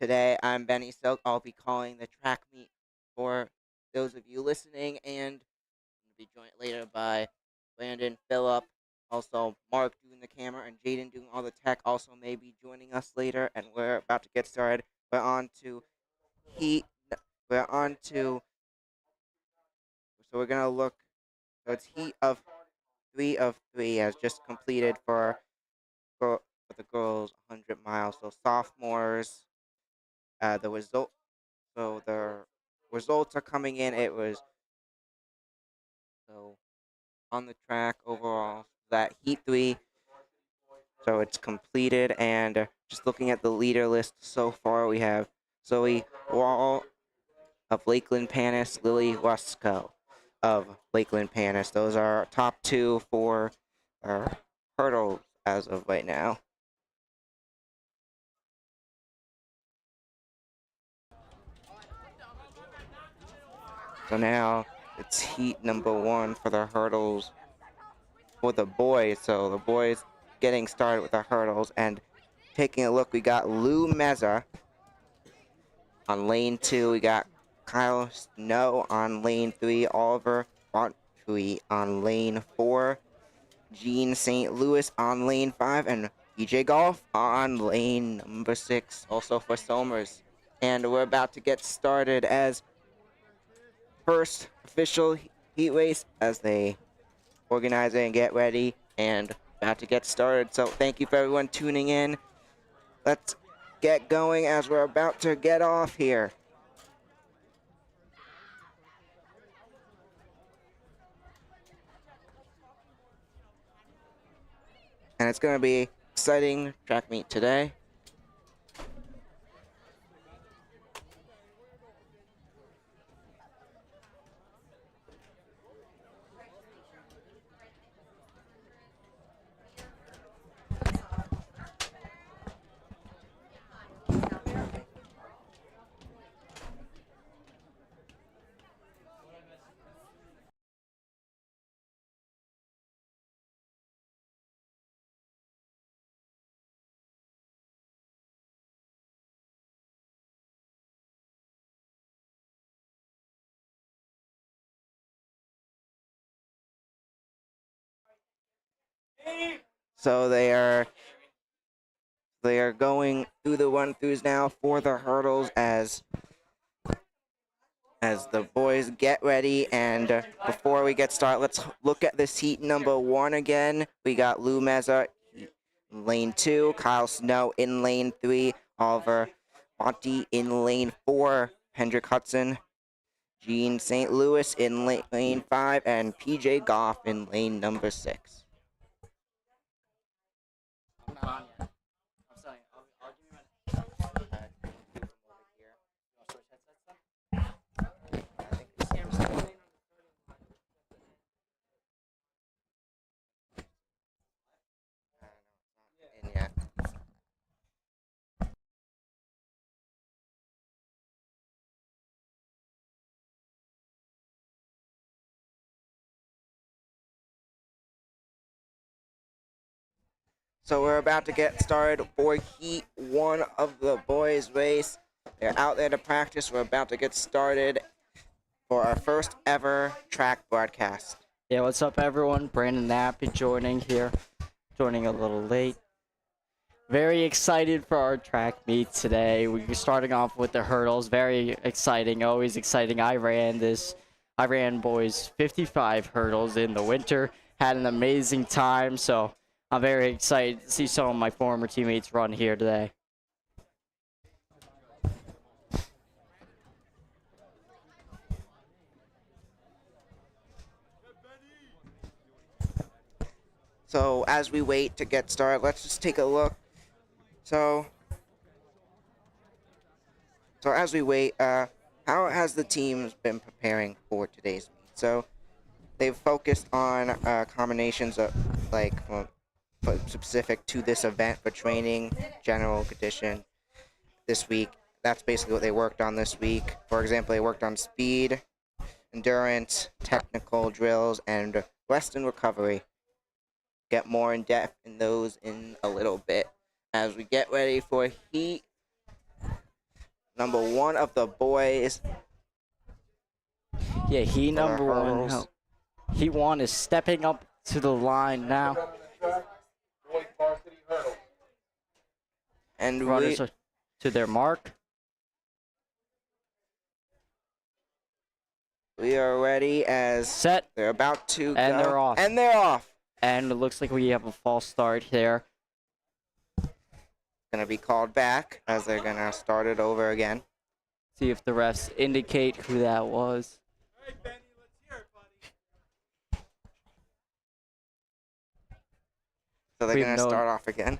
Today, I'm Benny Silk. I'll be calling the track meet for those of you listening, and will be joined later by Landon, Phillip, also Mark doing the camera, and Jaden doing all the tech. Also, may be joining us later, and we're about to get started. We're on to heat. We're on to. So we're gonna look. So it's heat of 3 of 3 has just completed for the girls 100 miles. So sophomores. The result. So the results are coming in. It was so on the track overall that heat 3. So it's completed, and just looking at the leader list so far, we have Zoe Wall of Lakeland Panis, Lily Wasco of Lakeland Panis. Those are our top two for our hurdles as of right now. So now it's heat number 1 for the hurdles for the boys. So the boys getting started with the hurdles, and taking a look, we got Lou Meza on lane 2. We got Kyle Snow on lane 3. Oliver Bontrui on lane 4. Gene St. Louis on lane 5. And PJ Golf on lane number 6, also for Somers. And we're about to get started as first official heat race as they organize it and get ready, and about to get started. So thank you for everyone tuning in. Let's get going as we're about to get off here. And it's going to be exciting track meet today. So they are going through the run-throughs now for the hurdles as the boys get ready. And before we get started, let's look at this heat number 1 again. We got Lou Meza in lane 2, Kyle Snow in lane 3, Oliver Monty in lane 4, Hendrick Hudson, Gene St. Louis in lane 5, and PJ Goff in lane number 6. I'm not on yet. I'm sorry. I'll give you my do from over here. You want to switch headsets then? I think this camera's still in. No, it's not in yet. So we're about to get started for heat 1 of the boys race. They're out there to practice. We're about to get started for our first ever track broadcast. Yeah, what's up, everyone? Brandon Knapp joining here. Joining a little late. Very excited for our track meet today. We're starting off with the hurdles. Very exciting, always exciting. I ran boys 55 hurdles in the winter. Had an amazing time, so I'm very excited to see some of my former teammates run here today. So as we wait to get started, let's just take a look. So as we wait, how has the teams been preparing for today's meet? So they've focused on combinations of specific to this event for training, general condition this week. That's basically what they worked on this week. For example, they worked on speed, endurance, technical drills, and rest and recovery. Get more in depth in those in a little bit as we get ready for heat number one of the boys. Yeah, heat For the number one. hurdles. Heat one is stepping up to the line now. And Runners are to their mark. we are ready as Set. they're about to And go. they're off. And they're off. And it looks like we have a false start here. Gonna be called back as they're gonna start it over again. See if the refs indicate who that was. Hey, Benny, let's hear it, buddy. So they're We gonna have no- start off again.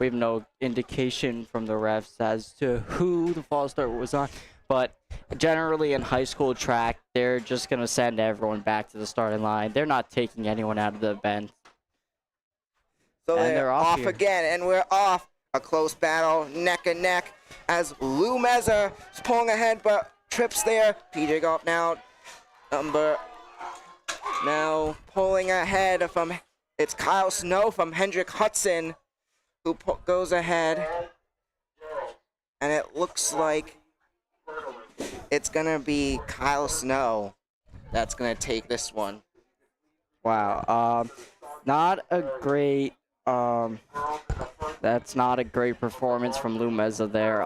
We have no indication from the refs as to who the false start was on. But generally in high school track, they're just going to send everyone back to the starting line. They're not taking anyone out of the event. So And they're they're off off here. again, and we're off. A close battle, neck and neck, as Lou Meza is pulling ahead, but trips there. PJ Golf now pulling ahead from, it's Kyle Snow from Hendrick Hudson, who goes ahead. And it looks like it's gonna be Kyle Snow that's gonna take this one. Wow. Not a great... that's not a great performance from Lou Meza there.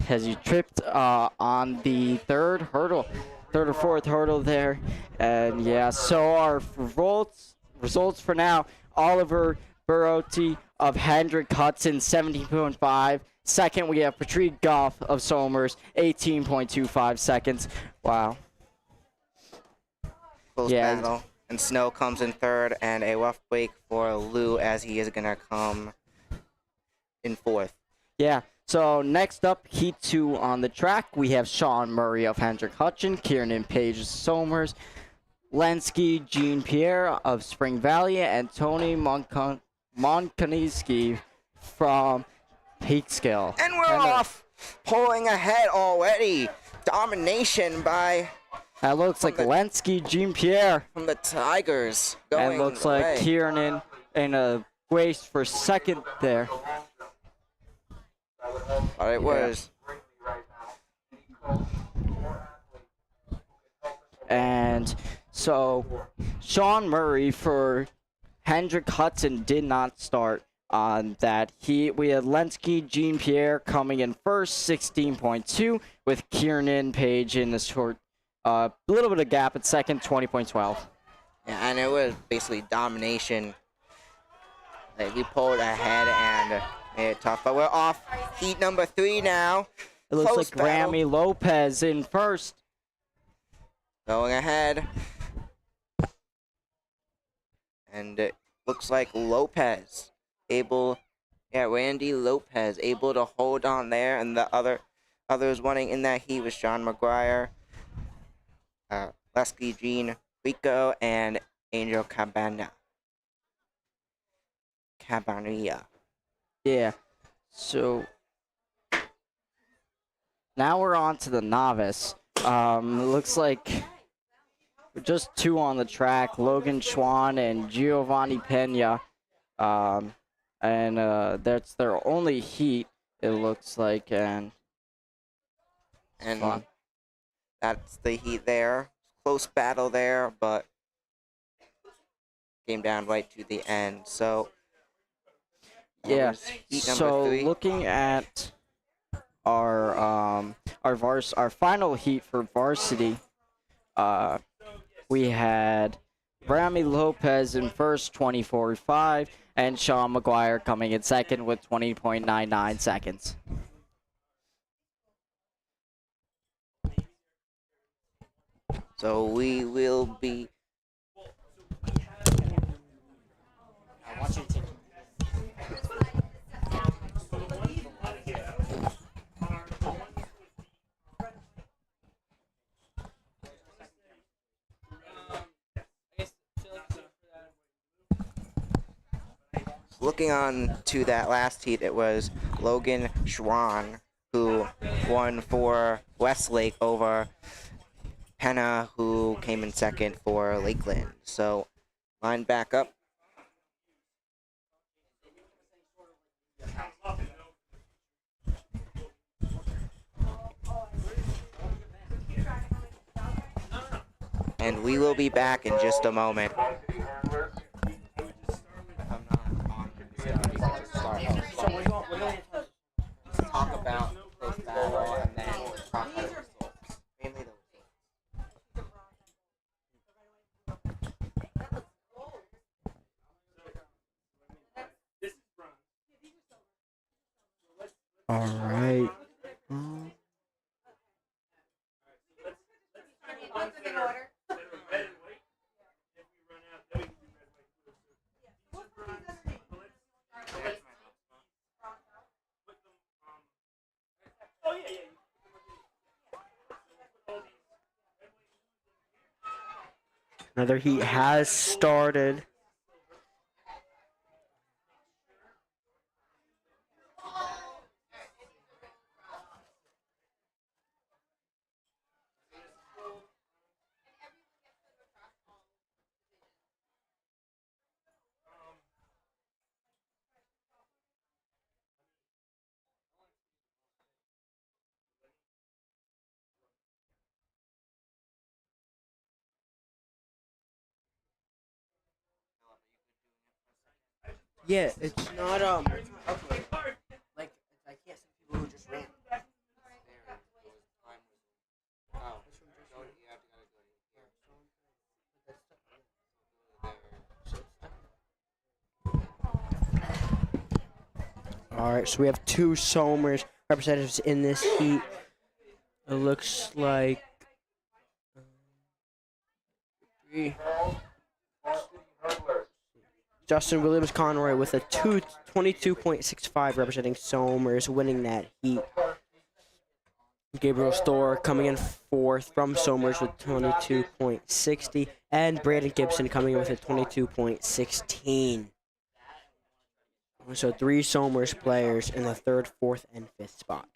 As he tripped on the third or fourth hurdle there. And yeah, so our results for now, Oliver Barotti of Hendrick Hudson, 17.5. Second, we have Patrick Goff of Somers, 18.25 seconds. Wow. Close Yeah. battle. And Snow comes in third, and a rough break for Lou as he is gonna come in fourth. Yeah. So next up, Heat 2 on the track, we have Sean Murray of Hendrick Hutchin, Kieran Page of Somers, Lenski Jean Pierre of Spring Valley, and Tony Monkaniski from Peekskill. And we're off, pulling ahead already. Domination by That looks like Lenski Jean Pierre. from the Tigers going And looks away. like Kieran in a race for second there. But it was. And so Sean Murray for Hendrick Hudson did not start on that heat. We had Lenski Jean Pierre coming in first, 16.2, with Kieran Page in the short, little bit of gap at second, 20.12. Yeah, and it was basically domination. Like, we pulled ahead and made it tough. But we're off heat number 3 now. It looks Close like battle. Rami Lopez in first. Going ahead. And it looks like Lopez Randy Lopez able to hold on there. And the others running in that heat was Sean McGuire, Lesky Jean Rico, and Angel Cabana. Cabanilla. Yeah. So now we're on to the novice. It looks like just two on the track, Logan Schwan and Giovanni Pena. And that's their only heat, it looks like. And fun. That's the heat there. Close battle there, but came down right to the end. So yeah. was heat number So 3. looking at our final heat for varsity, we had Rami Lopez in first, 24.5, and Sean McGuire coming in second with 20.99 seconds. So we will be. Looking on to that last heat, it was Logan Schwan who won for Westlake over Penna, who came in second for Lakeland. So line back up. and we will be back in just a moment. Talk about this battle and then talk about the results. Mainly the All right. Another heat has started. Yeah, it's not okay. Like I can't see people who just ran. All right, so we have two Somers representatives in this heat. It looks like Justin Williams Conroy with a 22.65 representing Somers, winning that heat. Gabriel Storr coming in fourth from Somers with 22.60, and Brandon Gibson coming in with a 22.16. So 3 Somers players in the third, fourth, and fifth spot.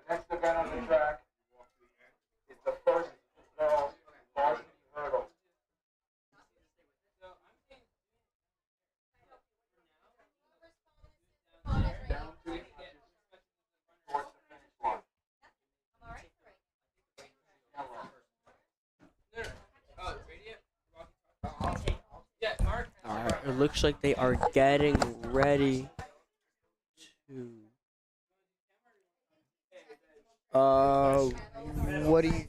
Next event on the track is the first varsity hurdle. All right, it looks like they are getting ready to. What do you?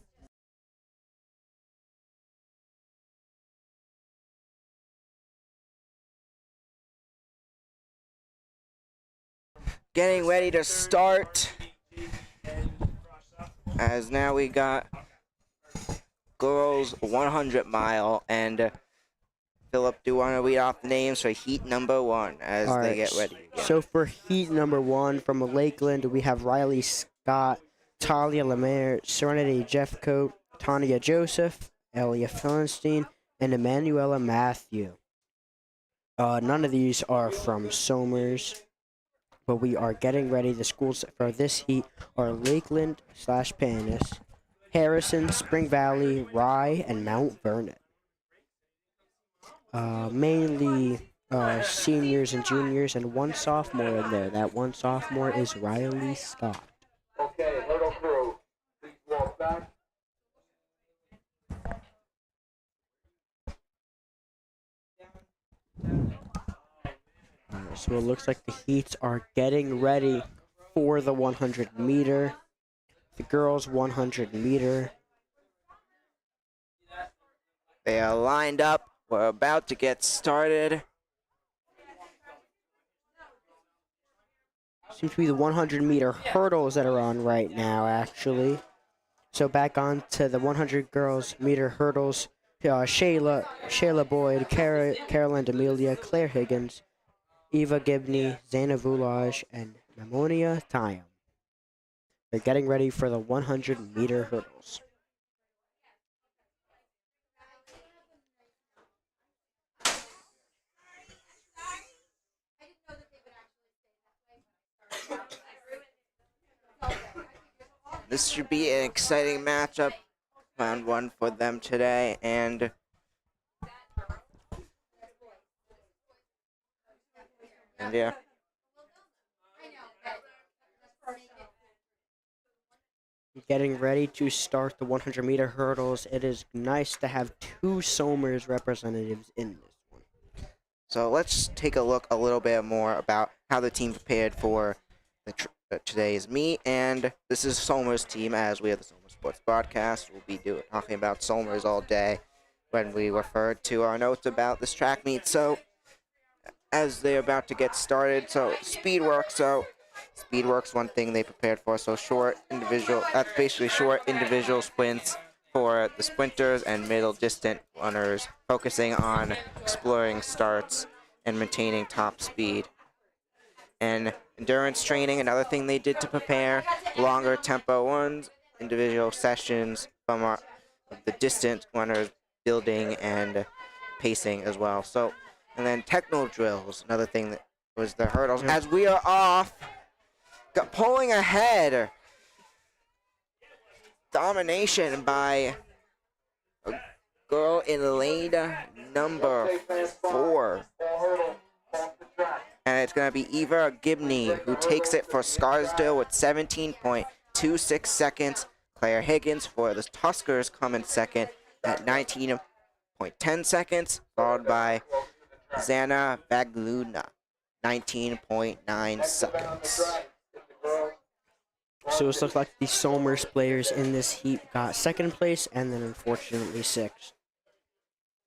getting ready to start. As now we got girls 100 mile, and Philip, do you want to read off the names for heat number 1 as All they right, get ready again? So for heat number 1 from Lakeland, we have Riley Scott, Talia Lemaire, Serenity Jeffcoat, Tanya Joseph, Elia Philistine, and Emanuela Matthew. None of these are from Somers, but we are getting ready. The schools for this heat are Lakeland/Panis, Harrison, Spring Valley, Rye, and Mount Vernon. Mainly seniors and juniors, and one sophomore in there. That one sophomore is Riley Scott. Okay, hurdle crew, please walk back. So it looks like the heats are getting ready for the 100 meter. The girls 100 meter. They are lined up. We're about to get started. Seems to be the 100 meter hurdles that are on right now, actually. So back on to the 100 girls meter hurdles. Shayla Boyd, Carolyn D'Amelia, Claire Higgins, Eva Gibney, Zaina Vulaj, and Mamonia Tayam. They're getting ready for the 100 meter hurdles. This should be an exciting matchup. Round 1 for them today, and And yeah. Getting ready to start the 100-meter hurdles. It is nice to have two Somers representatives in this one. So let's take a look a little bit more about how the team prepared for today's meet. And this is Somers' team, as we have the Somers Sports Broadcast. We'll be talking about Somers all day when we refer to our notes about this track meet. So as they're about to get started, so speed work. So speed work's one thing they prepared for. So that's basically short individual sprints for the sprinters and middle distance runners, focusing on exploring starts and maintaining top speed. And endurance training, another thing they did to prepare, longer tempo runs, individual sessions from the distance runners, building and pacing as well. So, and then technical drills, another thing that was the hurdles. As we are off, pulling ahead, domination by a girl in lane number 4. And it's going to be Eva Gibney, who takes it for Scarsdale with 17.26 seconds. Claire Higgins for the Tuskers come in second at 19.10 seconds, followed by Zana Bagluna, 19.9 seconds. So it looks like the Somers players in this heat got second place and then unfortunately sixth.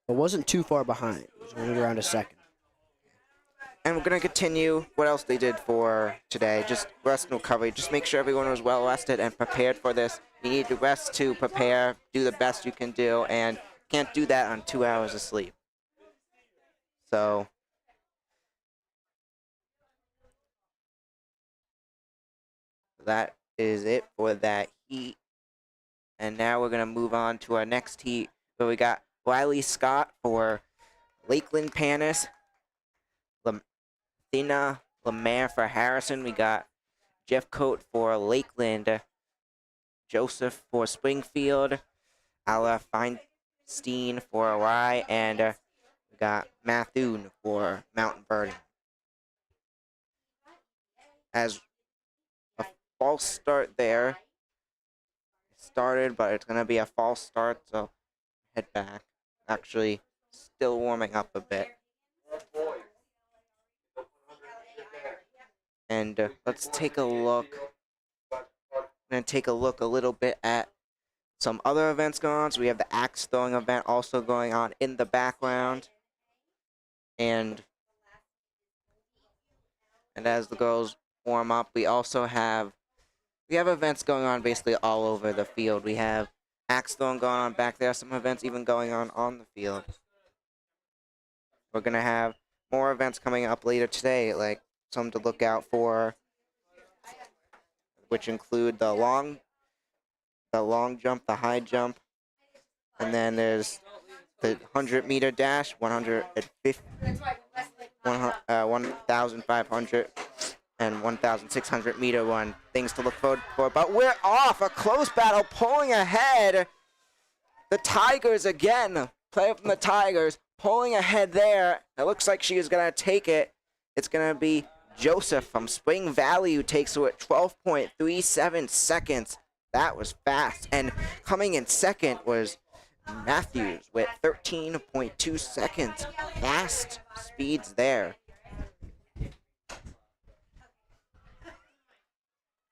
It wasn't too far behind. It was only around a second. And we're going to continue what else they did for today. Just rest and recovery. Just make sure everyone was well rested and prepared for this. You need to rest to prepare, do the best you can do, and can't do that on 2 hours of sleep. So that is it for that heat. And now we're going to move on to our next heat, where we got Riley Scott for Lakeland Panis, Thina Lemaire for Harrison. We got Jeff Coate for Lakeland, Joseph for Springfield, Ala Feinstein for Rye, and we got Mathoon for Mountain Vernon. As a false start there. Started, but it's going to be a false start, so head back. Actually, still warming up a bit. And let's take a look. I'm going to take a look a little bit at some other events going on. So we have the axe throwing event also going on in the background. And as the girls warm up, we have events going on basically all over the field. We have axe throwing going on back there. Some events even going on the field. We're going to have more events coming up later today, like some to look out for, which include the long jump, the high jump, and then there's the 100-meter dash, 1,500, and 1,600-meter run. Things to look forward for. But we're off. A close battle, pulling ahead. The Tigers again. Player from the Tigers pulling ahead there. It looks like she is going to take it. It's going to be Joseph from Spring Valley who takes it at 12.37 seconds. That was fast. And coming in second was Matthews with 13.2 seconds. Fast speeds there.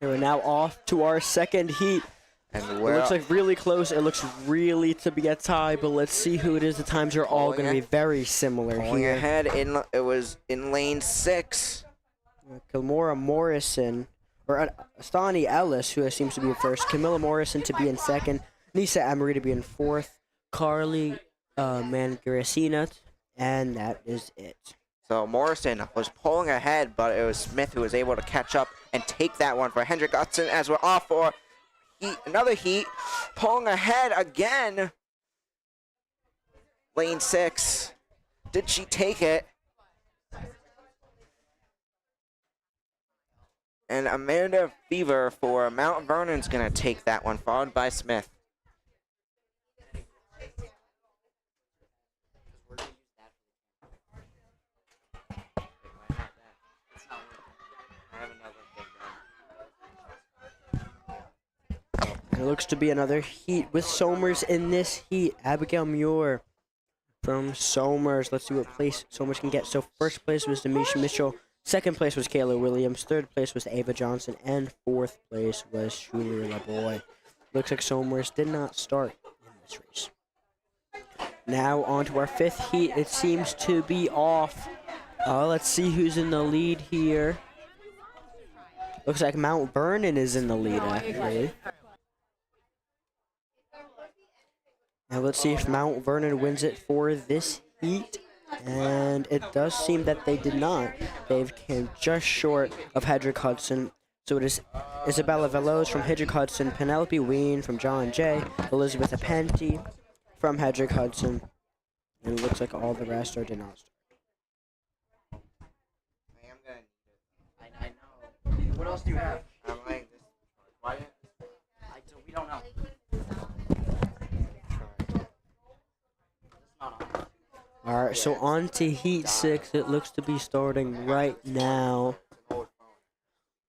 And we're now off to our second heat. And It looks like really close. It looks really to be a tie, but let's see who it is. The times are all going to be very similar pulling here. ahead, it was in lane 6. Kilmora Morrison, or Astani Ellis, who seems to be in first. Camilla Morrison to be in second. Nisa Emery to be in fourth. Carly Mangaracina, and that is it. So Morrison was pulling ahead, but it was Smith who was able to catch up and take that one for Hendrik Utzon as we're off for another heat. Pulling ahead again. Lane 6. Did she take it? And Amanda Fever for Mount Vernon's going to take that one, followed by Smith. And it looks to be another heat with Somers in this heat. Abigail Muir from Somers. Let's see what place Somers can get. So first place was Demisha Mitchell. Second place was Kayla Williams. Third place was Ava Johnson. And fourth place was Shuler LaBoy. Looks like Somers did not start in this race. Now on to our fifth heat. It seems to be off. Let's see who's in the lead here. Looks like Mount Vernon is in the lead, actually. Now let's see if Mount Vernon wins it for this heat. And it does seem that they did not. They've came just short of Hedrick Hudson. So it is Isabella Veloz from Hedrick Hudson, Penelope Ween from John Jay, Elizabeth Apenti from Hedrick Hudson. And it looks like all the rest are did not start. I am gonna need it. I know. What else do you have? I'm like this. Why? We don't know. It's not on. Alright, so on to Heat 6. It looks to be starting right now.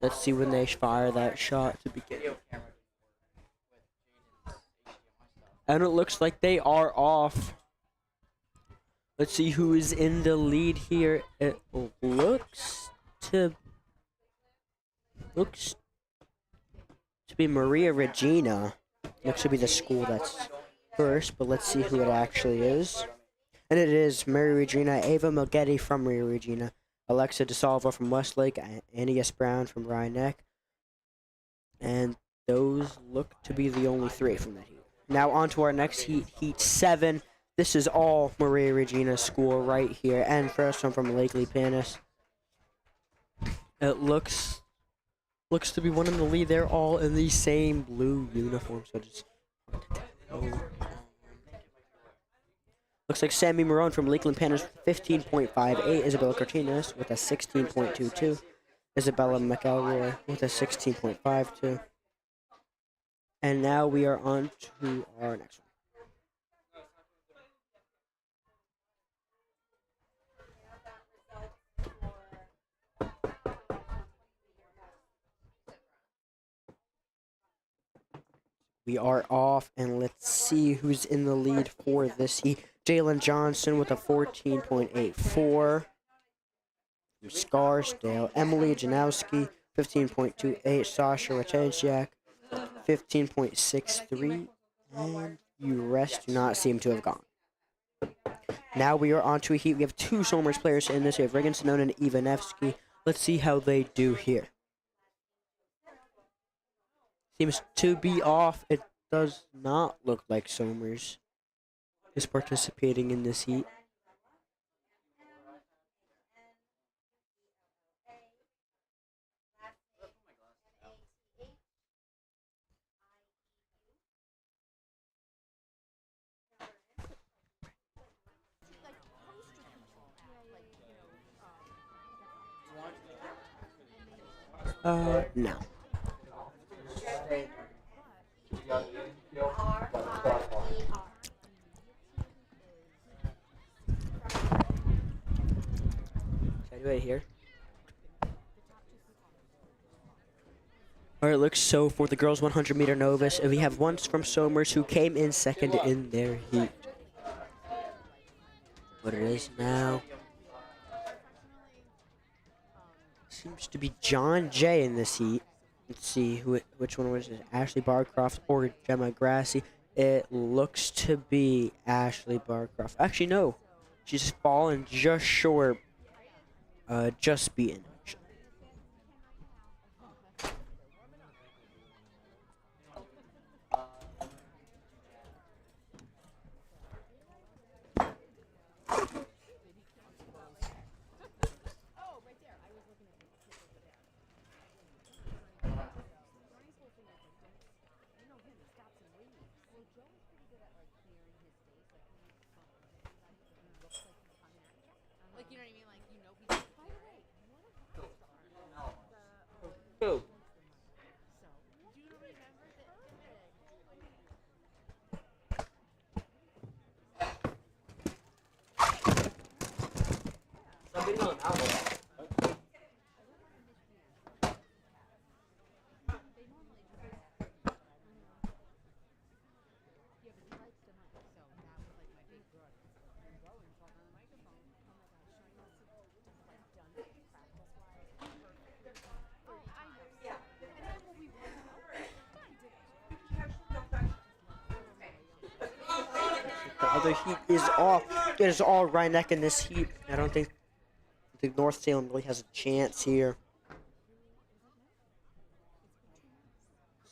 Let's see when they fire that shot to begin. And it looks like they are off. Let's see who is in the lead here. It looks to be Maria Regina. Looks to be the school that's first, but let's see who it actually is. And it is Mary Regina, Ava Milgetti from Maria Regina, Alexa DeSalvo from Westlake, Annie S. Brown from Ryan Neck. And those look to be the only three from that heat. Now on to our next heat, Heat 7. This is all Maria Regina's school right here. And first one from Lakely Panis. It looks to be one in the lead. They're all in the same blue uniform. So just looks like Sammy Marone from Lakeland Panthers with 15.58. Isabella Cortinas with a 16.22. Isabella McElroy with a 16.52. And now we are on to our next one. We are off, and let's see who's in the lead for this heat. Jalen Johnson with a 14.84. From Scarsdale. Emily Janowski, 15.28. Sasha Ratajczak, 15.63. And the rest do not seem to have gone. Now we are on to a heat. We have two Somers players in this. We have Regan Sonone and Eva Nevsky. Let's see how they do here. Seems to be off. It does not look like Somers is participating in this heat. No. Right here. Alright, looks so for the girls 100 meter novice, and we have one from Somers who came in second in their heat. What it is now seems to be John Jay in this heat. Let's see which one was it, Ashley Barcroft or Gemma Grassi. It looks to be Ashley Barcroft. Actually, no, she's fallen just short. Just beaten, actually. The other heat is off. It is all Rhinebeck in this heat. I don't think North Salem really has a chance here.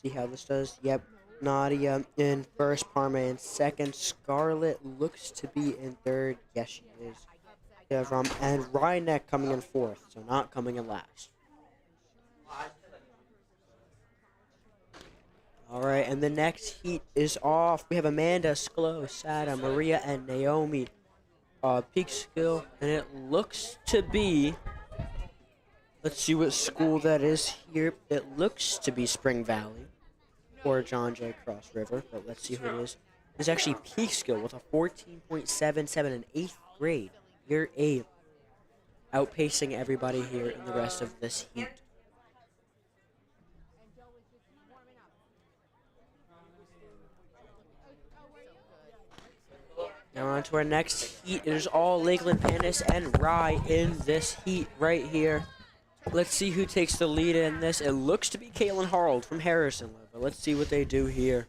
See how this does. Yep. Nadia in first, Parma in second. Scarlett looks to be in third. Yes, she is. And Rhinebeck coming in fourth, so not coming in last. All right, and the next heat is off. We have Amanda, Sklo, Sada, Maria, and Naomi. Peak skill, and it looks to be. Let's see what school that is here. It looks to be Spring Valley or John Jay Cross River, but let's see who it is. It's actually Peak skill with a 14.77 in 8th grade, year 8, outpacing everybody here in the rest of this heat. Now on to our next heat. It is all Lakeland Panis and Rye in this heat right here. Let's see who takes the lead in this. It looks to be Caitlin Harold from Harrison, but let's see what they do here.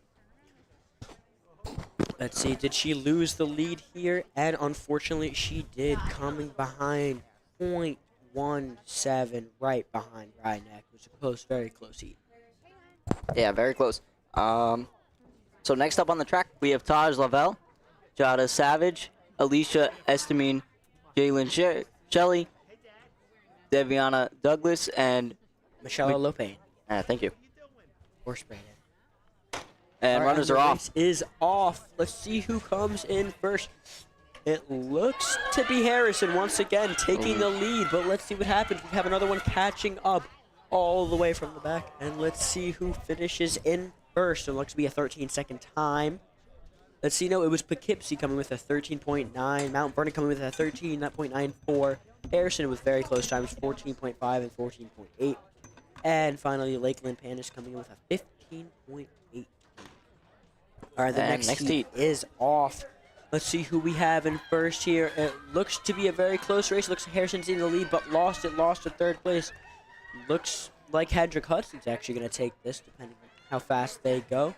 Let's see, did she lose the lead here? And unfortunately, she did, coming behind 0.17, right behind Rhinebeck. It was a close, very close heat. Yeah, very close. So next up on the track, we have Taj Lavelle, Jada Savage, Alicia Estamine, Jalen Shelley, Deviana Douglas, and Michelle Lopane. thank you. Horse Brandon. And runners are off. Is off. Let's see who comes in first. It looks to be Harrison once again taking the lead, but let's see what happens. We have another one catching up all the way from the back, and let's see who finishes in first. It looks to be a 13-second time. Let's see. No, it was Poughkeepsie coming with a 13.9. Mount Vernon coming with a 13.94. Harrison with very close times, 14.5 and 14.8. And finally, Lakeland Panis coming in with a 15.8. All right, the next heat is off. Let's see who we have in first here. It looks to be a very close race. Looks like Harrison's in the lead, but lost to third place. Looks like Hedrick Hudson's actually going to take this, depending on how fast they go.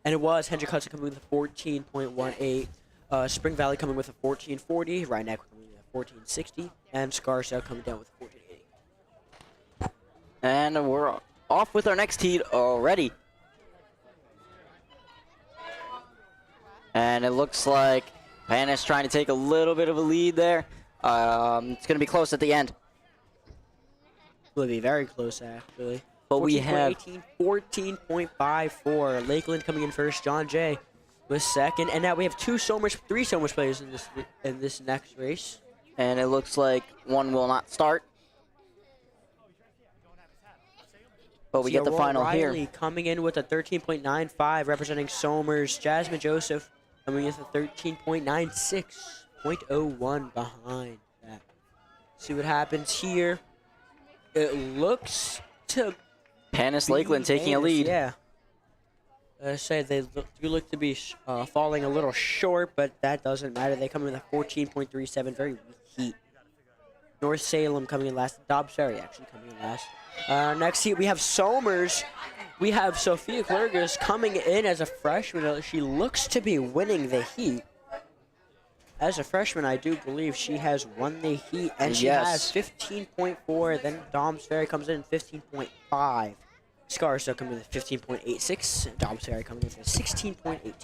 And it was Hendrick Hudson coming with a 14.18. Spring Valley coming with a 14.40. Rhinebeck coming with a 14.60. And Scarsdale coming down with a 14.80. And we're off with our next heat already. And it looks like Panis trying to take a little bit of a lead there. It's going to be close at the end. Will be very close, actually. But we have 14.54. Lakeland coming in first. John Jay was second, and now we have three so much players in this next race. And it looks like one will not start. But we get the final Riley here. Coming in with a 13.95, representing Somers. Jasmine Joseph coming in with a 13.96, 0.01 behind that. See what happens here. It looks to Panis Lakeland taking a lead. Yeah. I say they do look to be falling a little short, but that doesn't matter. They come in with a 14.37, very weak heat. North Salem coming in last. Dobbs Ferry actually coming in last. Next heat, we have Somers. We have Sophia Clergus coming in as a freshman. She looks to be winning the heat. As a freshman, I do believe she has won the heat, and she has 15.4. Then Dobbs Ferry comes in 15.5. Scarsdale coming in with 15.86. Dobbs Ferry coming in with 16.18.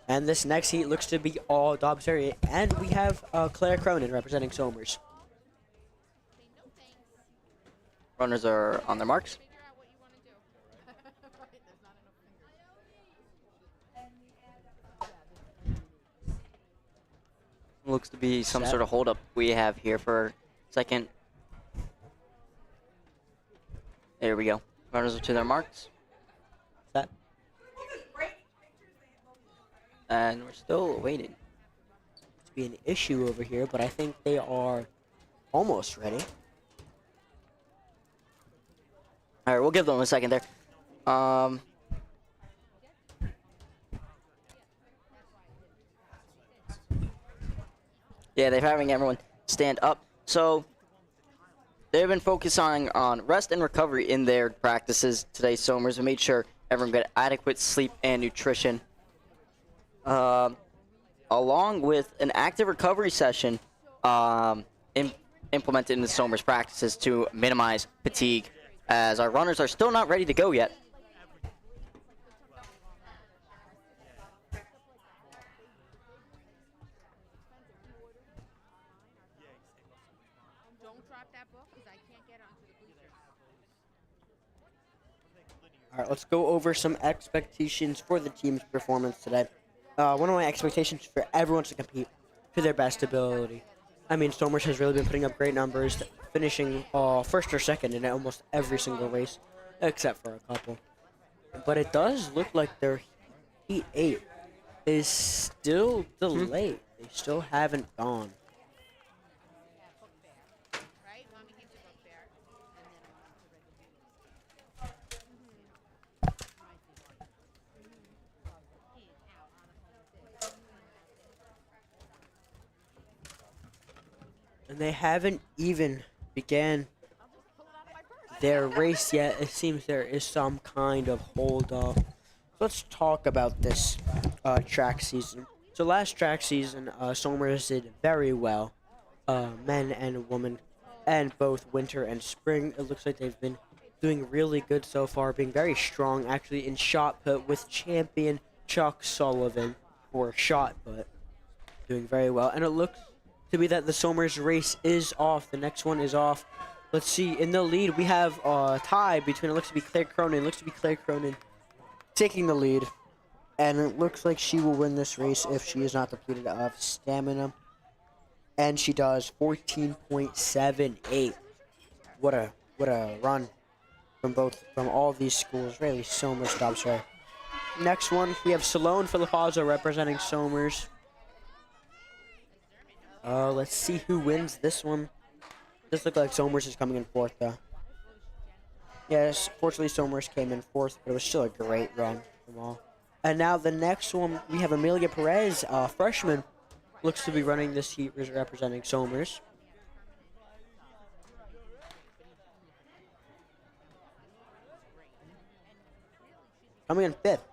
And this next heat looks to be all Dobbs Ferry. And we have Claire Cronin representing Somers. Runners are on their marks. Looks to be some sort of holdup we have here for a second. There we go. Runners are to their marks. Set. And we're still waiting. To be an issue over here, but I think they are almost ready. All right, we'll give them a second there. Yeah, they're having everyone stand up. So they've been focusing on rest and recovery in their practices today, Somers, and made sure everyone got adequate sleep and nutrition. along with an active recovery session um, im- implemented in the Somers practices to minimize fatigue, as our runners are still not ready to go yet. All right, let's go over some expectations for the team's performance today. One of my expectations for everyone to compete to their best ability. I mean, Somers has really been putting up great numbers, finishing first or second in almost every single race, except for a couple. But it does look like their Heat 8 is still delayed. They still haven't gone. And they haven't even began their race yet. It seems there is some kind of hold up. Let's talk about this track season. So last track season, Somers did very well, men and women, and both winter and spring. It looks like they've been doing really good so far, being very strong actually in shot put with champion Chuck Sullivan for shot put, doing very well. And it looks to be that the Somers race is off. The next one is off. Let's see. In the lead, we have a tie between, it looks to be Claire Cronin. It looks to be Claire Cronin taking the lead. And it looks like she will win this race if she is not depleted of stamina. And she does 14.78. What a run from all of these schools. Really, Somers stops her. Next one, we have Salone Filipazzo representing Somers. Let's see who wins this one. This looks like Somers is coming in fourth, though. Yes, fortunately Somers came in fourth, but it was still a great run from all. And now the next one, we have Amelia Perez, freshman, looks to be running this heat representing Somers. Coming in fifth.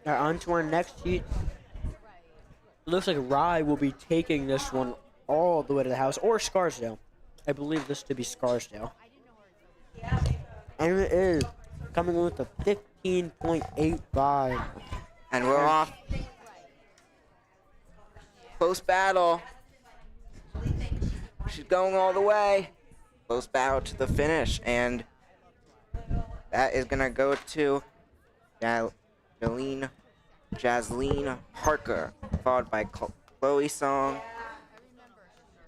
All right, on to our next heat. It looks like Rye will be taking this one all the way to the house, or Scarsdale. I believe this to be Scarsdale. And it is coming in with a 15.85. And we're off. Close battle. She's going all the way. Close battle to the finish. And that is going to go to Jasleen Parker, followed by Chloe Song.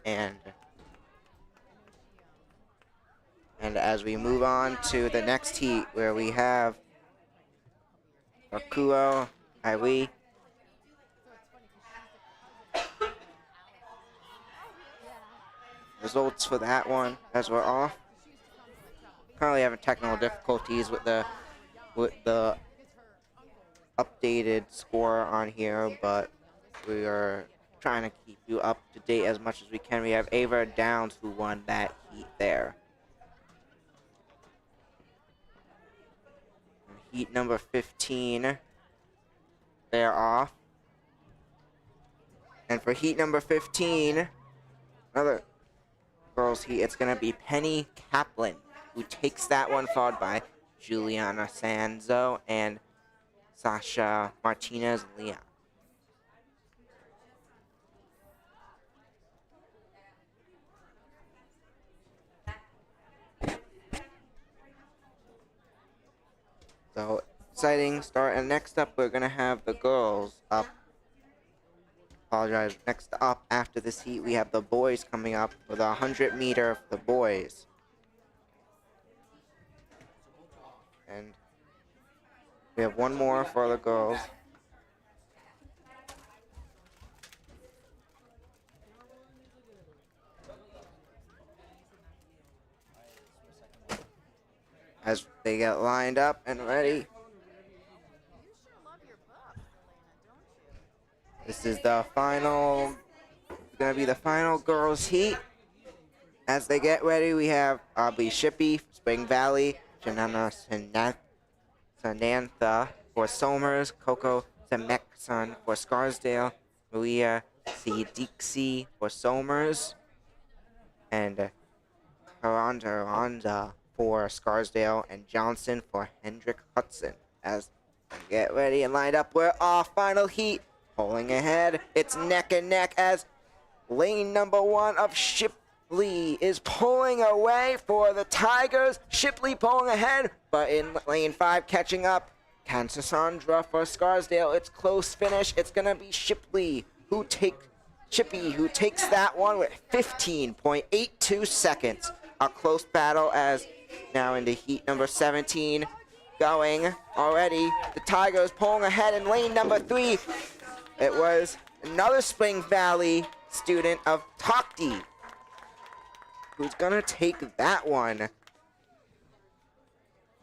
And as we move on to the next heat, where we have Akuo Iwi. Results for that one as we're off. Currently having technical difficulties with the updated score on here, but we are trying to keep you up to date as much as we can. We have Ava Downs who won that heat there. Heat number 15, they're off. And for heat number 15, another girls heat, it's going to be Penny Kaplan, who takes that one, followed by Juliana Sanzo and Sasha Martinez-Leon. So, exciting start. And next up, we're going to have the girls up. Apologize. Next up, after this heat, we have the boys coming up with a 100-meter for the boys. And we have one more for the girls. As they get lined up and ready. This is the final, gonna be the final girls heat. As they get ready, we have Aubrey Shippey, Spring Valley, Janana Sanantha for Somers, Coco Temekson for Scarsdale, Maria Dixie for Somers, and Karanda for Scarsdale, and Johnson for Hendrick Hudson. As we get ready and lined up, we're off. Final heat. Pulling ahead. It's neck and neck as lane number 1 of Shipley is pulling away for the Tigers. Shipley pulling ahead, but in lane 5 catching up. Cassandra for Scarsdale. It's close finish. It's going to be Shipley who takes that one with 15.82 seconds. A close battle as now into heat number 17 going already. The Tigers pulling ahead in lane number 3. It was another Spring Valley student of Tokti who's gonna take that one.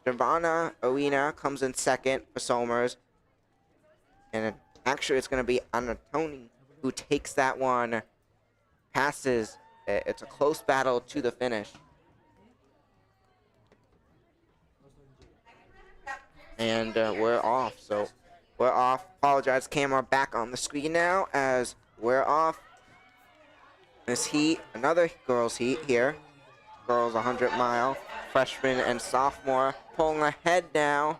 Giovanna Arena comes in second for Somers. And actually it's gonna be Anatoni who takes that one. Passes. It's a close battle to the finish. And we're off. So we're off. Apologize, camera back on the screen now as we're off. This heat, another girls heat here. Girls 100-mile. Freshman and sophomore pulling ahead now.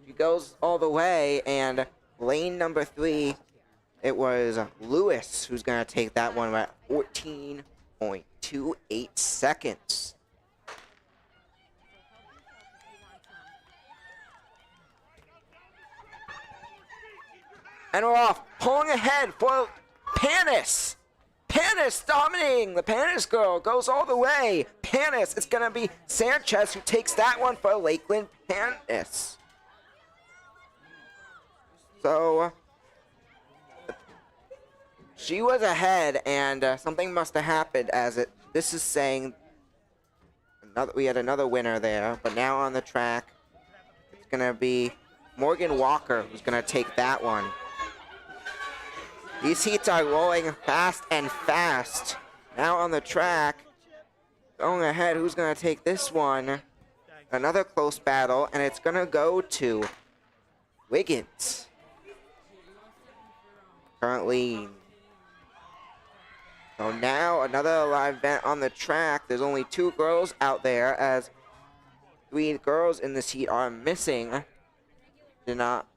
She goes all the way, and lane number 3, it was Lewis who's going to take that one at 14.28 seconds. And we're off, pulling ahead for Panis. Panis dominating. The Panis girl goes all the way. Panis, it's going to be Sanchez who takes that one for Lakeland Panis. So she was ahead, and something must have happened as this is saying we had another winner there, but now on the track, it's going to be Morgan Walker who's going to take that one. These heats are rolling fast and fast. Now on the track, going ahead, who's going to take this one? Another close battle, and it's going to go to Wiggins. Currently. So now another live event on the track. There's only 2 girls out there as 3 girls in this heat are missing. Did not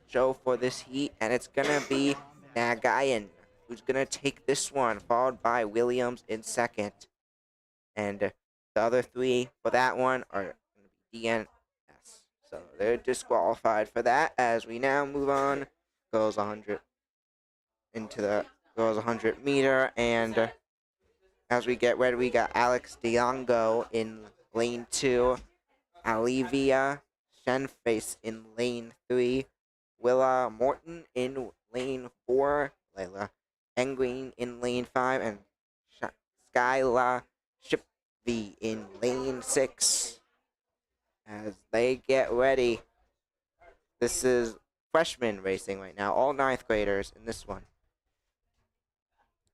show for this heat, and it's going to be Nagayan who's going to take this one, followed by Williams in second. And the other 3 for that one are going to be DNS. So they're disqualified for that as we now move on. Girls 100 into the girls 100 meter. And as we get ready, we got Alex Diongo in lane 2. Olivia Shenface in lane 3. Willa Morton in lane 4, Layla Engwin in lane 5, and Skyla Shipvey in lane 6. As they get ready, this is freshman racing right now, all 9th graders in this one.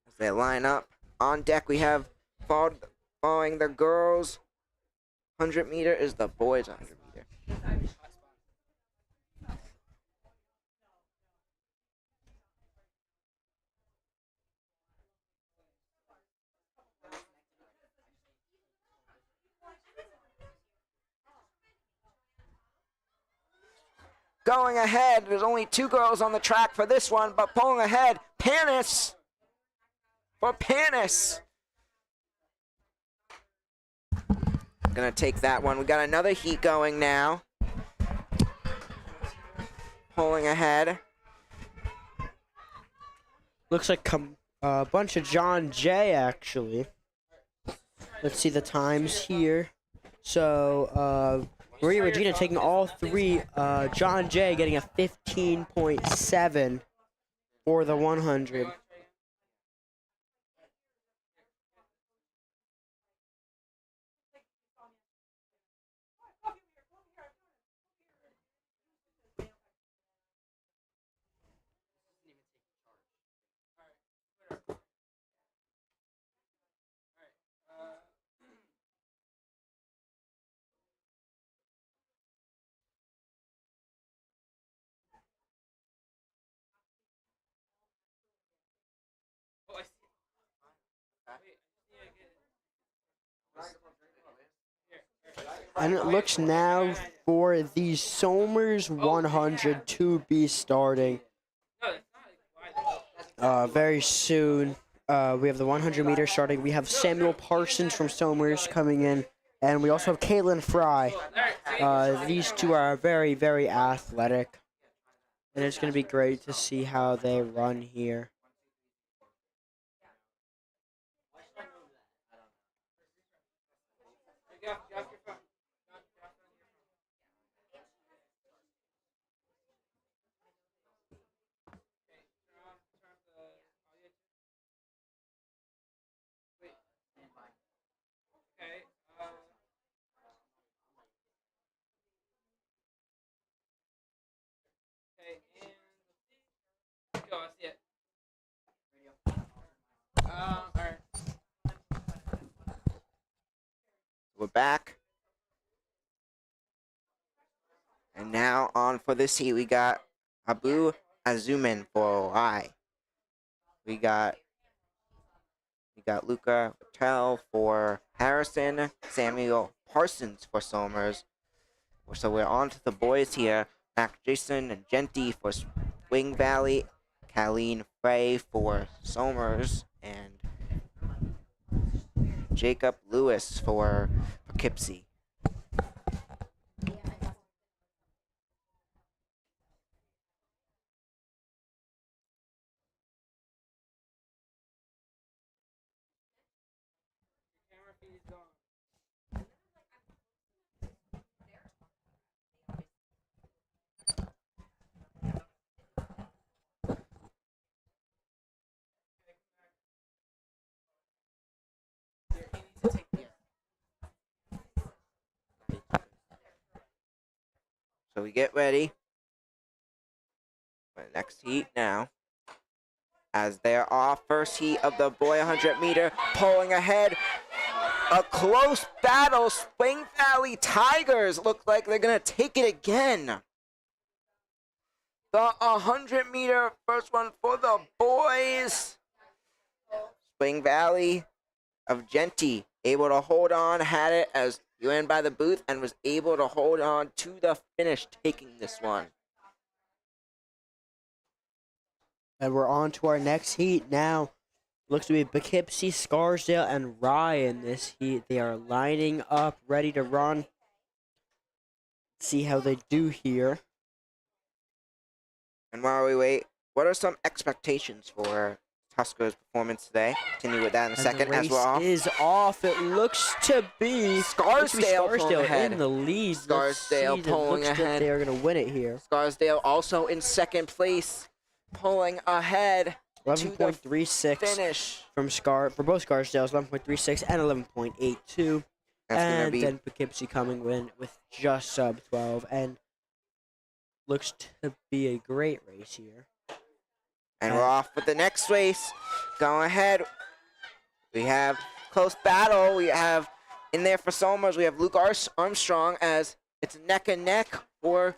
As they line up, on deck we have following the girls 100 meter is the boys 100 meter. Going ahead, there's only 2 girls on the track for this one, but pulling ahead, Panis for Panis. Gonna take that one. We got another heat going now. Pulling ahead. Looks like a bunch of John Jay, actually. Let's see the times here. So, Maria Regina taking all 3. John Jay getting a 15.7 for the 100. And it looks now for the Somers 100 to be starting very soon. We have the 100 meter starting. We have Samuel Parsons from Somers coming in. And we also have Caitlin Fry. These two are very, very athletic. And it's going to be great to see how they run here. We're back. And now on for this heat, we got Abu Azuman for Y. We got Luca Patel for Harrison, Samuel Parsons for Somers. So we're on to the boys here. Mac Jason and Genty for Spring Valley, Colleen Frey for Somers, and Jacob Lewis for Poughkeepsie. So we get ready for the next heat now. As they're off, first heat of the boy 100 meter, pulling ahead. A close battle. Spring Valley Tigers look like they're going to take it again. The 100 meter first one for the boys. Spring Valley of Genty able to hold on, had it as he ran by the booth and was able to hold on to the finish, taking this one. And we're on to our next heat now. Looks to be Poughkeepsie, Scarsdale, and Rye in this heat. They are lining up, ready to run. See how they do here. And while we wait, what are some expectations for Tusker's performance today? Continue with that in a second the as we're off. race is off. It looks to be Scarsdale pulling ahead. in the lead. Scarsdale pulling ahead. They are going to win it here. Scarsdale also in second place, pulling ahead. 11.36 finish for both Scarsdales, 11.36 and 11.82. And then Poughkeepsie coming in with just sub 12, and looks to be a great race here. And we're off with the next race. Going ahead, we have close battle. We have in there for Somers, we have Luke Armstrong as it's neck and neck for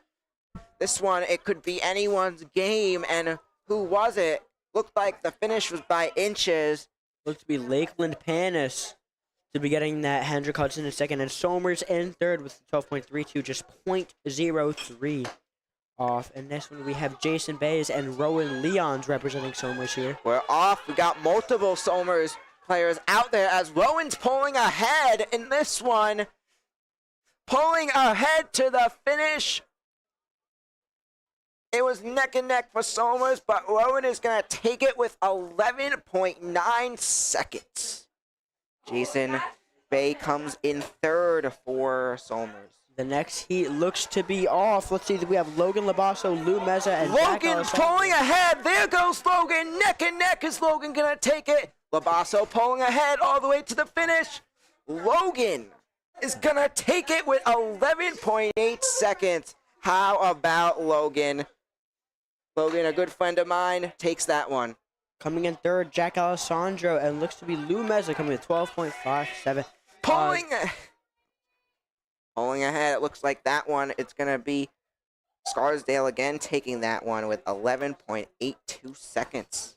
this one. It could be anyone's game, and who was it? Looked like the finish was by inches. Looked to be Lakeland Panis to be getting that. Hendrick Hudson in second, and Somers in third with 12.32, just 0.03 off. And this one we have Jason Bays and Rowan Leons representing Somers here. We're off. We got multiple Somers players out there as Rowan's pulling ahead in this one. Pulling ahead to the finish. It was neck and neck for Somers, but Rowan is going to take it with 11.9 seconds. Jason Bay comes in third for Somers. The next heat looks to be off. Let's see, we have Logan Labasso, Lou Meza, and Logan pulling ahead. There goes Logan. Neck and neck. Is Logan going to take it? Labasso pulling ahead all the way to the finish. Logan is going to take it with 11.8 seconds. How about Logan? Logan, a good friend of mine, takes that one. Coming in third, Jack Alessandro, and looks to be Lou Meza coming in 12.57. Pulling ahead, it looks like that one, it's going to be Scarsdale again taking that one with 11.82 seconds.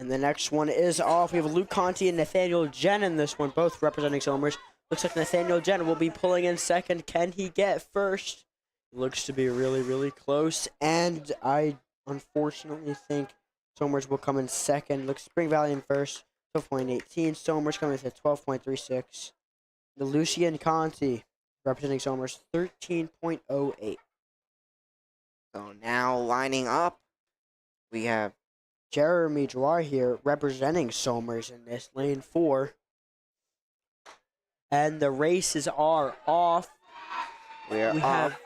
And the next one is off. We have Luke Conti and Nathaniel Jen in this one, both representing Somers. Looks like Nathaniel Jen will be pulling in second. Can he get first? Looks to be really, really close. And I unfortunately think Somers will come in second. Looks Spring Valley in first, 12.18. Somers coming in at 12.36. The Lucian Conti representing Somers, 13.08. So now lining up, we have Jeremy Dwyer here representing Somers in this lane 4. And the races are off. we We have have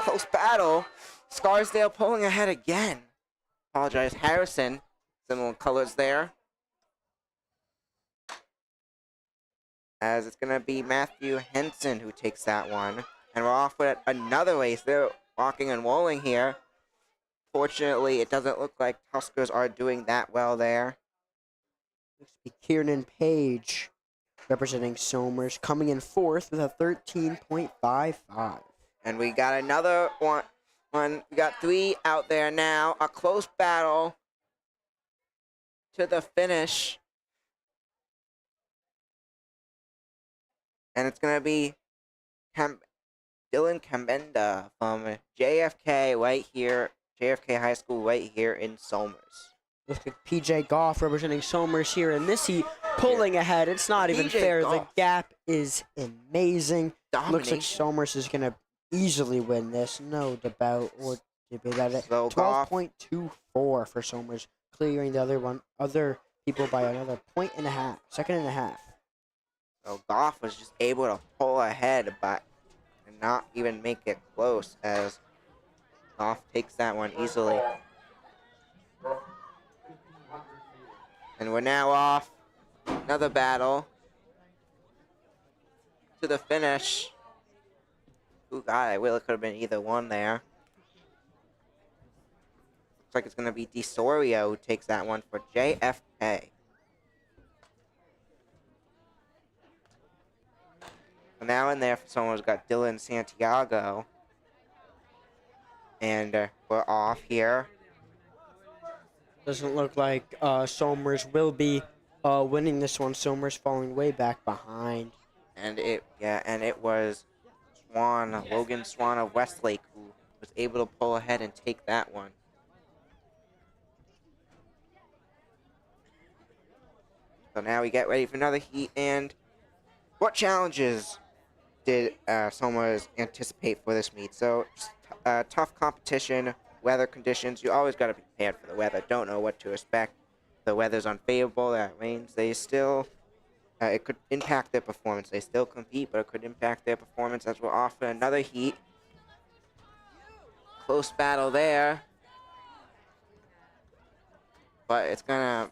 close battle. Scarsdale pulling ahead again. Apologize, Harrison. Similar colors there. As it's gonna be Matthew Henson who takes that one. And we're off with another race. They're rocking and rolling here. Fortunately, it doesn't look like Tuskers are doing that well there. looks to be Kieran Page representing Somers, coming in fourth with a 13.55. And we got another one. We got 3 out there now. A close battle to the finish. And it's going to be Dylan Kambenda from JFK right here. JFK High School right here in Somers. Looks like PJ Goff representing Somers here in this heat, pulling ahead. It's not even PJ fair. The Goff. gap is amazing. Looks like Domination. Somers is going to easily win this. No doubt or debate about it. So Goff. 12.24 for Somers, clearing the other people by another point and a half, second and a half. So Goff was just able to pull ahead, but not even make it close as Goff takes that one easily. And we're now off. Another battle to the finish. Ooh, God, it really could have been either one there. Looks like it's going to be DeSorio who takes that one for JFK. And now in there for someone who's got Dylan Santiago. And we're off here. Doesn't look like Somers will be winning this one. Somers falling way back behind. And it was Logan Swan of Westlake, who was able to pull ahead and take that one. So now we get ready for another heat. And what challenges did Somers anticipate for this meet? So tough competition, weather conditions. You always got to be prepared for the weather. Don't know what to expect. The weather's unfavorable. That rains. They still. It could impact their performance. They still compete, but it could impact their performance as we're off for another heat. Close battle there. But it's gonna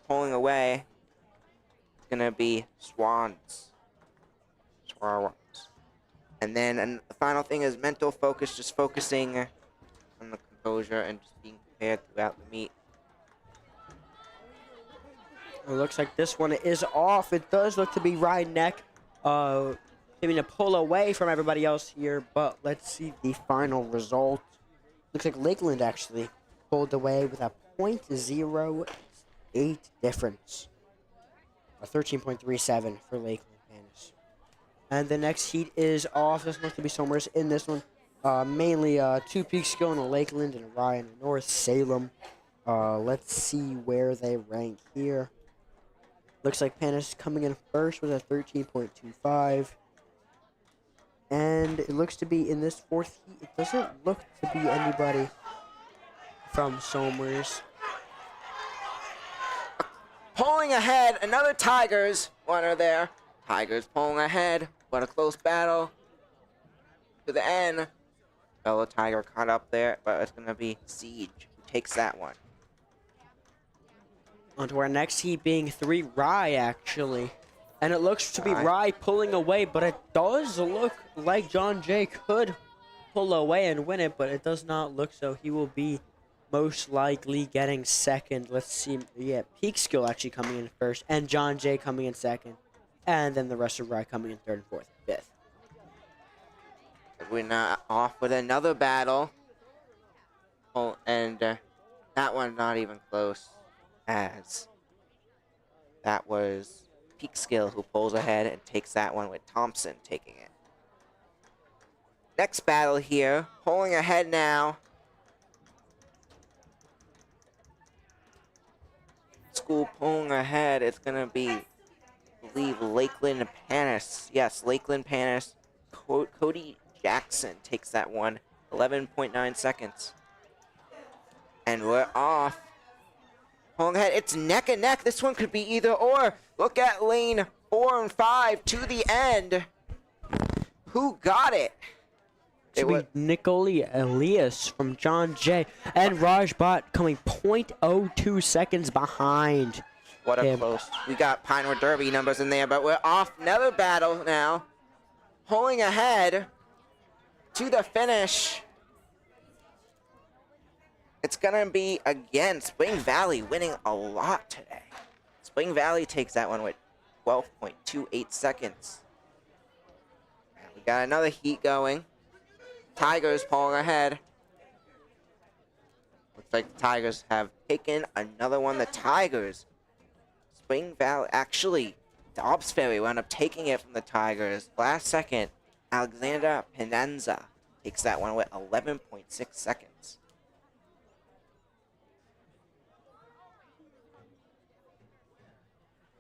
pulling away. It's gonna be Swans. And then the final thing is mental focus, just focusing on the composure and just being prepared throughout the meet. It looks like this one is off. It does look to be Ryan Neck having to pull away from everybody else here, but let's see the final result. Looks like Lakeland actually pulled away with a .08 difference. A 13.37 for Lakeland. And the next heat is off. Doesn't look to be Somers in this one. Mainly Two Peaks going to Lakeland and Ryan North Salem. Let's see where they rank here. Looks like Panis coming in first with a 13.25. And it looks to be in this fourth heat. It doesn't look to be anybody from Somers. Pulling ahead, another Tigers runner there. Tigers pulling ahead. What a close battle to the end. Fellow Tiger caught up there, but it's going to be Siege who takes that one. On to our next heat being 3 Rye, actually. And it looks to be Rye. Rye pulling away, but it does look like John Jay could pull away and win it, but it does not look so. He will be most likely getting second. Let's see. Yeah, Peekskill actually coming in first, and John Jay coming in second. And then the rest of Rye coming in third and fourth and fifth. We're now off with another battle. Oh, and That one not even close, as that was Peekskill who pulls ahead and takes that one with Thompson taking it. Next battle here, pulling ahead now. School pulling ahead. It's gonna be, I believe, Lakeland Panis. Yes, Lakeland Panis. Cody Jackson takes that one. 11.9 seconds. And we're off. Pulling ahead. It's neck and neck. This one could be either or. Look at lane 4 and 5 to the end. Who got it? It was Nicoli Elias from John Jay and Rajbot coming 0.02 seconds behind. What a him. close. We got Pinewood Derby numbers in there, but we're off another battle now. Pulling ahead to the finish. It's going to be, again, Spring Valley winning a lot today. Spring Valley takes that one with 12.28 seconds. And we got another heat going. Tigers pulling ahead. Looks like the Tigers have taken another one. The Tigers. Spring Valley, actually, Dobbs Ferry wound up taking it from the Tigers. Last second, Alexander Penanza takes that one with 11.6 seconds.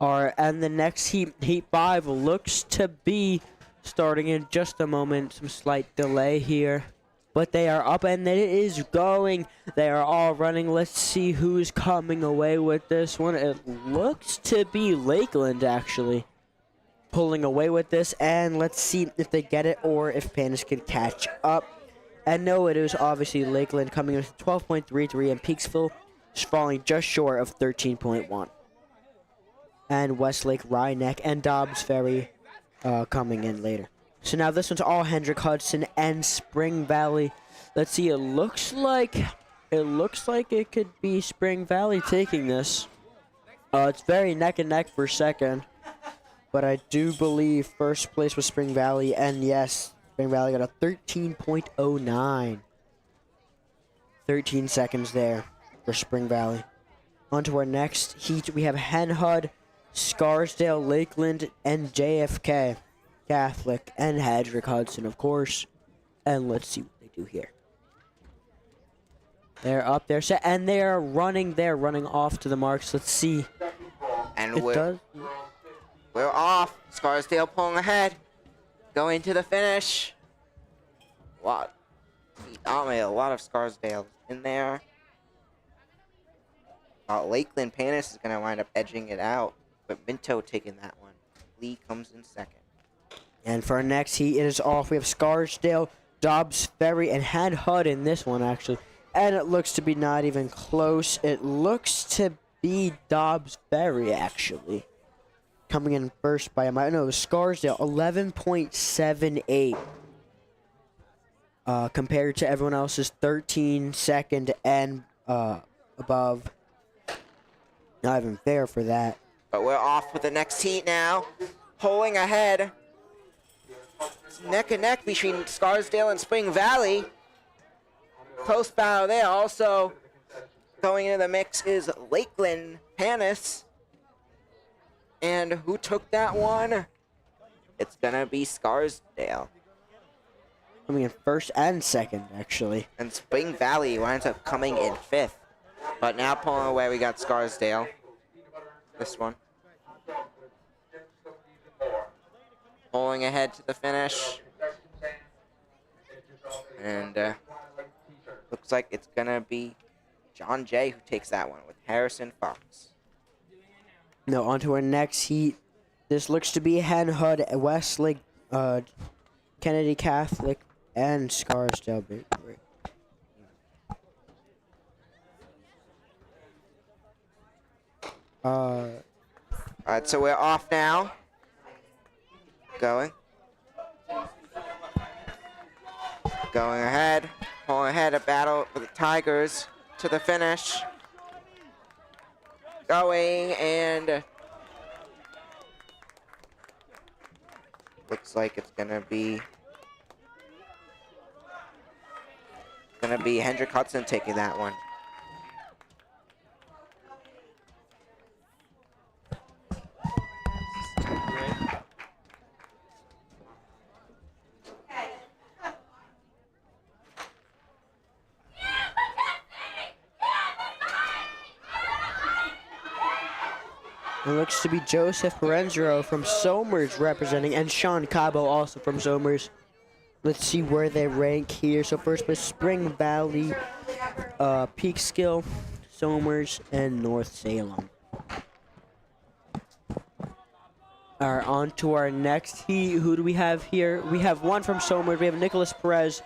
Alright, and the next heat 5 looks to be starting in just a moment. Some slight delay here. But they are up and it is going. They are all running. Let's see who's coming away with this one. It looks to be Lakeland, actually, pulling away with this. And let's see if they get it or if Panis can catch up. And no, it is obviously Lakeland coming in with 12.33 and Peaksville is falling just short of 13.1. And Westlake, Ryeneck, and Dobbs Ferry coming in later. So now this one's all Hendrick Hudson and Spring Valley. Let's see, it looks like it could be Spring Valley taking this. It's very neck and neck for second. But I do believe first place was Spring Valley, and yes, Spring Valley got a 13.09. 13 seconds there for Spring Valley. On to our next heat, we have Henhud, Scarsdale, Lakeland, and JFK. Catholic, and Hedrick Hudson, of course. And let's see what they do here. They're up there, set, and they're running off to the marks. Let's see. And we're off. Scarsdale pulling ahead. Going to the finish. What? He dominated a lot of Scarsdale in there. Lakeland Panis is going to wind up edging it out. But Minto taking that one. Lee comes in second. And for our next heat, it is off. We have Scarsdale, Dobbs Ferry, and Henhud in this one, actually. And it looks to be not even close. It looks to be Dobbs Ferry, actually. Coming in first by a mile. No, it was Scarsdale, 11.78. Compared to everyone else's 13 second and above. Not even fair for that. But we're off with the next heat now. Pulling ahead. It's neck and neck between Scarsdale and Spring Valley. Close battle there. Also going into the mix is Lakeland Panis. And who took that one? It's gonna be Scarsdale. Coming in first and second, actually. And Spring Valley winds up coming in fifth. But now pulling away, we got Scarsdale. This one. Pulling ahead to the finish. And looks like it's going to be John Jay who takes that one with Harrison Fox. Now on to our next heat. This looks to be Henhud, Westlake, Kennedy Catholic, and Scarsdale. Alright, so we're off now. Going ahead, pulling ahead, a battle with the Tigers to the finish. Going, and looks like it's gonna be Hendrick Hudson taking that one. It looks to be Joseph Perenzero from Somers representing, and Sean Cabo also from Somers. Let's see where they rank here. So first place, Spring Valley, Peekskill, Somers, and North Salem. All right, on to our next heat. Who do we have here? We have one from Somers. We have Nicholas Perez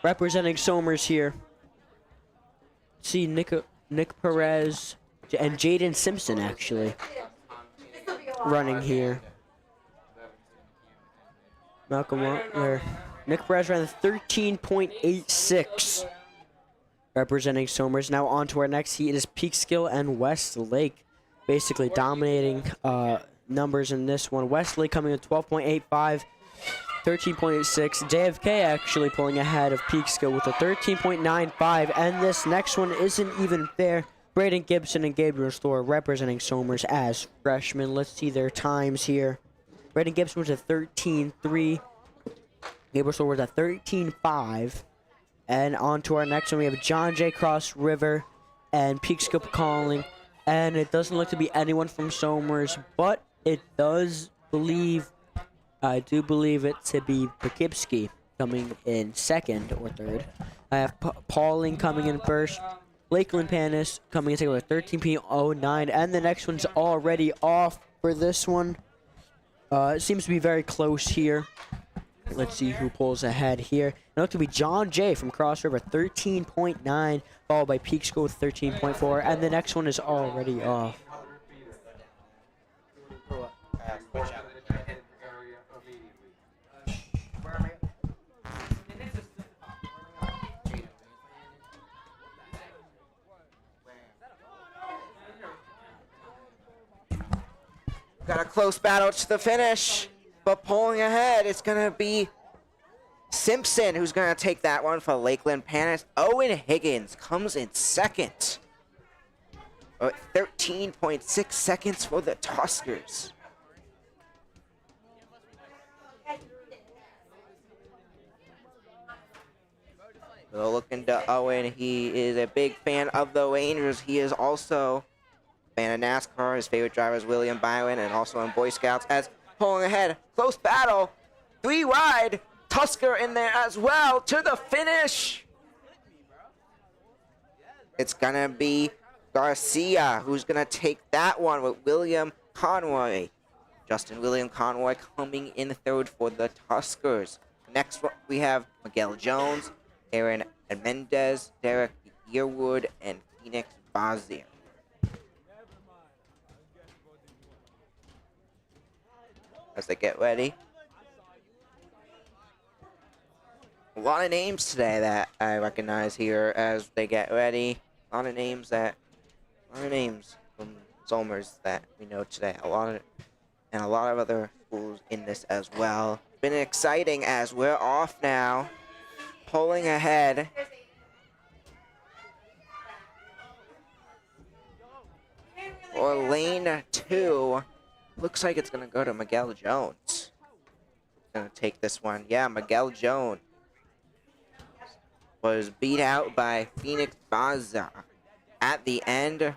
representing Somers here. See Nick Perez and Jaden Simpson actually running here. Malcolm Walker. Nick Perez ran 13.86 representing Somers. Now on to our next heat. It is Peekskill and Westlake basically dominating numbers in this one. Westlake coming in 12.85, 13.86. JFK actually pulling ahead of Peekskill with a 13.95. And this next one isn't even fair. Braden Gibson and Gabriel Store representing Somers as freshmen. Let's see their times here. Braden Gibson was at 13.3. Gabriel Store was at 13.5. And on to our next one, we have John J. Cross River and Peekskill calling. And it doesn't look to be anyone from Somers, but it does believe, I do believe it to be Poughkeepsie coming in second or third. I have Pauling coming in first. Lakeland Panis coming in second with 13.09. And the next one's already off for this one. It seems to be very close here. Let's see who pulls ahead here. It looks to be John Jay from Cross River, 13.9, followed by Peekskill with 13.4, and the next one is already off. Got a close battle to the finish, but pulling ahead, it's going to be Simpson who's going to take that one for Lakeland Panis. Owen Higgins comes in second. 13.6 seconds for the Tuskers. So looking to Owen, he is a big fan of the Rangers. He is also a fan of NASCAR. His favorite driver is William Byron, and also in Boy Scouts. As pulling ahead, close battle, 3 wide, Tusker in there as well to the finish. It's gonna be Garcia who's gonna take that one with William Conroy. Justin William Conroy coming in third for the Tuskers. Next we have Miguel Jones, Aaron Mendez, Derek Yearwood, and Phoenix Bazir. As they get ready. A lot of names today that I recognize here as they get ready. A lot of names from Somers that we know today. A lot of other schools in this as well. Been exciting as we're off now. Pulling ahead. For lane 2. Looks like it's going to go to Miguel Jones. Going to take this one. Yeah, Miguel Jones was beat out by Phoenix Baza. At the end,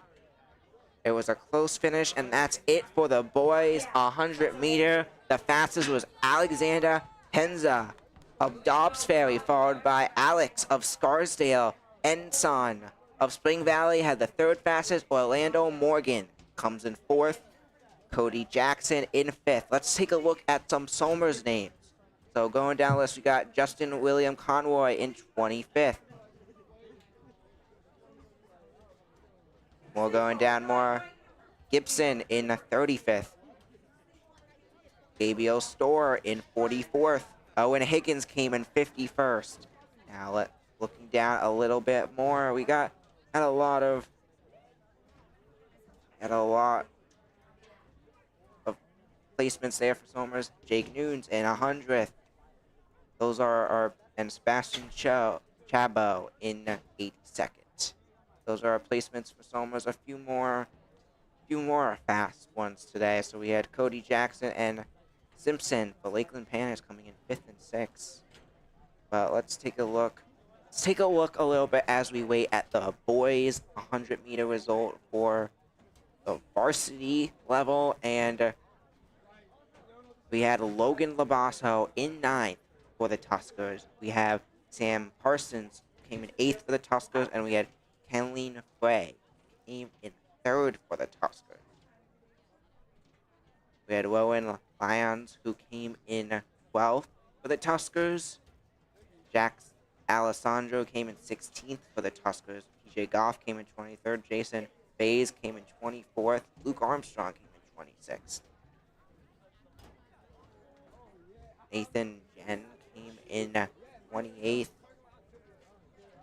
it was a close finish, and that's it for the boys. 100 meter. The fastest was Alexander Penza of Dobbs Ferry, followed by Alex of Scarsdale. Ensign of Spring Valley had the third fastest. Orlando Morgan comes in fourth. Cody Jackson in fifth. Let's take a look at some Somers names. So going down the list, we got Justin William Conroy in 25th. We're going down more. Gibson in 35th. Gabriel Store in 44th. Owen Higgins came in 51st. Now looking down a little bit more, we had a lot of placements there for Somers. Jake Nunes in 100th. Those are and Sebastian Chabo in 82nd. Those are our placements for Somers. A few more fast ones today. So we had Cody Jackson and Simpson for Lakeland Panthers coming in 5th and 6th. But let's take a look. Let's take a look a little bit as we wait at the boys 100 meter result for the varsity level, and we had Logan Labasso in 9th for the Tuskers. We have Sam Parsons came in 8th for the Tuskers, and we had Kenleen Frey came in 3rd for the Tuskers. We had Rowan Lyons, who came in 12th for the Tuskers. Jax Alessandro came in 16th for the Tuskers. PJ Goff came in 23rd. Jason Bays came in 24th. Luke Armstrong came in 26th. Nathan Jen came in 28th.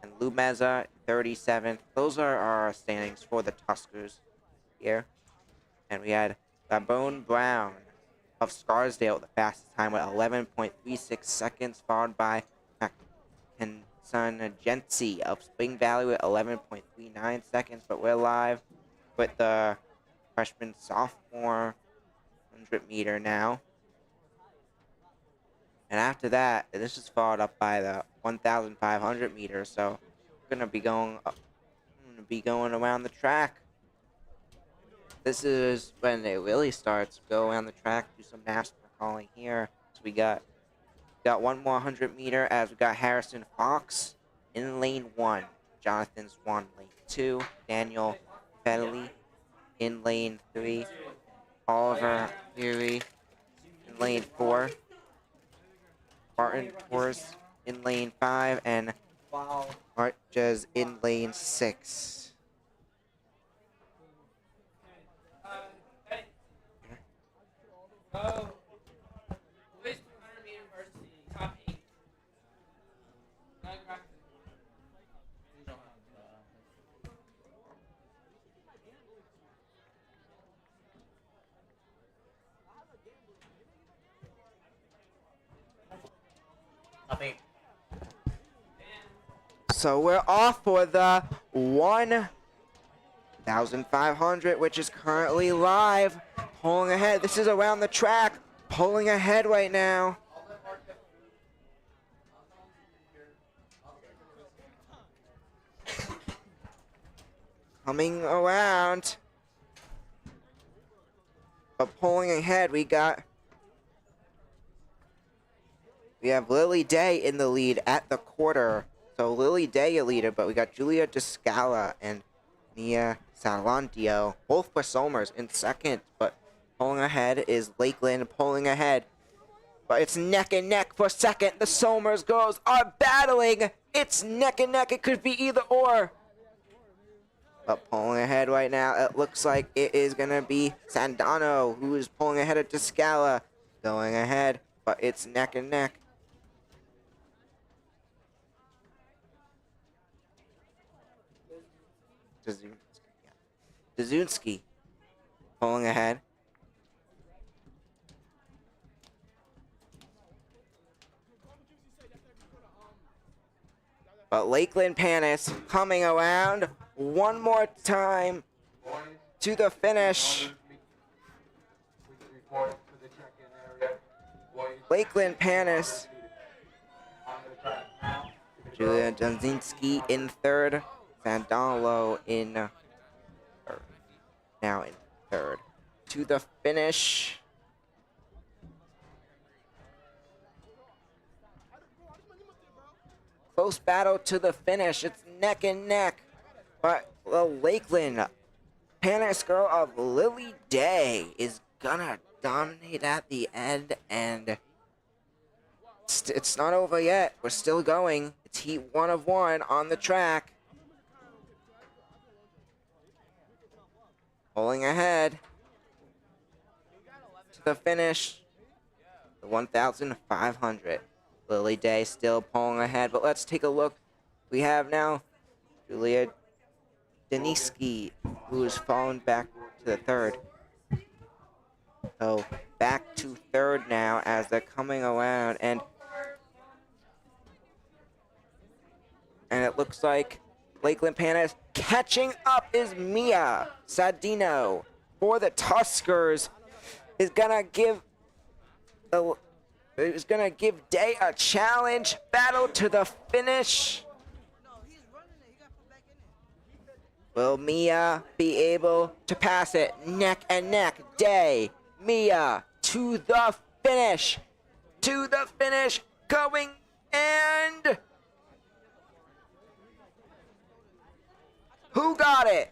And Lou Meza, 37th. Those are our standings for the Tuskers here. And we had Labone Brown of Scarsdale, the fastest time with 11.36 seconds, followed by Mackinson Gency of Spring Valley with 11.39 seconds. But we're live with the freshman sophomore 100 meter now. And after that, this is followed up by the 1,500 meters. So we're gonna be going around the track. This is when it really starts. Go around the track, do some NASCAR calling here. So we got one more 100 meter as we got Harrison Fox in lane 1. Jonathan Swan lane 2. Daniel Fedley in lane 3. Oliver Leary in lane 4. Martin Torres in lane 5, and Marquez in lane 6. So we're off for the 1,500, which is currently live. Pulling ahead. This is around the track. Pulling ahead right now. Coming around. But pulling ahead, we have Lily Day in the lead at the quarter. So Lily Day a leader, but we got Julia Descala and Mia Salantio, both for Somers in second. But pulling ahead is Lakeland pulling ahead. But it's neck and neck for second. The Somers girls are battling. It's neck and neck. It could be either or. But pulling ahead right now, it looks like it is going to be Sandano, who is pulling ahead of Descala. Going ahead, but it's neck and neck. Dazunski pulling ahead. But Lakeland Panis coming around one more time to the finish. Lakeland Panis. Julia Dzinski in third. Sandalo in third. Now in third. To the finish. Close battle to the finish. It's neck and neck. But the Lakeland Panis girl of Lily Day is gonna dominate at the end, and it's not over yet. We're still going. It's heat 1 of 1 on the track. Pulling ahead to the finish. The 1,500. Lily Day still pulling ahead, but let's take a look. We have now Julia Deniski, who is fallen back to the third. So back to third now as they're coming around, and it looks like Lakeland Panis catching up is Mia Sadino for the Tuskers. Is gonna give Day a challenge. Battle to the finish. Will Mia be able to pass it? Neck and neck. Day. Mia to the finish. To the finish. Going and... Who got it?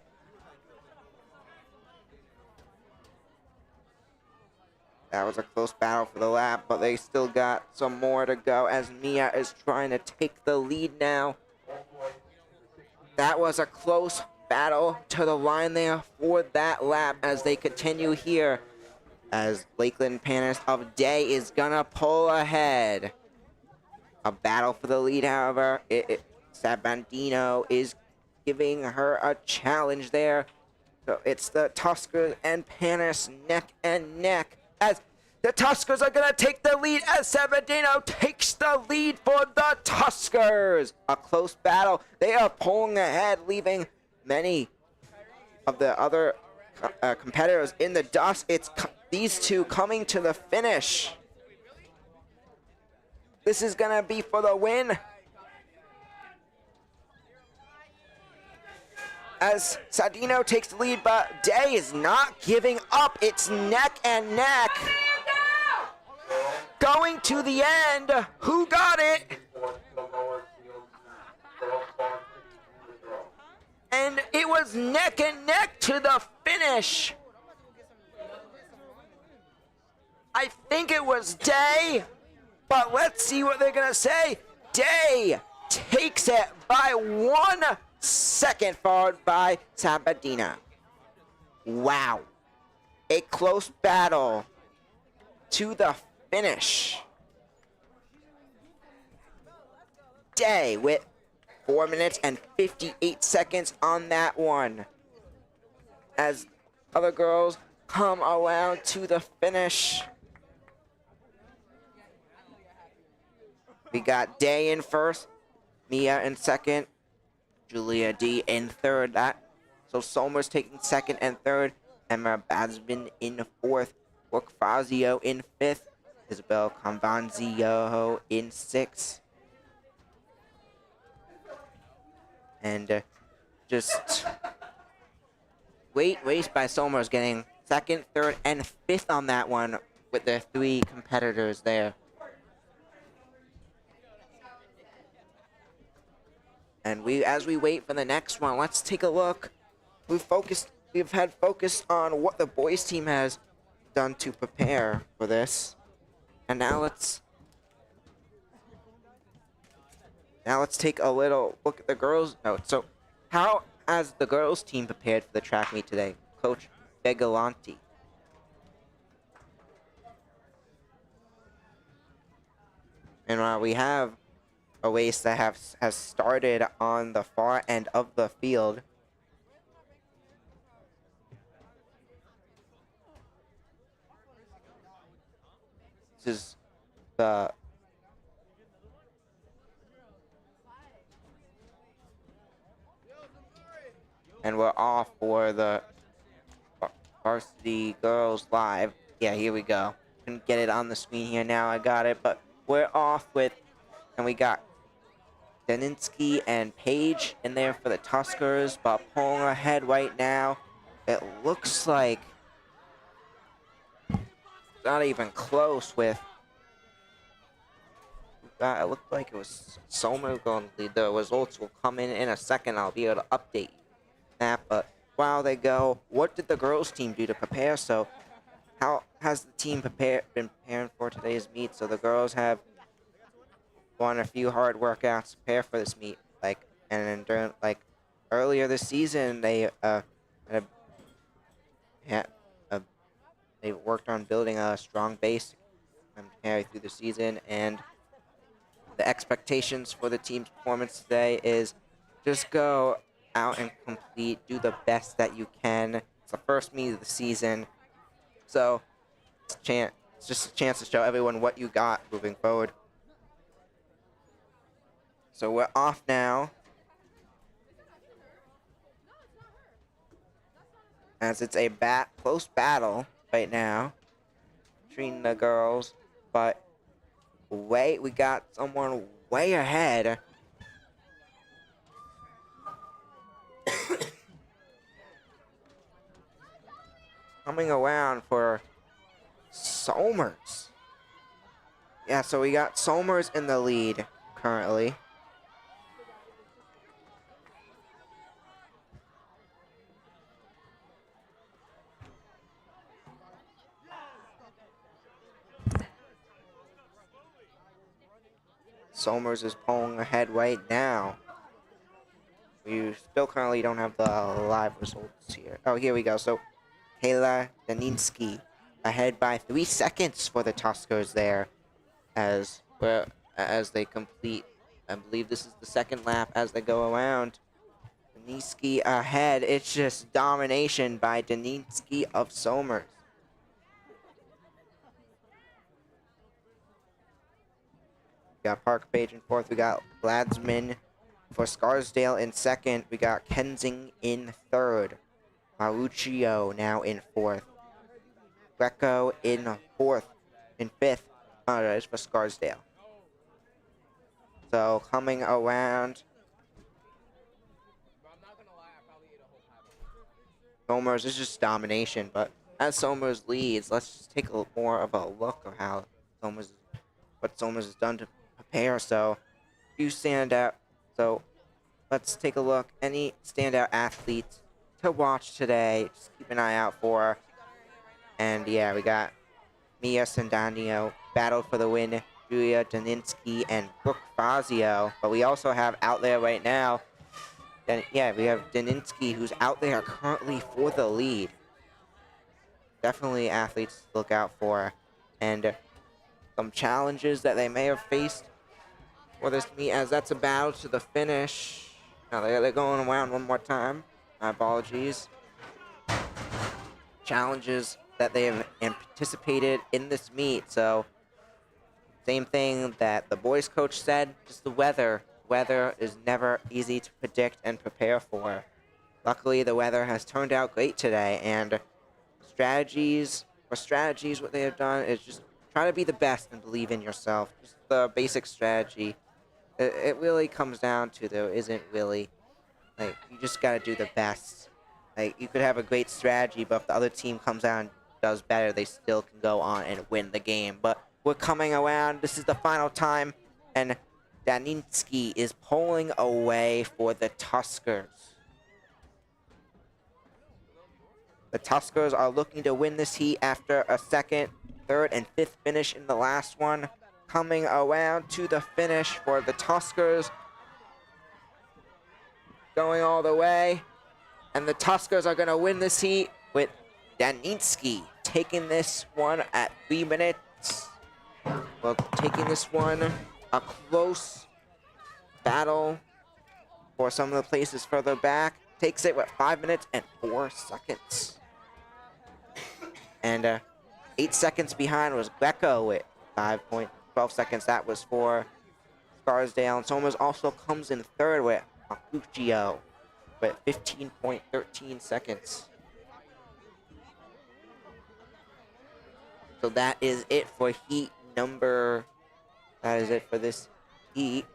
That was a close battle for the lap, but they still got some more to go as Mia is trying to take the lead now. That was a close battle to the line there for that lap as they continue here. As Lakeland Panis of Day is gonna pull ahead. A battle for the lead, however. Sabandino is giving her a challenge there. So it's the Tusker and Panis neck and neck. As the Tuskers are gonna take the lead as Sabandino takes the lead for the Tuskers. A close battle. They are pulling ahead, leaving many of the other competitors in the dust. It's these two coming to the finish. This is gonna be for the win. As Sadino takes the lead, but Day is not giving up. It's neck and neck. Going to the end. Who got it? And it was neck and neck to the finish. I think it was Day, but let's see what they're gonna say. Day takes it by 1 second, followed by Sabadina. Wow. A close battle to the finish. Day with 4 minutes and 58 seconds on that one. As other girls come around to the finish. We got Day in first, Mia in second, Julia D in third. So Somers taking second and third, Emma Basbin in fourth, Brooke Fazio in fifth, Isabel Convanzio in sixth. And just race by Somers getting second, third, and fifth on that one with their 3 competitors there. And as we wait for the next one, let's take a look. We've had focus on what the boys team has done to prepare for this. And now let's take a little look at the girls' notes. So, how has the girls' team prepared for the track meet today? Coach Begalanti. And we have a race that has started on the far end of the field. This is the and we're off for the varsity girls live. Yeah, here we go. Couldn't get it on the screen here. Now I got it, but we're off with, and we got Deninsky and Page in there for the Tuskers, but pulling ahead right now. It looks like not even close with. It looked like it was Sommer going to lead. The results will come in a second. I'll be able to update that. But while they go, what did the girls team do to prepare? So how has the team been preparing for today's meet? So the girls have won a few hard workouts to prepare for this meet. And during earlier this season, they they worked on building a strong base to carry through the season. And the expectations for the team's performance today is just go out and complete, do the best that you can. It's the first meet of the season, so it's just a chance to show everyone what you got moving forward. So we're off now, as it's a close battle right now between the girls, but wait, we got someone way ahead. coming around for Somers. Yeah, so we got Somers in the lead currently. Somers is pulling ahead right now. We still currently don't have the live results here. Oh, here we go. So, Kayla Daninsky ahead by 3 seconds for the Tuskers there as they complete. I believe this is the second lap as they go around. Daninsky ahead. It's just domination by Daninsky of Somers. We got Park Page in fourth. We got Gladsman for Scarsdale in second. We got Kensing in third. Maruccio now in fourth. Greco in fifth. Apologize for Scarsdale. So coming around. Somers is just domination, but as Somers leads, let's just take more of a look of how what Somers has done to prepare. So, few standout. So, let's take a look. Any standout athletes to watch today? Just keep an eye out for. And yeah, we got Mia Sandano battled for the win. Julia Daninsky and Brooke Fazio. But we also have out there right now. Yeah, we have Daninsky, who's out there currently for the lead. Definitely athletes to look out for. And some challenges that they may have faced for this meet, as that's a battle to the finish. Now they're going around one more time. My apologies. Challenges that they have anticipated in this meet. So, same thing that the boys coach said, just the weather. Weather is never easy to predict and prepare for. Luckily, the weather has turned out great today, and strategies, what they have done is just try to be the best and believe in yourself. Just the basic strategy. It really comes down to, there isn't really, like, you just got to do the best. Like, you could have a great strategy, but if the other team comes out and does better, they still can go on and win the game. But we're coming around. This is the final time, and Daninsky is pulling away for the Tuskers. The Tuskers are looking to win this heat after a second, third, and fifth finish in the last one. Coming around to the finish for the Tuskers. Going all the way. And the Tuskers are going to win this heat with Daninsky taking this one at 3 minutes. Well, taking this one, a close battle for some of the places further back. Takes it with 5 minutes and 4 seconds. And 8 seconds behind was Greco with 5.12 seconds. That was for Scarsdale. And Somers also comes in third with Macuccio with 15.13 seconds. So that is it for heat number. That is it for this heat.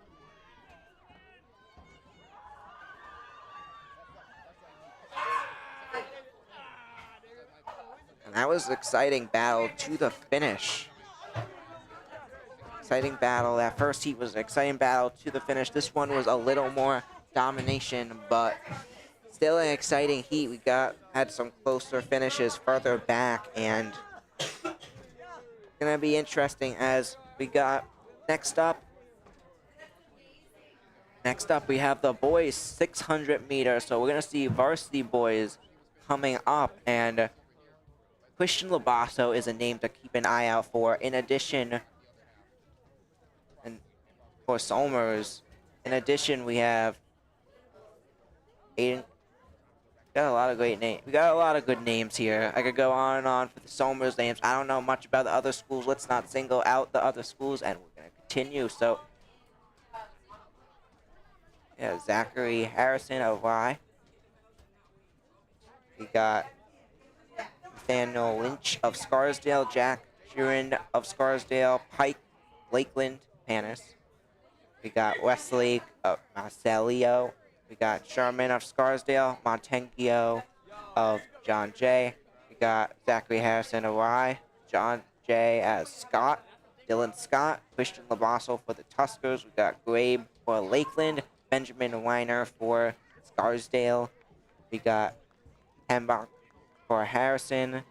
And that was an exciting battle to the finish. Exciting battle. That first heat was an exciting battle to the finish. This one was a little more domination, but still an exciting heat. We had some closer finishes further back, and it's gonna be interesting as we got next up we have the boys 600 meters. So we're gonna see varsity boys coming up, and Christian Labasso is a name to keep an eye out for. In addition, and for Somers, in addition, we have Aiden. Got a lot of great names. We got a lot of good names here. I could go on and on for the Somers names. I don't know much about the other schools. Let's not single out the other schools, and we're gonna continue. So, yeah, Zachary Harrison of Y. We got Nathaniel Lynch of Scarsdale, Jack Sheeran of Scarsdale, Pike, Lakeland, Panis. We got Wesley of Marcelio. We got Sherman of Scarsdale, Montengio of John Jay. We We got Zachary Harrison Y, John J as Scott, Dylan Scott, Christian Labasso for the Tuskers. We got Grabe for Lakeland, Benjamin Weiner for Scarsdale. We got Hembach for Harrison,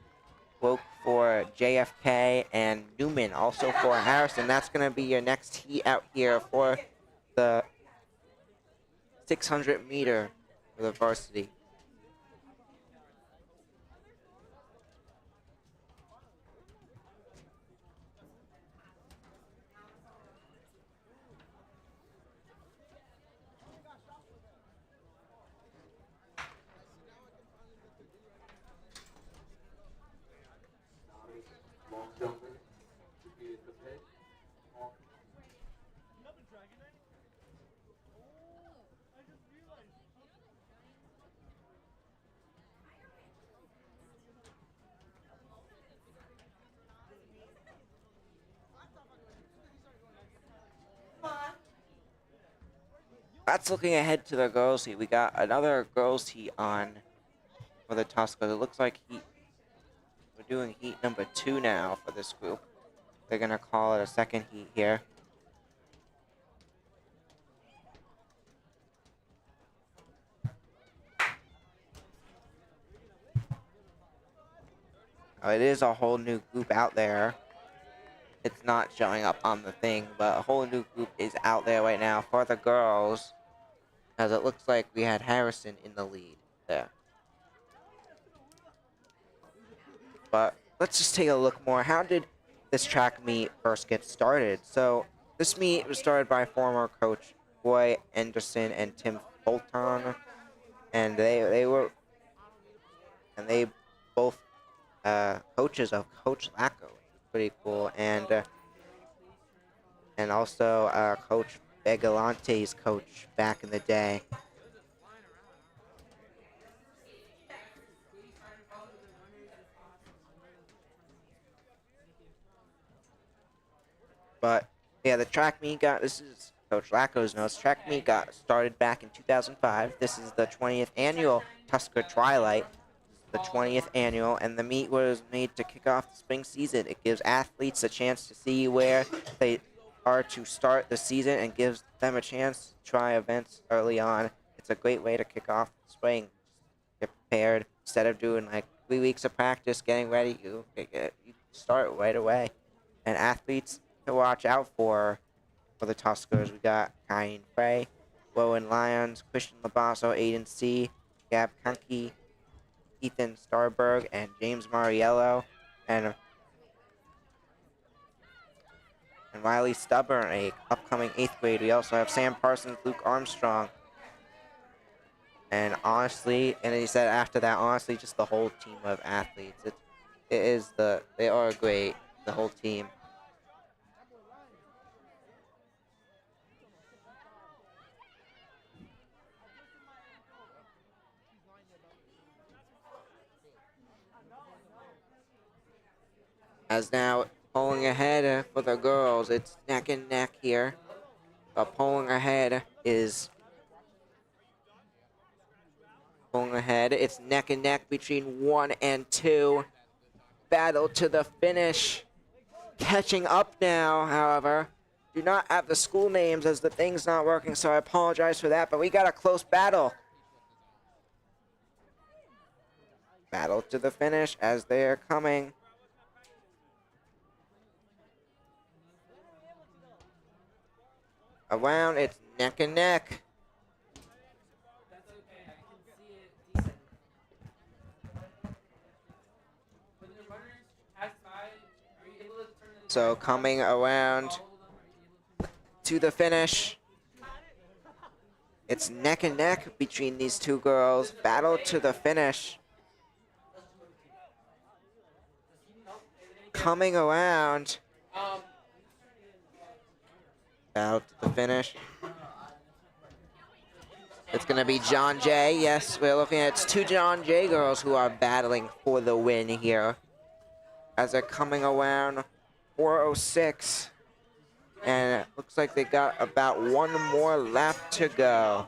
Woke for JFK, and Newman also for Harrison. That's going to be your next heat out here for the 600 meter for the varsity. Long jumping should be at the pit. That's looking ahead to the girls' heat. We got another girls' heat on for the Tuskers. It looks like we're doing heat number 2 now for this group. They're going to call it a second heat here. It is a whole new group out there. It's not showing up on the thing, but a whole new group is out there right now for the girls, as it looks like we had Harrison in the lead there. But let's just take a look more. How did this track meet first get started? So this meet was started by former coach Roy Anderson and Tim Fulton, and they both coaches of Coach Lacko, which is pretty cool, and also Coach Begalante's coach back in the day. But yeah, the track meet this is Coach Lacko's notes. Track meet got started back in 2005. This is the 20th annual Tusker Twilight. The 20th annual, and the meet was made to kick off the spring season. It gives athletes a chance to see where they are to start the season and gives them a chance to try events early on. It's a great way to kick off the spring. Get prepared. Instead of doing like 3 weeks of practice, getting ready, you start right away. And athletes to watch out for the Tuskers, we got Kyne Frey, Rowan Lyons, Christian Labasso, Aiden C., Gab Kunke, Ethan Starberg, and James Mariello, and Riley Stubborn, a upcoming 8th grade. We also have Sam Parsons, Luke Armstrong, and honestly, and he said after that, honestly, just the whole team of athletes. They are great, the whole team. As now pulling ahead for the girls, it's neck and neck here. But pulling ahead, it's neck and neck between 1 and 2. Battle to the finish. Catching up now, however. Do not have the school names as the thing's not working, so I apologize for that, but we got a close battle. Battle to the finish as they are coming. Around, it's neck and neck. So coming around to the finish. It's neck and neck between these two girls. Battle to the finish. Coming around. Battle to the finish. It's going to be John Jay. Yes, we're looking at it's 2 John Jay girls who are battling for the win here. As they're coming around 4:06. And it looks like they got about 1 more lap to go.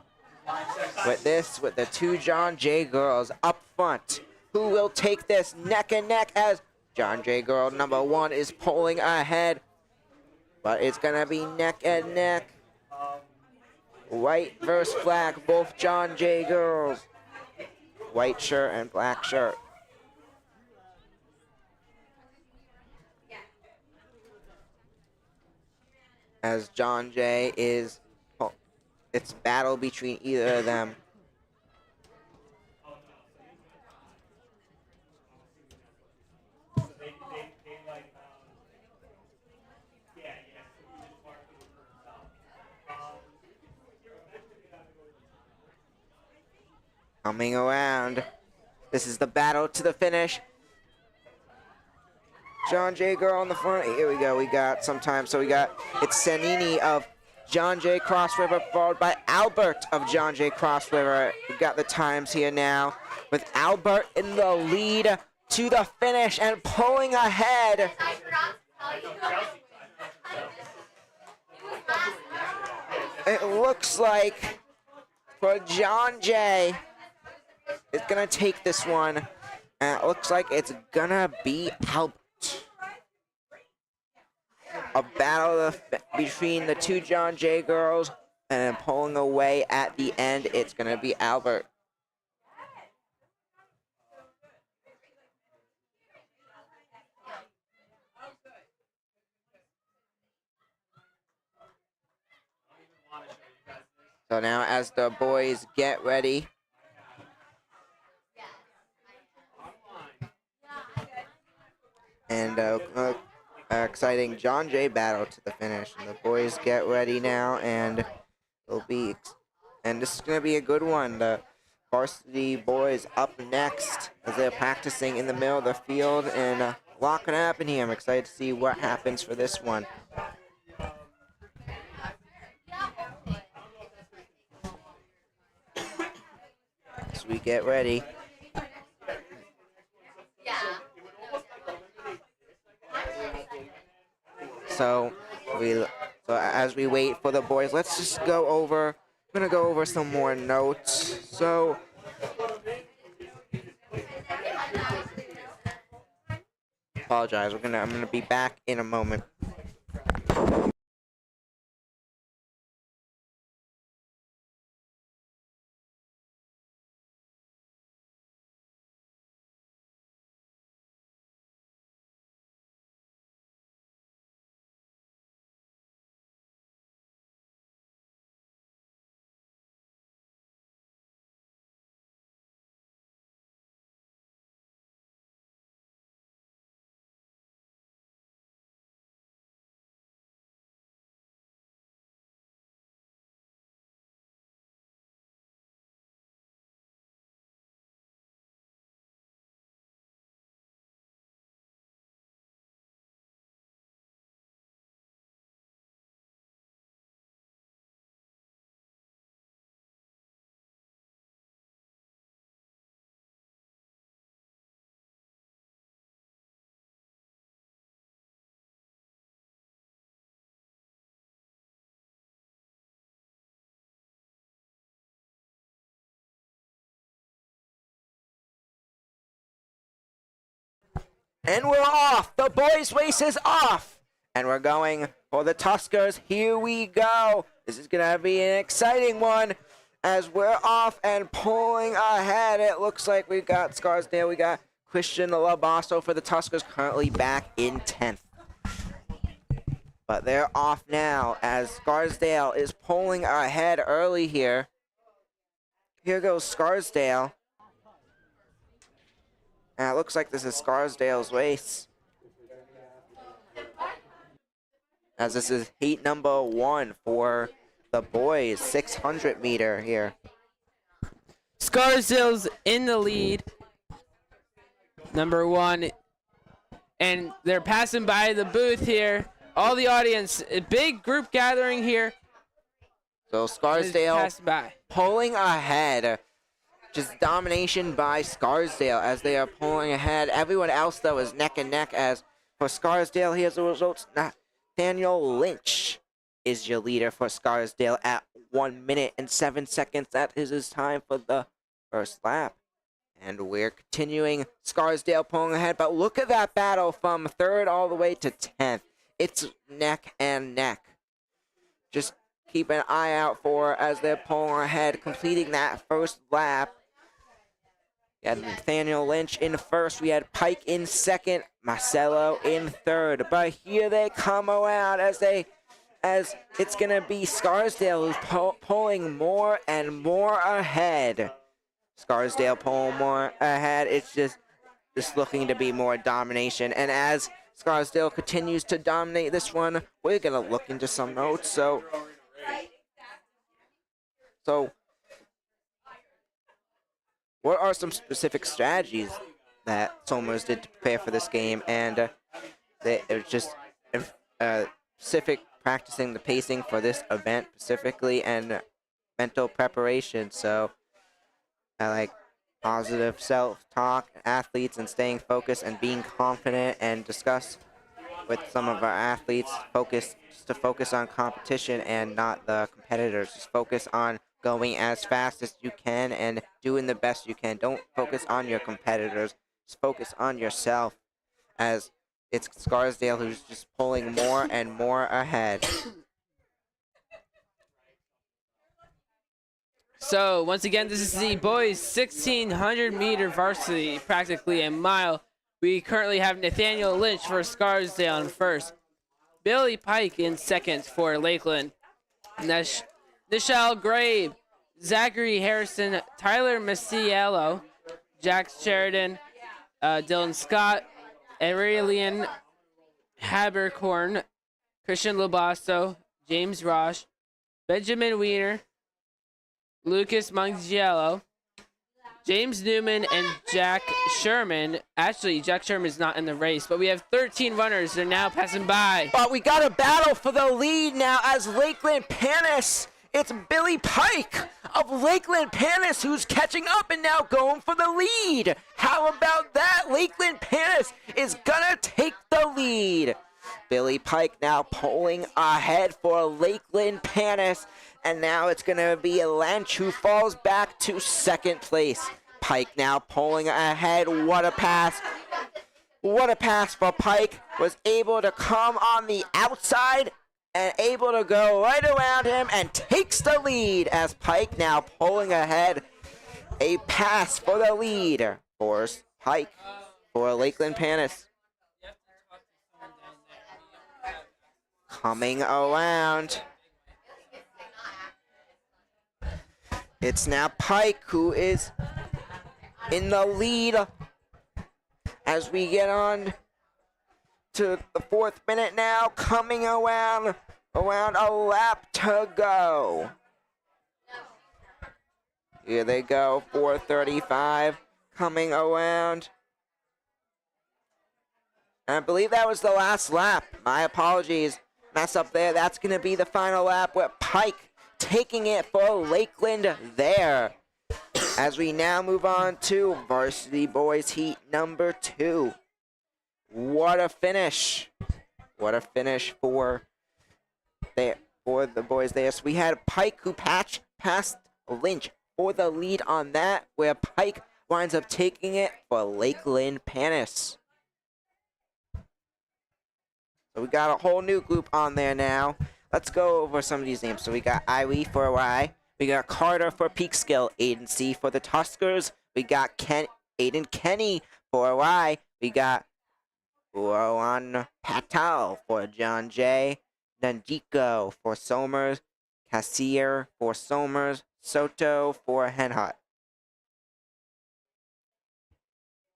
With the 2 John Jay girls up front, who will take this neck and neck as John Jay Girl number 1 is pulling ahead. But it's going to be neck and neck. White versus black, both John Jay Girls. White shirt and black shirt. As John Jay is, it's battle between either of them. Coming around. This is the battle to the finish. John Jay Girl on the front. Here we go. We got sometimes. So we got it's Sanini of John Jay Cross River followed by Albert of John Jay Cross River. We've got the times here now with Albert in the lead to the finish and pulling ahead. It looks like for John Jay, it's gonna take this one, and it looks like it's gonna be Albert. A battle between the two John Jay Girls, and then pulling away at the end, it's gonna be Albert. So now as the boys get ready, and exciting John Jay battle to the finish, and the boys get ready now, and this is gonna be a good one. The varsity boys up next as they're practicing in the middle of the field, and a lot can happen here. I'm excited to see what happens for this one. As we get ready. So as we wait for the boys, let's just go over. I'm gonna go over some more notes. So apologize. I'm gonna be back in a moment. And we're off! The boys' race is off! And we're going for the Tuskers. Here we go! This is gonna be an exciting one as we're off and pulling ahead. It looks like we got Scarsdale, we got Christian Labasso for the Tuskers, currently back in 10th. But they're off now as Scarsdale is pulling ahead early here. Here goes Scarsdale. And it looks like this is Scarsdale's race. As this is heat number 1 for the boys, 600 meter here. Scarsdale's in the lead, number 1. And they're passing by the booth here. All the audience, a big group gathering here. So Scarsdale pulling ahead. Just domination by Scarsdale as they are pulling ahead. Everyone else, though, is neck and neck. As for Scarsdale, here's the results. Nathaniel Lynch is your leader for Scarsdale at 1 minute and 7 seconds. That is his time for the first lap. And we're continuing. Scarsdale pulling ahead, but look at that battle from 3rd all the way to 10th. It's neck and neck. Just keep an eye out for as they're pulling ahead, completing that first lap. We had Nathaniel Lynch in 1st. We had Pike in 2nd. Marcelo in 3rd. But here they come around as it's going to be Scarsdale who's pulling more and more ahead. Scarsdale pulling more ahead. It's just looking to be more domination. And as Scarsdale continues to dominate this one, we're going to look into some notes. So what are some specific strategies that Somers did to prepare for this game? And it was just specific practicing the pacing for this event specifically and mental preparation. So I like positive self-talk, athletes, and staying focused and being confident, and discuss with some of our athletes to focus on competition and not the competitors. Just focus on going as fast as you can and doing the best you can. Don't focus on your competitors. Just focus on yourself, as it's Scarsdale who's just pulling more and more ahead. So, once again, this is the boys 1,600-meter varsity, practically a mile. We currently have Nathaniel Lynch for Scarsdale in 1st. Billy Pike in 2nd for Lakeland. Nichelle Grabe, Zachary Harrison, Tyler Maciello, Jack Sheridan, Dylan Scott, Aurelian Habercorn, Christian Lobasto, James Rosh, Benjamin Wiener, Lucas Mangiello, James Newman, and Jack Sherman. Actually, Jack Sherman's not in the race, but we have 13 runners. They're now passing by. But we got a battle for the lead now as Lakeland Panis. It's Billy Pike of Lakeland Panis who's catching up and now going for the lead. How about that? Lakeland Panis is gonna take the lead. Billy Pike now pulling ahead for Lakeland Panis. And now it's going to be Lynch who falls back to 2nd place. Pike now pulling ahead. What a pass. What a pass for Pike. Was able to come on the outside and able to go right around him and takes the lead as Pike now pulling ahead. A pass for the lead for Pike for Lakeland Panis. Coming around. It's now Pike who is in the lead as we get on to the 4th minute now. Coming around a lap to go. Here they go, 4:35 coming around. And I believe that was the last lap. My apologies. Mess up there. That's going to be the final lap with Pike taking it for Lakeland there. As we now move on to Varsity Boys Heat number 2. What a finish. What a finish for the boys there. So we had Pike who passed Lynch for the lead on that, where Pike winds up taking it for Lakeland Panis. So we got a whole new group on there now. Let's go over some of these names. So we got Irie for Y. We got Carter for Peekskill. Aiden C for the Tuskers. We got Aiden Kenny for Y. We got Rowan Patel for John J. Nanjiko for Somers. Cassier for Somers. Soto for Henhut.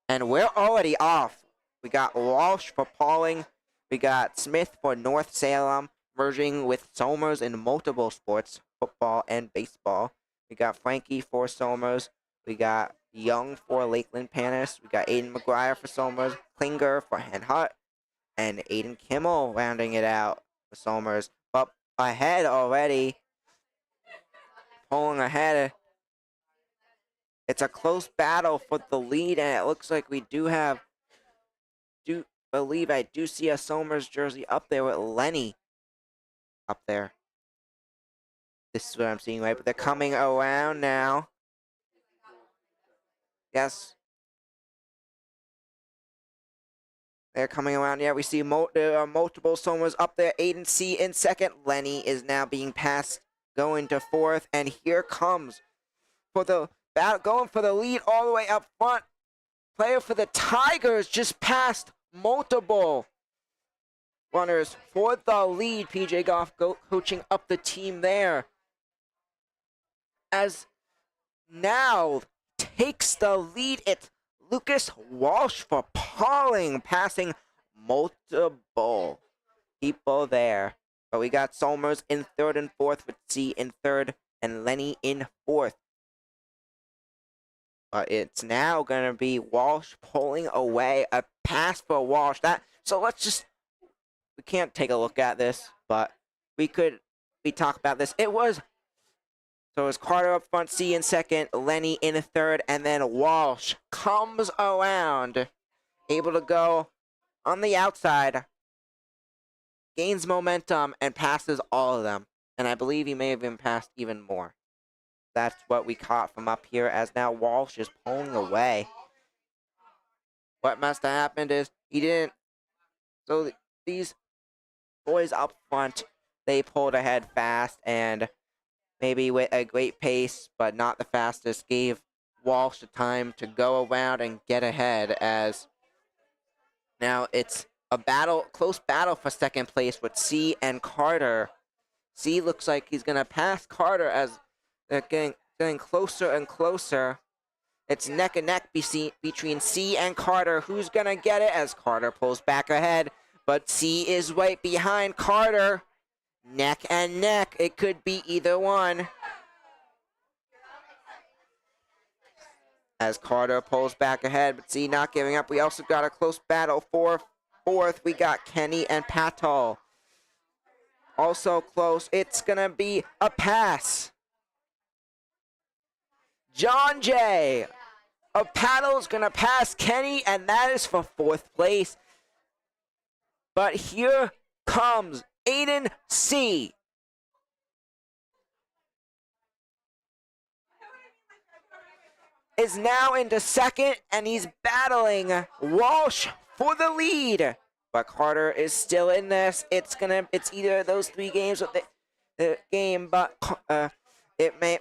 And we're already off. We got Walsh for Pauling. We got Smith for North Salem, merging with Somers in multiple sports, football and baseball. We got Frankie for Somers. We got Young for Lakeland Panis. We got Aiden McGuire for Somers, Klinger for Henhut, and Aiden Kimmel rounding it out for Somers. But ahead already, pulling ahead. It's a close battle for the lead, and it looks like we I do see a Somers jersey up there with Lenny up there. This is what I'm seeing, right? But they're coming around now. Yes, They're coming around. Yeah, we see there are multiple Somers up there. Aiden C in second. Lenny is now being passed, going to fourth. And here comes for the battle, going for the lead all the way up front. Player for the Tigers just passed multiple runners for the lead. PJ Goff coaching up the team there. As now takes the lead. It's Lucas Walsh for Pauling, passing multiple people there. But we got Somers in third and fourth, with C in third and Lenny in fourth. But it's now going to be Walsh pulling away. A pass for Walsh. So we can't take a look at this, but we talk about this. It was Carter up front, C in second, Lenny in third, and then Walsh comes around, able to go on the outside, gains momentum, and passes all of them. And I believe he may have been passed even more. That's what we caught from up here, as now Walsh is pulling away. What must have happened is he didn't. So these boys up front, they pulled ahead fast, and maybe with a great pace, but not the fastest, gave Walsh the time to go around and get ahead, as now it's a close battle for second place with C and Carter. C looks like he's going to pass Carter as they're getting closer and closer. It's neck and neck between C and Carter. Who's going to get it as Carter pulls back ahead, but C is right behind Carter. Neck and neck. It could be either one. As Carter pulls back ahead, but C not giving up. We also got a close battle for fourth. We got Kenny and Patel. Also close. It's going to be a pass. John Jay of Paddle's going to pass Kenny, and that is for fourth place. But here comes Aiden C. Is now into second, and he's battling Walsh for the lead. But Carter is still in this. It's either of those three games with the game, but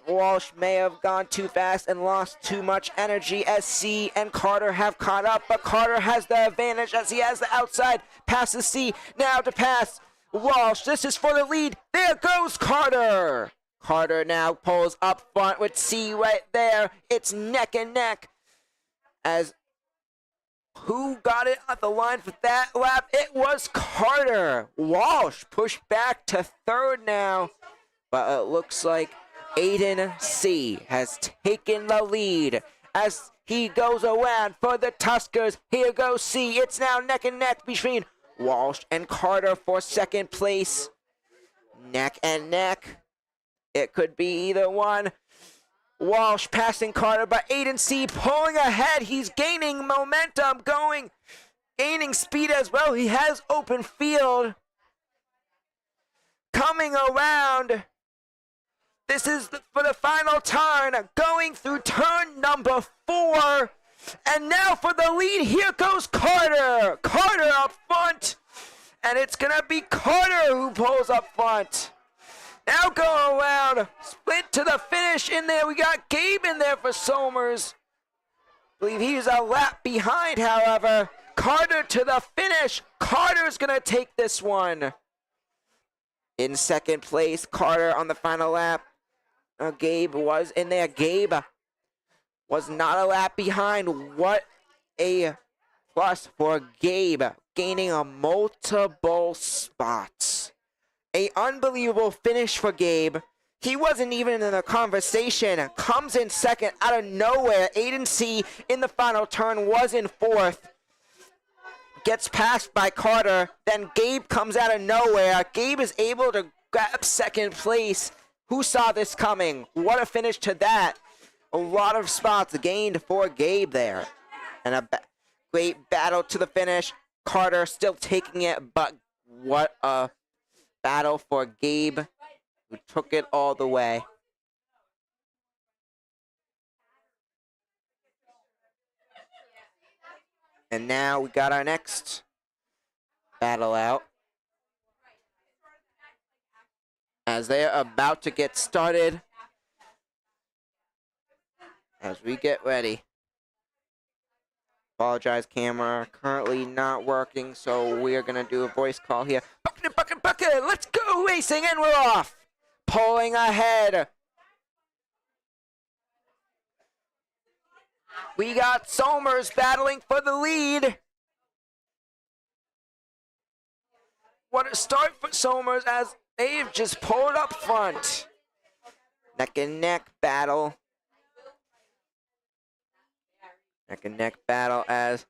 Walsh may have gone too fast and lost too much energy, as C and Carter have caught up, but Carter has the advantage as he has the outside. Passes C now to pass Walsh. This is for the lead. There goes Carter. Carter now pulls up front with C right there. It's neck and neck. As who got it at the line for that lap? It was Carter. Walsh pushed back to third now, but it looks like Aiden C has taken the lead as he goes around for the Tuskers. Here goes C. It's now neck and neck between Walsh and Carter for second place. Neck and neck. It could be either one. Walsh passing Carter, but Aiden C pulling ahead. He's gaining momentum, gaining speed as well. He has open field. Coming around. This is for the final turn, going through turn number 4. And now for the lead, here goes Carter. Carter up front. And it's going to be Carter who pulls up front. Now go around, split to the finish in there. We got Gabe in there for Somers. I believe he's a lap behind, however. Carter to the finish. Carter's going to take this one. In second place, Carter on the final lap. Gabe was in there. Gabe was not a lap behind. What a plus for Gabe, gaining a multiple spots. A unbelievable finish for Gabe. He wasn't even in the conversation. Comes in second out of nowhere. Aiden C in the final turn was in fourth. Gets passed by Carter. Then Gabe comes out of nowhere. Gabe is able to grab second place. Who saw this coming? What a finish to that. A lot of spots gained for Gabe there. And a great battle to the finish. Carter still taking it, but what a battle for Gabe, who took it all the way. And now we got our next battle out as they are about to get started. As we get ready. Apologize, camera currently not working, so we are going to do a voice call here. Bucket, bucket, bucket, let's go racing, and we're off. Pulling ahead. We got Somers battling for the lead. What a start for Somers as they've just pulled up front. Neck and neck battle. Neck and neck battle as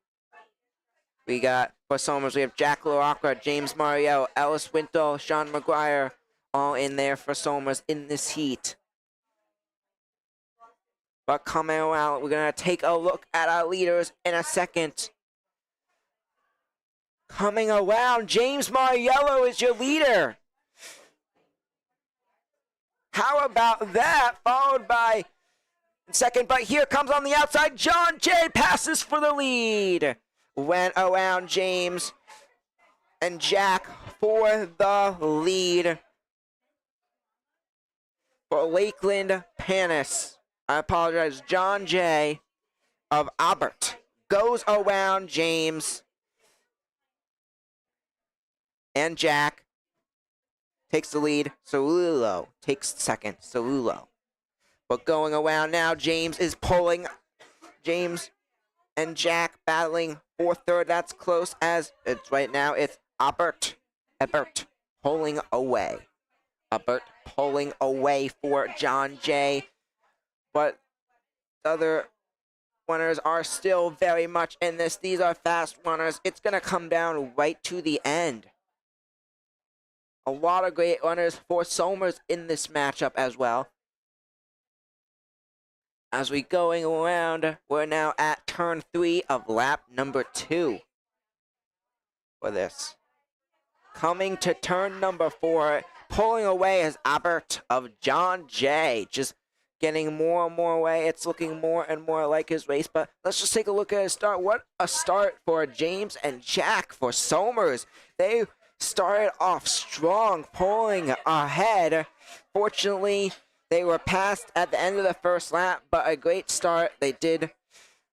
we got for Somers. We have Jack LaRocca, James Mariel, Ellis Wintle, Sean McGuire, all in there for Somers in this heat. But coming around, we're going to take a look at our leaders in a second. Coming around, James Mariello is your leader. How about that? Followed by second, but here comes on the outside, John Jay passes for the lead. Went around James and Jack for the lead. For Lakeland Panis, I apologize, John Jay of Albert goes around James and Jack takes the lead. Salulo takes second. Salulo. But going around now, James is pulling. James and Jack battling for third. That's close as it's right now. It's Albert pulling away. Albert pulling away for John Jay. But other runners are still very much in this. These are fast runners. It's going to come down right to the end. A lot of great runners for Somers in this matchup as well. As we going around, we're now at turn 3 of lap number 2 for this. Coming to turn number 4, pulling away is Albert of John Jay. Just getting more and more away. It's looking more and more like his race, but let's just take a look at his start. What a start for James and Jack for Somers. They started off strong, pulling ahead. Fortunately, they were passed at the end of the first lap, but a great start. They did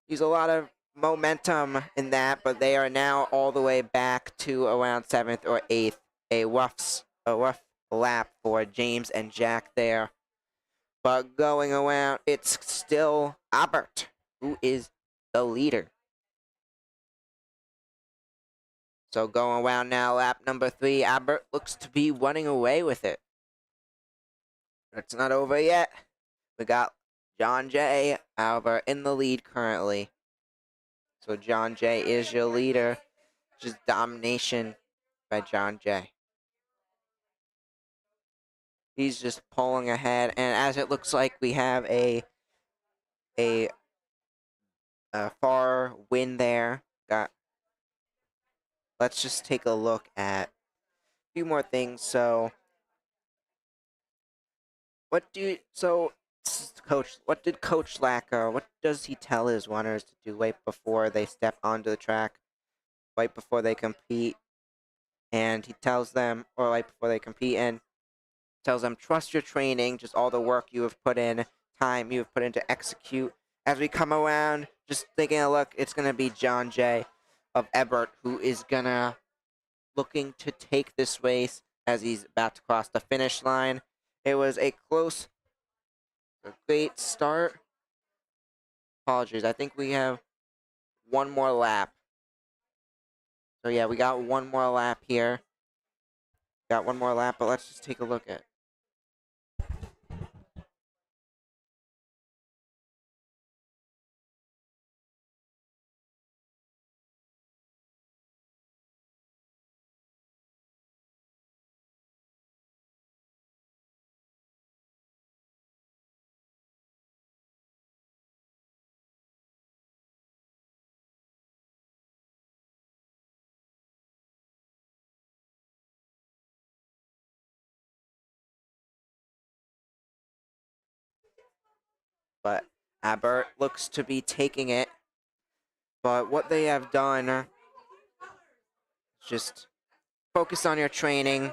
use a lot of momentum in that, but they are now all the way back to around 7th or 8th. A rough lap for James and Jack there. But going around, it's still Albert who is the leader. So going around now, lap number 3, Albert looks to be running away with it. It's not over yet. We got John Jay, Albert in the lead currently. So John Jay is your leader. Just domination by John Jay. He's just pulling ahead, and as it looks like we have a far win there. Let's just take a look at a few more things. So Coach, what did Coach Lacker, what does he tell his runners to do right before they step onto the track, right before they compete? And he tells them, or right before they compete, and tells them, trust your training, just all the work you have put in, time you have put in to execute. As we come around, just taking a look, it's going to be John Jay of Ebert who is going to looking to take this race as he's about to cross the finish line. It was a great start. Apologies, I think we have one more lap. So yeah, we got one more lap here. Got one more lap, but let's just take a look at it. But Albert looks to be taking it. But what they have done is just focus on your training,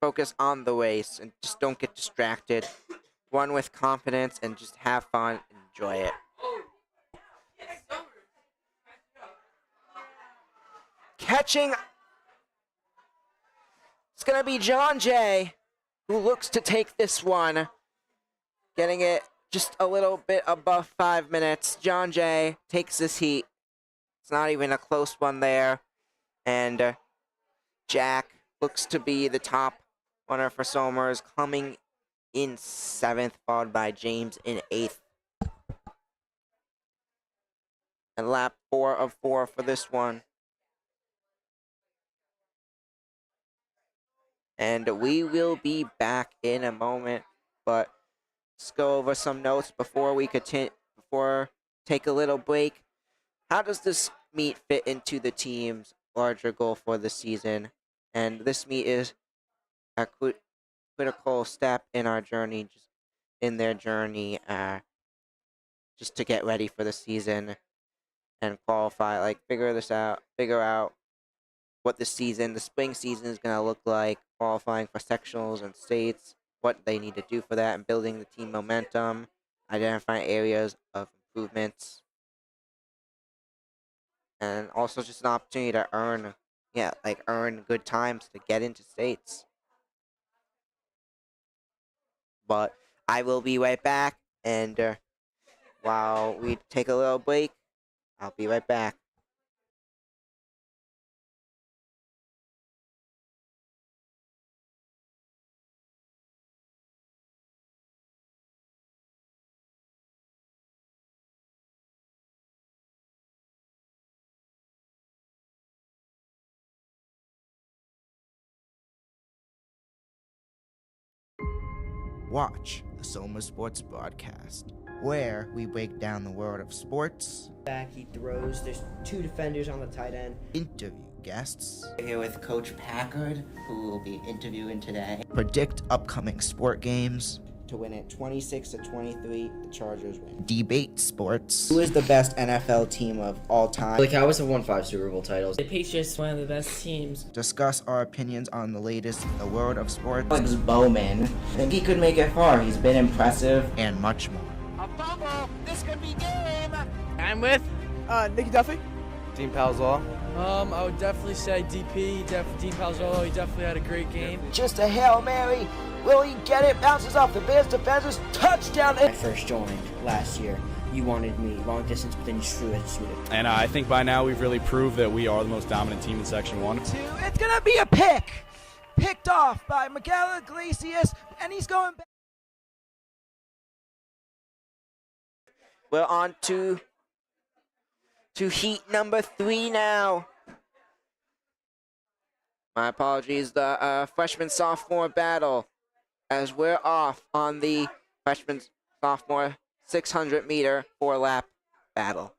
focus on the race, and just don't get distracted. Run with confidence and just have fun, enjoy it. Catching, it's gonna be John Jay, who looks to take this one. Getting it just a little bit above 5 minutes. John Jay takes this heat. It's not even a close one there. And Jack looks to be the top runner for Somers, coming in 7th, followed by James in 8th. And lap 4 of 4 for this one. And we will be back in a moment, but let's go over some notes before we continue, before take a little break. How does this meet fit into the team's larger goal for the season? And this meet is a critical step in our journey, just in their journey, just to get ready for the season and qualify. Like figure out what the spring season is going to look like, qualifying for sectionals and states, what they need to do for that, and building the team momentum, identifying areas of improvements, and also just an opportunity to earn good times to get into states. But I will be right back, and while we take a little break, I'll be right back. Watch the Soma Sports Broadcast, where we break down the world of sports, Back, he throws. There's 2 defenders on the tight end. interview guests, Here with Coach Packard, who will be interviewing today. predict upcoming sport games, To win it 26-23, the Chargers win. debate sports, Who is the best NFL team of all time? The Cowboys have won 5 Super Bowl titles. The Patriots, one of the best teams. discuss our opinions on the latest in the world of sports, Alex Bowman. I think he could make it far. He's been impressive. and much more. A fumble. This could be game. I'm with Nikki Duffy. Dean Palzall. I would definitely say DP, Dean Palzolo. He definitely had a great game. Just a Hail Mary. Will he get it? Bounces off the Bears defenders. Touchdown. When I first joined last year, you wanted me long distance, but then you threw it. And I think by now we've really proved that we are the most dominant team in Section 1. It's going to be a pick. Picked off by Miguel Iglesias, and he's going back. We're on to heat number 3 now. My apologies, the freshman-sophomore battle, as we're off on the freshman-sophomore 600-meter 4-lap battle.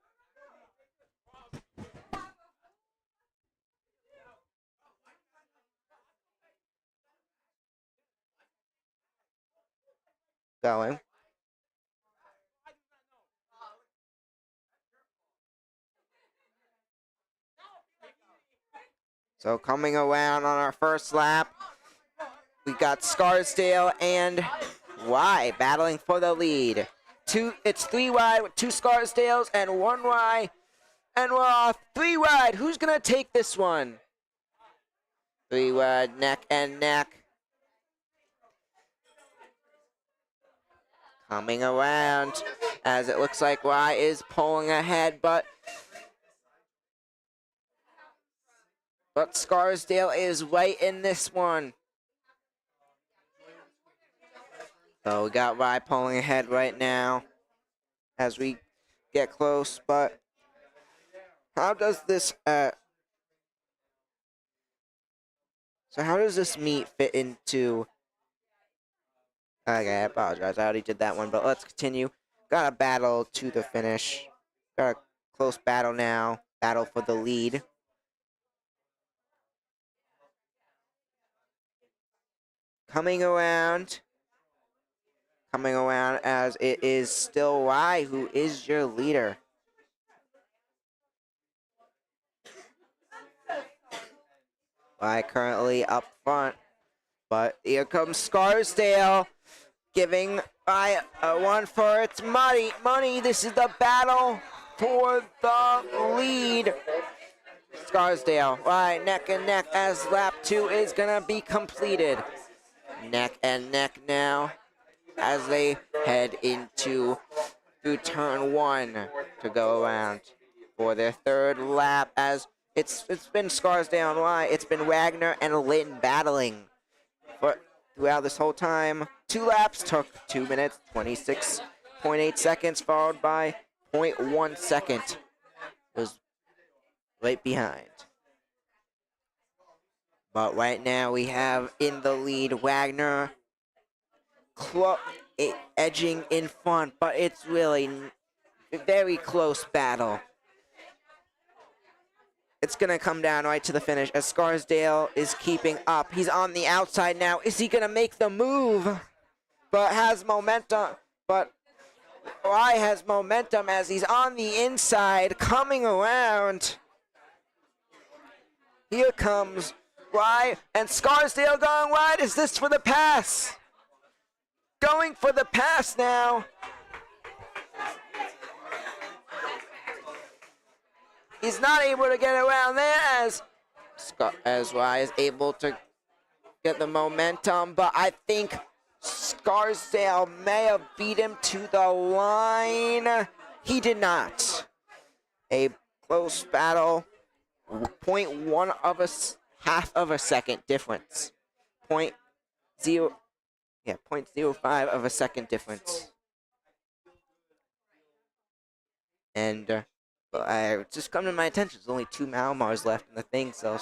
Going. So coming around on our first lap, we got Scarsdale and Y battling for the lead. It's 3 wide with 2 Scarsdales and 1 Y. And we're off 3 wide. Who's going to take this one? 3 wide, neck and neck. Coming around as it looks like Y is pulling ahead, but Scarsdale is right in this one. So we got Y pulling ahead right now as we get close, but how does this meet fit into... Okay, I apologize. I already did that one, but let's continue. Got a battle to the finish. Got a close battle now. Battle for the lead. Coming around as it is still Y who is your leader. Y currently up front. But here comes Scarsdale, giving Y a one for its money. This is the battle for the lead. Scarsdale, Y neck and neck as lap 2 is gonna be completed. Neck and neck now as they head into through turn 1 to go around for their third lap. As it's been Scarsdale and Y, it's been Wagner and Lynn battling for throughout this whole time. 2 laps took 2 minutes 26.8 seconds, followed by 0.1 second. It was right behind. But right now we have in the lead Wagner edging in front, but it's really a very close battle. It's going to come down right to the finish as Scarsdale is keeping up. He's on the outside now. Is he going to make the move? But has momentum. But Y has momentum as he's on the inside, coming around. Here comes Y, and Scarsdale going wide. Is this for the pass? Going for the pass now. He's not able to get around there as Y is able to get the momentum, but I think Scarsdale may have beat him to the line. He did not. A close battle. 0.1 of a half of a second difference. 0.05 of a second difference. And I just come to my attention. There's only 2 Malmars left in the thing, so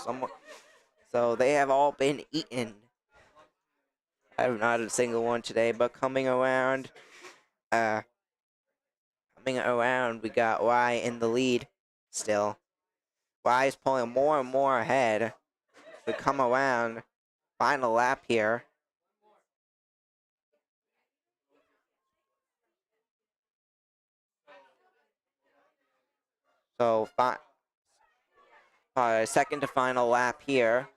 they have all been eaten. I have not had a single one today, but coming around, we got Y in the lead still. Y is pulling more and more ahead. We come around, final lap here. So, second to final lap here,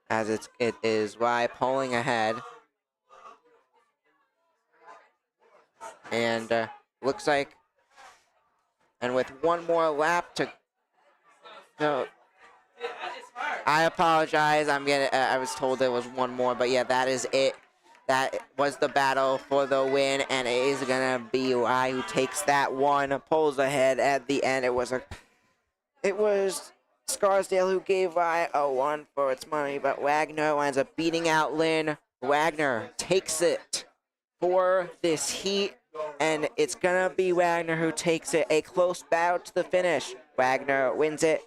as it is Y pulling ahead, and looks like, and with one more lap to go. I apologize. I was told there was one more, but yeah, that is it. That was the battle for the win, and it is gonna be Y who takes that one, pulls ahead at the end. It was Scarsdale who gave Y a 1 for its money, but Wagner winds up beating out Lynn. Wagner takes it for this heat, and it's gonna be Wagner who takes it. A close battle to the finish. Wagner wins it.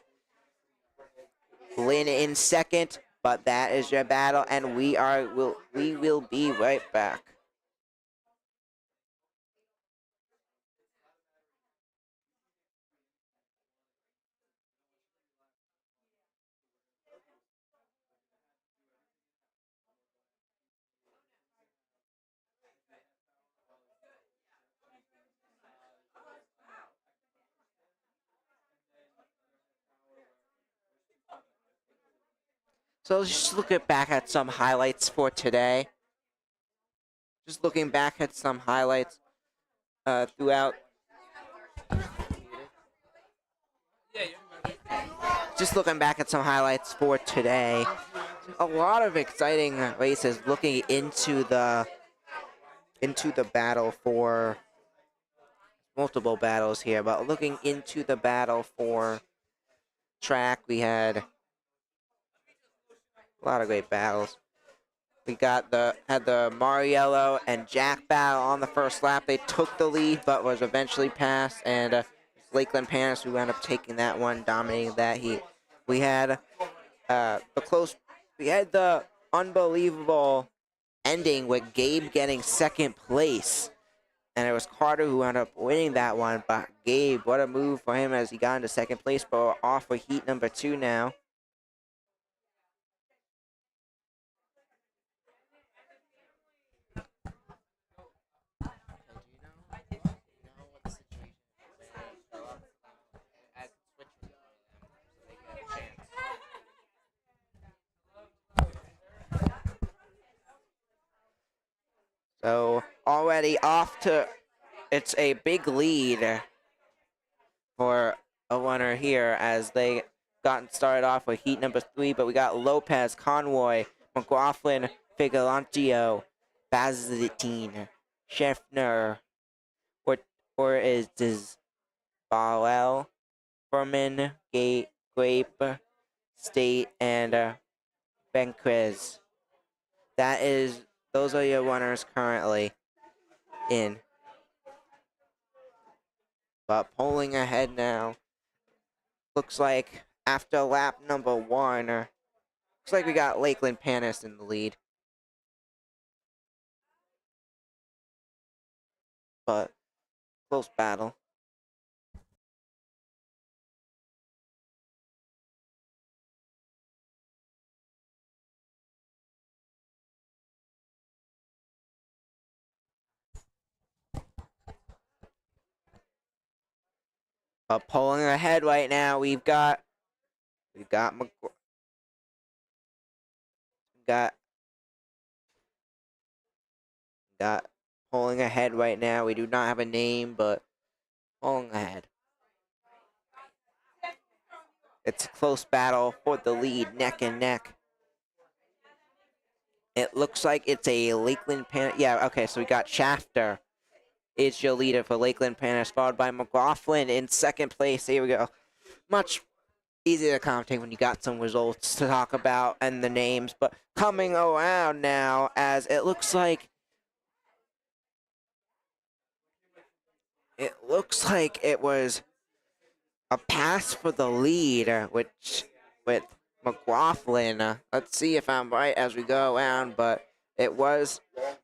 Lynn in second, but that is your battle, and we will be right back. So let's just look back at some highlights for today. Just looking back at some highlights throughout. Just looking back at some highlights for today. A lot of exciting races. Looking into the battle for multiple battles here, but looking into the battle for track, we had a lot of great battles. We had the Mariello and Jack battle on the first lap. They took the lead, but was eventually passed, and Lakeland Paris, who wound up taking that one, dominating that heat. We had the unbelievable ending with Gabe getting second place, and it was Carter who wound up winning that one. But Gabe, what a move for him as he got into second place, but we're off for heat number 2 now. So already off to, it's a big lead for a runner here as they gotten started off with heat number 3, but we got Lopez, Conroy, McLaughlin, Figurantio, Bazatine, Scheffner, or is this Barwell, Furman, Grape, State, and Benquez. Those are your runners currently in. But pulling ahead now. Looks like after lap number 1, looks like we got Lakeland Panis in the lead. But close battle. But pulling ahead right now, we've got pulling ahead right now. We do not have a name, but pulling ahead. It's a close battle for the lead, neck and neck. It looks like it's a Lakeland Panis. Yeah, okay, so we got Shafter is your leader for Lakeland Panis, followed by McLaughlin in second place. Here we go. Much easier to commentate when you got some results to talk about and the names, but coming around now as it looks like it was a pass for the lead, which with McLaughlin. Let's see if I'm right as we go around, but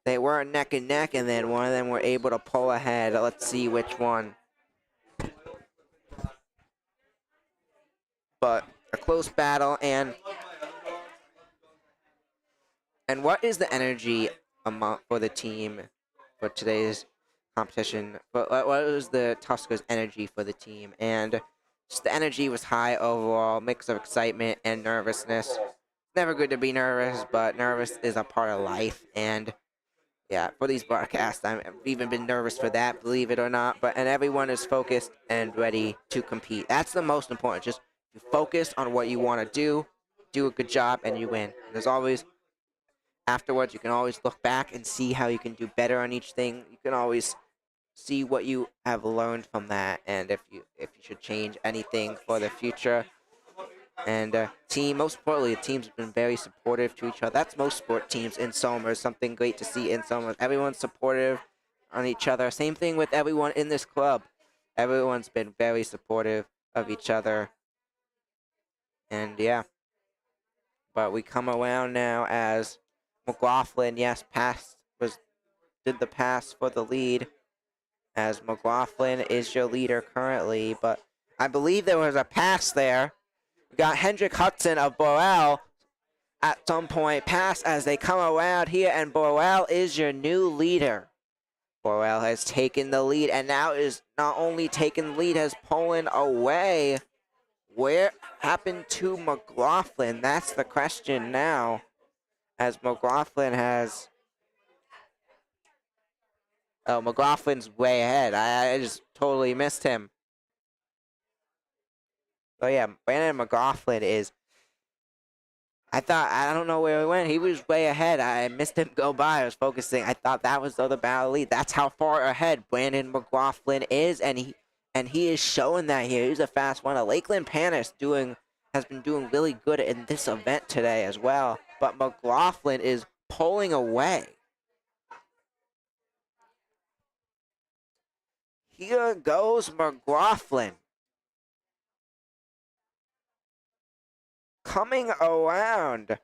they were neck and neck, and then one of them were able to pull ahead. Let's see which one. But a close battle, and what is the energy amount for the team for today's competition? But what was the Tuskers' energy for the team? And just the energy was high overall, mix of excitement and nervousness. Never good to be nervous, but nervous is a part of life. And yeah, for these broadcasts, I've even been nervous for that, believe it or not. And everyone is focused and ready to compete. That's the most important. Just you focus on what you want to do a good job, and you win. There's always, afterwards, you can always look back and see how you can do better on each thing. You can always see what you have learned from that, and if you should change anything for the future. And most importantly, the teams have been very supportive to each other. That's most sport teams in Somers. Something great to see in Somers. Everyone's supportive on each other. Same thing with everyone in this club. Everyone's been very supportive of each other. And yeah, but we come around now as McLaughlin, yes, did the pass for the lead, as McLaughlin is your leader currently, but I believe there was a pass there. We got Hendrick Hudson of Borel at some point pass as they come around here, and Borel is your new leader. Borel has taken the lead, and now is not only taking the lead, has pulling away. Where happened to McLaughlin? That's the question now, as McLaughlin has... Oh, McLaughlin's way ahead. I just totally missed him. Oh yeah, Brandon McLaughlin is... I don't know where he went. He was way ahead. I missed him go by. I was focusing. I thought that was the other battle lead. That's how far ahead Brandon McLaughlin is, and he is showing that here. He's a fast one. Lakeland Panis has been doing really good in this event today as well. But McLaughlin is pulling away. Here goes McLaughlin. Coming around.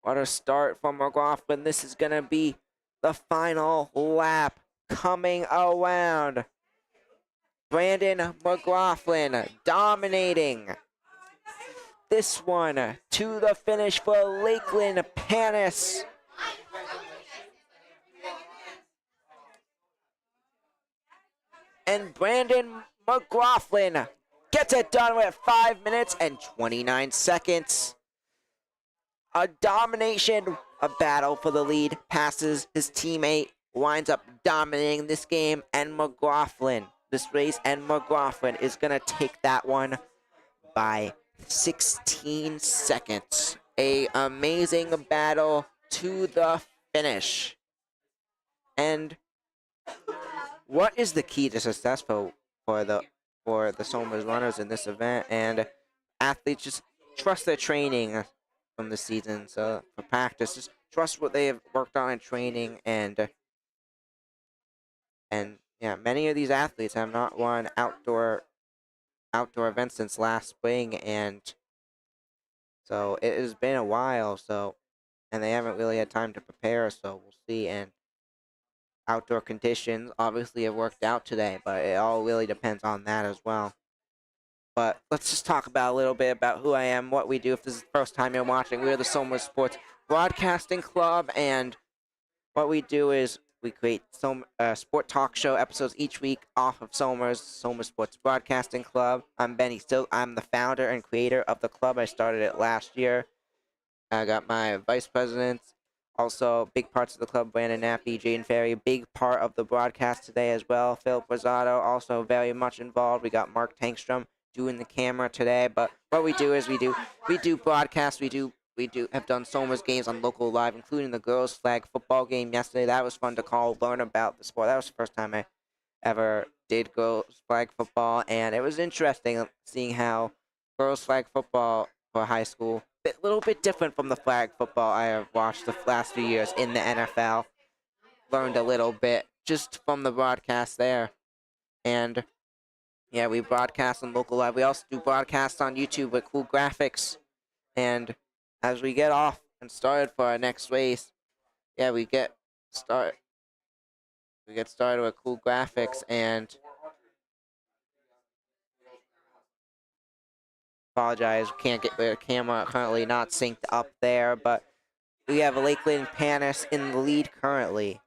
What a start for McLaughlin. This is going to be the final lap. Coming around. Brandon McLaughlin dominating this one to the finish for Lakeland Panis. And Brandon McLaughlin gets it done with 5 minutes and 29 seconds. A domination a battle for the lead, passes his teammate, winds up dominating this game, and this race, and McLaughlin is going to take that one by 16 seconds. A amazing battle to the finish. And what is the key to success for the Somers runners in this event? And athletes just trust their training from the season. So for practice, just trust what they have worked on in training, and yeah, many of these athletes have not won outdoor events since last spring, and so it has been a while. So and they haven't really had time to prepare. So we'll see. And outdoor conditions obviously have worked out today, but it all really depends on that as well. But let's just talk about a little bit about who I am, what we do. If this is the first time you're watching, we're the Somers Sports Broadcasting Club, and what we do is we create sport talk show episodes each week off of Somers Sports Broadcasting Club. I'm Benny Still. I'm the founder and creator of the club. I started it last year. I got my vice presidents. Also, big parts of the club, Brandon Nappy, Jaden Ferry, big part of the broadcast today as well. Phil Rosado, also very much involved. We got Mark Tankstrom doing the camera today. But what we do is we do broadcasts. We have done Somers games on local live, including the girls' flag football game yesterday. That was fun to learn about the sport. That was the first time I ever did girls' flag football, and it was interesting seeing how girls' flag football for high school, a little bit different from the flag football I have watched the last few years in the NFL. Learned a little bit just from the broadcast there. And yeah, we broadcast on local live. We also do broadcasts on YouTube with cool graphics. And as we get off and started for our next race, yeah, we get started with cool graphics, and apologize, can't get the camera currently not synced up there, but we have Lakeland Panis in the lead currently,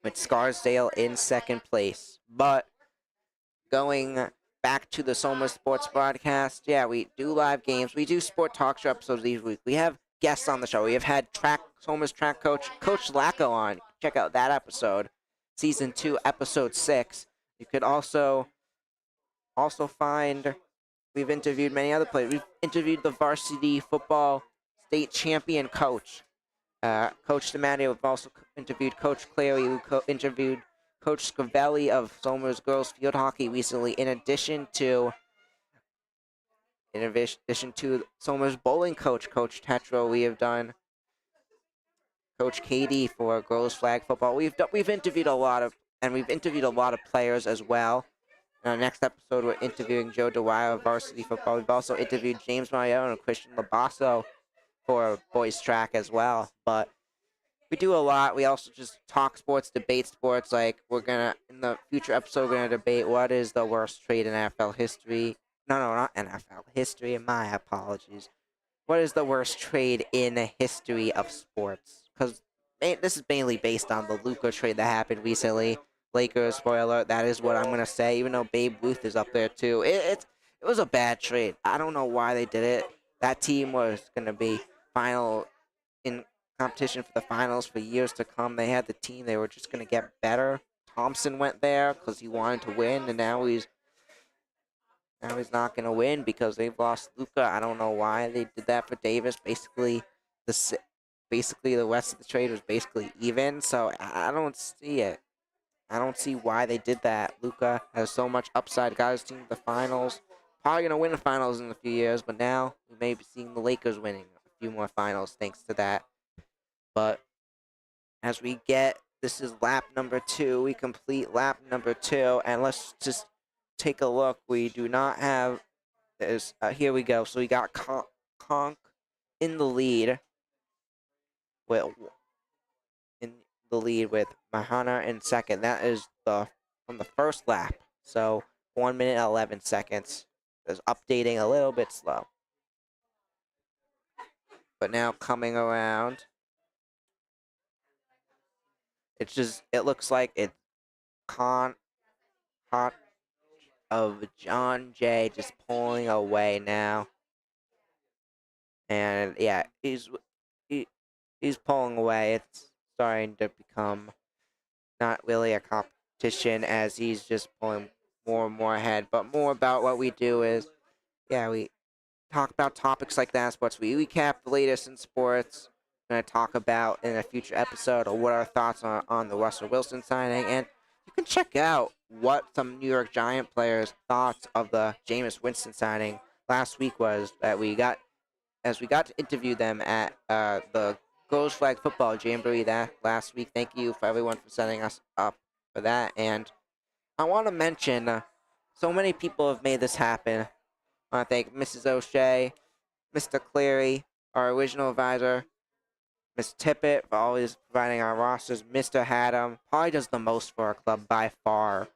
with Scarsdale in second place. But going back to the Somers Sports broadcast, yeah, we do live games. We do sport talk show episodes each week. We have guests on the show. We have had Somers track coach Lacko on. Check out that episode, season 2, episode 6. You could also find. We've interviewed many other players. We've interviewed the varsity football state champion coach, Coach DeMatteo. We've also interviewed Coach Clary, who interviewed Coach Scavelli of Somers girls field hockey recently. In addition to Somers bowling coach, Coach Tetro, we have done Coach Katie for girls flag football. We've interviewed a lot of players as well. In our next episode, we're interviewing Joe Dwyer of varsity football. We've also interviewed James Mariano and Christian Labasso for boys track as well. But we do a lot. We also just talk sports, debate sports. Like, in the future episode, we're going to debate what is the worst trade in NFL history. No, not NFL history. My apologies. What is the worst trade in the history of sports? Because this is mainly based on the Luka trade that happened recently. Lakers, spoiler, that is what I'm going to say, even though Babe Ruth is up there too. It was a bad trade. I don't know why they did it. That team was going to be in competition for the finals for years to come. They had the team. They were just going to get better. Thompson went there because he wanted to win, and now he's not going to win because they've lost Luka. I don't know why they did that for Davis. Basically, the rest of the trade was basically even, so I don't see it. I don't see why they did that. Luka has so much upside. Got his team to the finals. Probably going to win the finals in a few years, but now we may be seeing the Lakers winning a few more finals thanks to that. But as this is lap number 2. We complete lap number 2, and let's just take a look. We do not have this. Here we go. So we got Conk in the lead with Mahana in second. That is from the first lap. So 1 minute 11 seconds. Is updating a little bit slow. But now coming around, it looks like it's Hot of John Jay just pulling away now. And yeah, he's he's pulling away. It's starting to become not really a competition as he's just pulling more and more ahead. But more about what we do is, yeah, we talk about topics like that in sports. We recap the latest in sports. We're going to talk about in a future episode what our thoughts are on the Russell Wilson signing. And you can check out what some New York Giant players' thoughts of the Jameis Winston signing last week was that we got to interview them at the Girls Flag Football Jamboree that last week. Thank you for everyone for setting us up for that. And I want to mention so many people have made this happen. I want to thank Mrs. O'Shea, Mr. Cleary, our original advisor, Ms. Tippett for always providing our rosters. Mr. Haddam probably does the most for our club by far.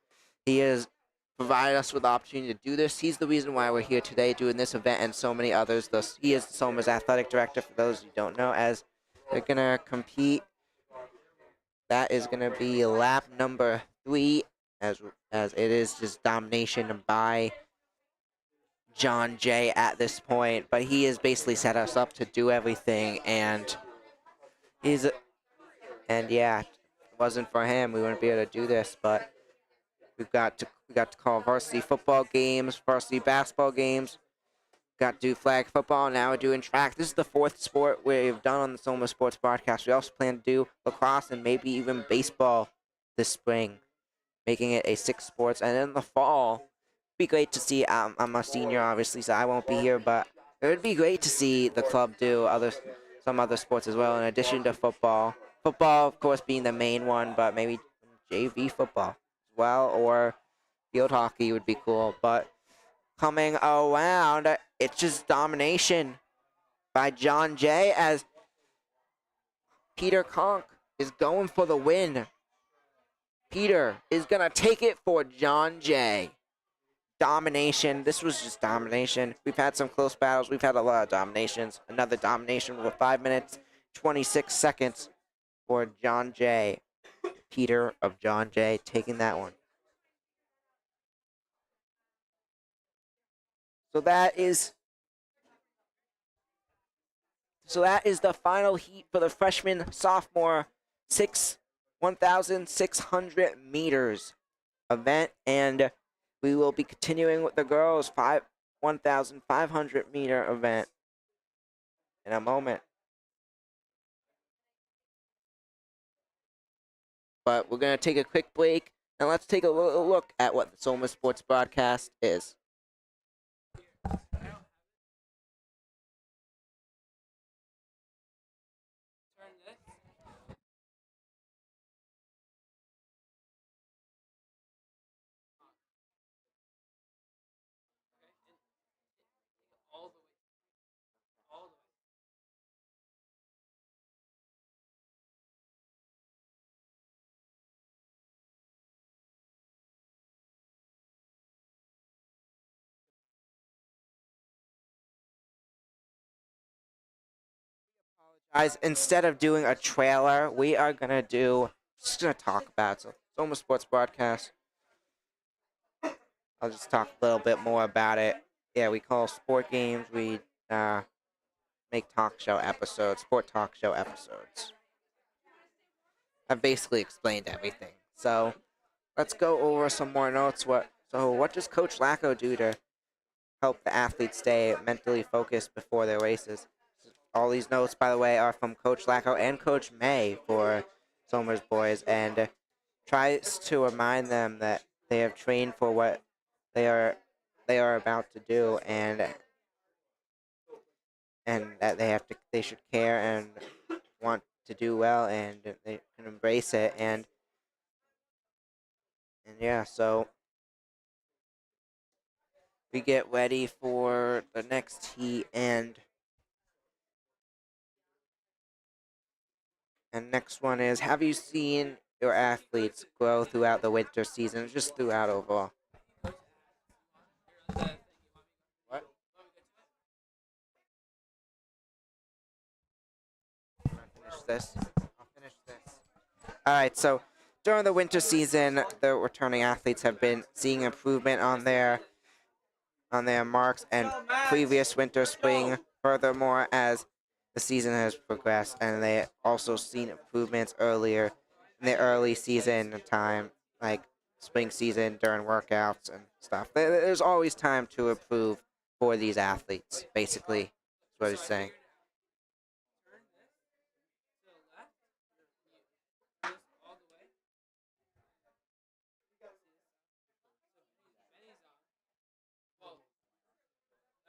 He has provided us with the opportunity to do this. He's the reason why we're here today doing this event and so many others. He is Soma's athletic director, for those who don't know, as they're going to compete. That is going to be lap number 3, as it is just domination by John Jay at this point, but he has basically set us up to do everything, and yeah, if it wasn't for him, we wouldn't be able to do this. But we got to call varsity football games, varsity basketball games, got to do flag football. Now we're doing track. This is the 4th sport we've done on the Soma Sports Podcast. We also plan to do lacrosse and maybe even baseball this spring, making it a 6 sports. And in the fall, be great to see. I'm a senior, obviously, so I won't be here, but it would be great to see the club do some other sports as well, in addition to football. Football, of course, being the main one, but maybe JV football as well, or field hockey would be cool. But coming around, it's just domination by John Jay as Peter Conk is going for the win. Peter is going to take it for John Jay. Domination. This was just domination. We've had some close battles. We've had a lot of dominations. Another domination with 5 minutes, 26 seconds for John Jay. Peter of John Jay taking that one. So that is the final heat for the freshman sophomore 1,600 meters event, and we will be continuing with the girls 1,500 meter event in a moment. But we're going to take a quick break, and let's take a little look at what the Soma Sports Broadcast is. Guys, instead of doing a trailer, we are just gonna talk about it. So, Soma Sports Broadcast. I'll just talk a little bit more about it. Yeah, we call sport games. We make sport talk show episodes. I've basically explained everything. So let's go over some more notes. What does Coach Lacko do to help the athletes stay mentally focused before their races? All these notes, by the way, are from Coach Lacko and Coach May for Soma's boys, and tries to remind them that they have trained for what they are about to do, and that they should care and want to do well, and they can embrace it, and yeah, so we get ready for the next heat, and next one is, have you seen your athletes grow throughout the winter season, just throughout overall? What? I'll finish this. All right, so during the winter season, the returning athletes have been seeing improvement on their marks and previous winter spring. Furthermore, as the the season has progressed, and they also seen improvements earlier in the early season time, like spring season during workouts and stuff. There's always time to improve for these athletes, basically, is what he's saying.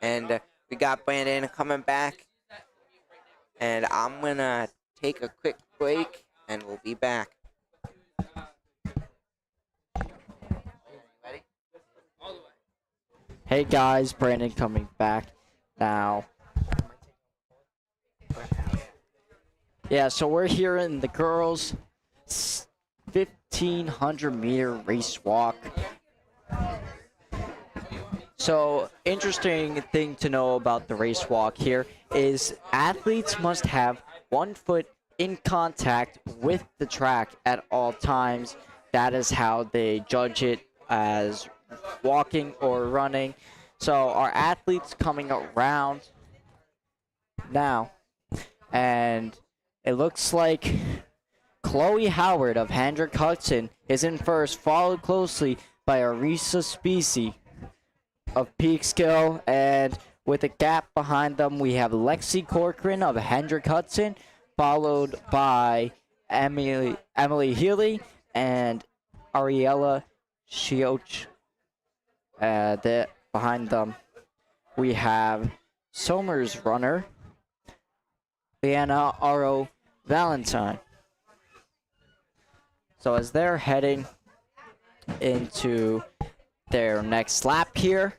And we got Brandon coming back. And I'm going to take a quick break, and we'll be back. Ready? Hey guys, Brandon coming back now. Yeah, so we're here in the girls' 1,500-meter race walk. So, interesting thing to know about the race walk here is athletes must have 1 foot in contact with the track at all times. That is how they judge it as walking or running. So, our athletes coming around now, and it looks like Chloe Howard of Hendrick Hudson is in first, followed closely by Arisa Specie of Peekskill, and with a gap behind them, we have Lexi Corcoran of Hendrick Hudson, followed by Emily Healy and Ariella Shioch. Behind them, we have Somers runner Leanna Aro Valentine. So as they're heading into their next lap here,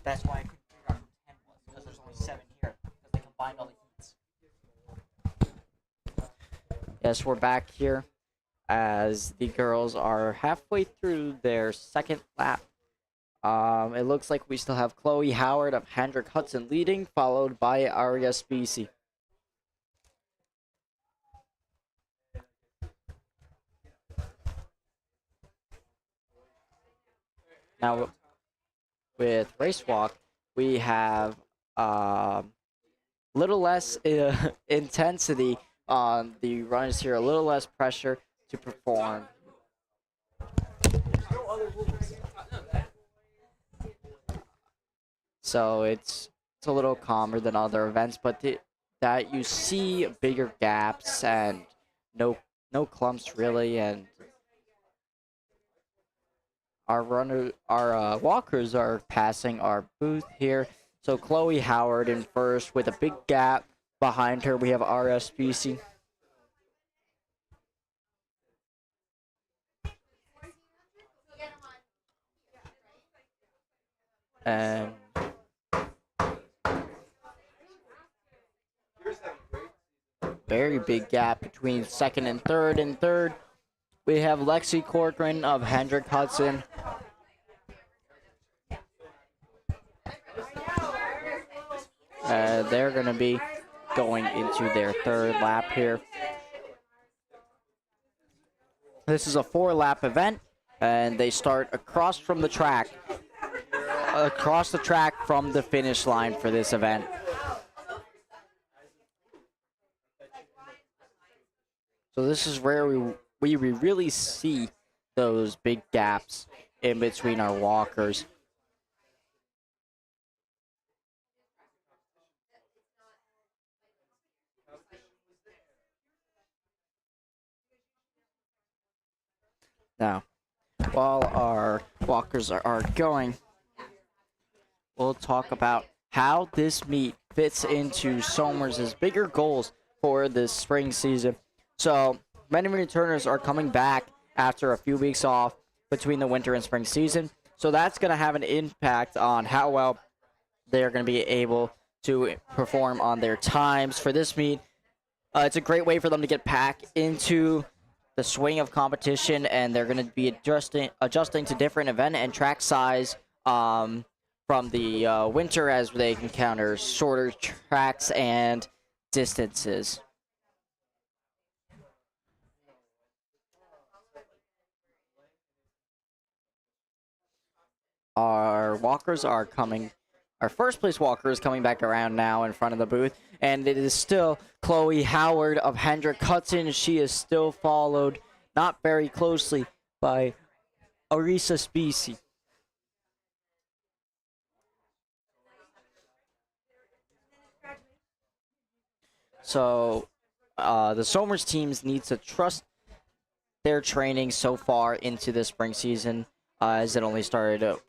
that's why I couldn't figure out who 10 was, because there's only 7 here, because they combined all the heats. Yes, we're back here as the girls are halfway through their second lap. It looks like we still have Chloe Howard of Hendrick Hudson leading, followed by Aria Specie. Now, with race walk, we have little less intensity on the runners here, a little less pressure to perform. So it's a little calmer than other events, but that you see bigger gaps and no clumps really, and our walkers are passing our booth here. So Chloe Howard in first with a big gap behind her. We have RSPC. And very big gap between second and third. In third, we have Lexi Corcoran of Hendrick Hudson. They're going to be going into their third lap here. This is a 4-lap event, and they start across from the track. Across the track from the finish line for this event. So this is where we really see those big gaps in between our walkers. Now, while our walkers are going, we'll talk about how this meet fits into Somers' bigger goals for this spring season. So, many returners are coming back after a few weeks off between the winter and spring season. So that's going to have an impact on how well they're going to be able to perform on their times for this meet. It's a great way for them to get back into the swing of competition, and they're going to be adjusting to different event and track size from the winter as they encounter shorter tracks and distances. Our walkers are coming. Our first place walker is coming back around now in front of the booth, and it is still Chloe Howard of Hendrick Hudson. She is still followed, not very closely, by Arisa Specie. So the Somers teams need to trust their training so far into the spring season, as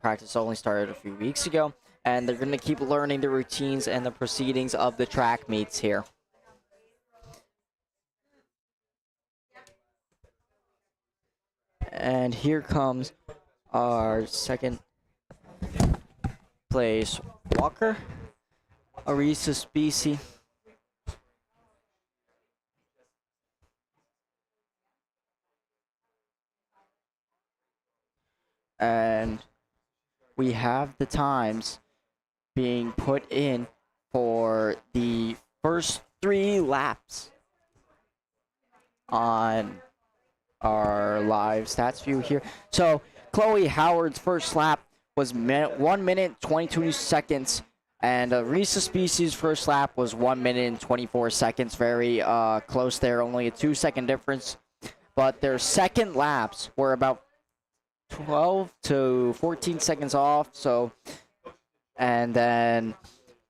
practice only started a few weeks ago, and they're going to keep learning the routines and the proceedings of the track meets here. And here comes our second place walker, Arisa Specie. And we have the times being put in for the first 3 laps on our live stats view here. So Chloe Howard's first lap was 1 minute 22 seconds, and Arisa Specie's first lap was 1 minute and 24 seconds. Very close there, only a 2-second difference. But their second laps were about 12 to 14 seconds off. So, and then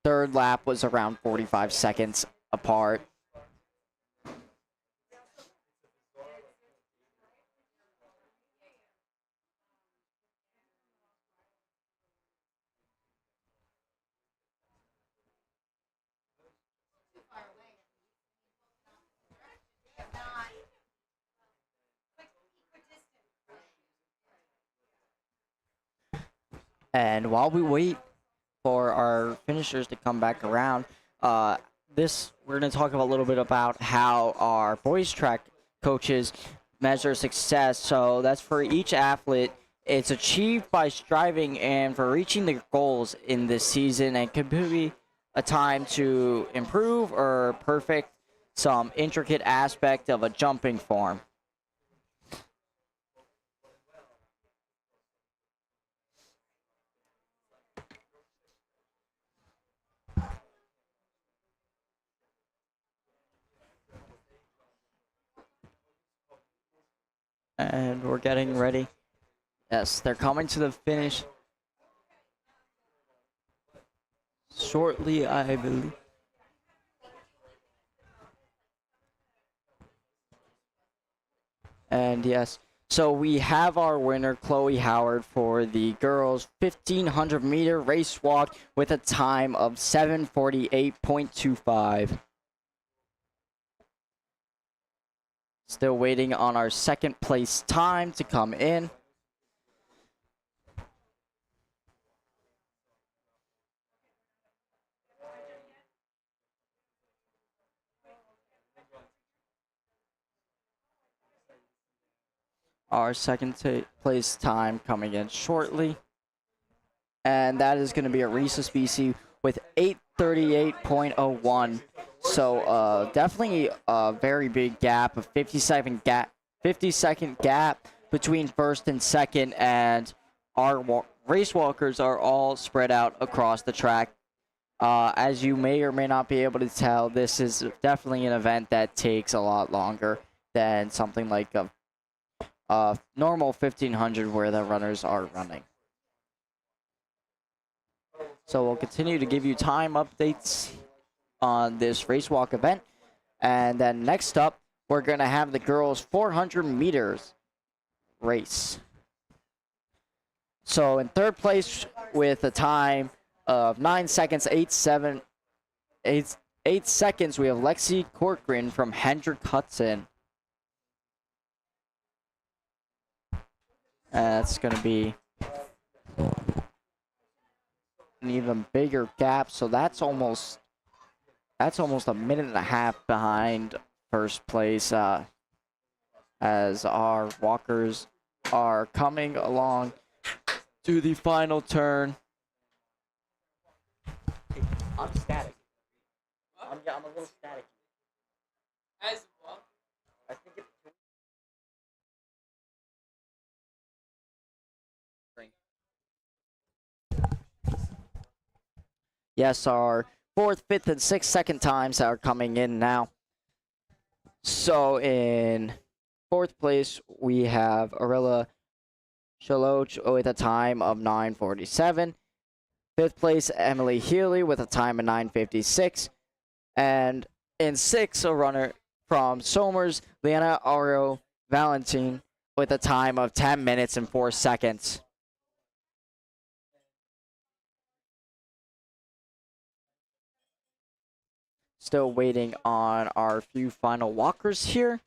third lap was around 45 seconds apart. And while we wait for our finishers to come back around, we're going to talk a little bit about how our boys track coaches measure success. So that's for each athlete. It's achieved by striving and for reaching their goals in this season, and could be a time to improve or perfect some intricate aspect of a jumping form. And we're getting ready. Yes, they're coming to the finish shortly, I believe. And yes, so we have our winner, Chloe Howard, for the girls' 1500 meter race walk with a time of 7:48.25. Still waiting on our second place time to come in. Our second place time coming in shortly. And that is going to be Arisa Specie with 8:38.01. So definitely a very big gap, a 50-second gap between first and second, and our race walkers are all spread out across the track. As you may or may not be able to tell, this is definitely an event that takes a lot longer than something like a normal 1500 where the runners are running. So we'll continue to give you time updates on this race walk event. And then next up, we're going to have the girls' 400 meters race. So in third place with a time of 9 seconds, 8 seconds, we have Lexi Corcoran from Hendrick Hudson. That's going to be an even bigger gap. So that's almost a minute and a half behind first place as our walkers are coming along to the final turn. I'm static. I'm a little static. As well. I think it's yes, our fourth, fifth, and sixth second times are coming in now. So in fourth place, we have Arilla Shaloch with a time of 9:47. Fifth place, Emily Healy with a time of 9:56. And in sixth, a runner from Somers, Liana Auro Valentin with a time of 10 minutes and 4 seconds. Still waiting on our few final walkers here.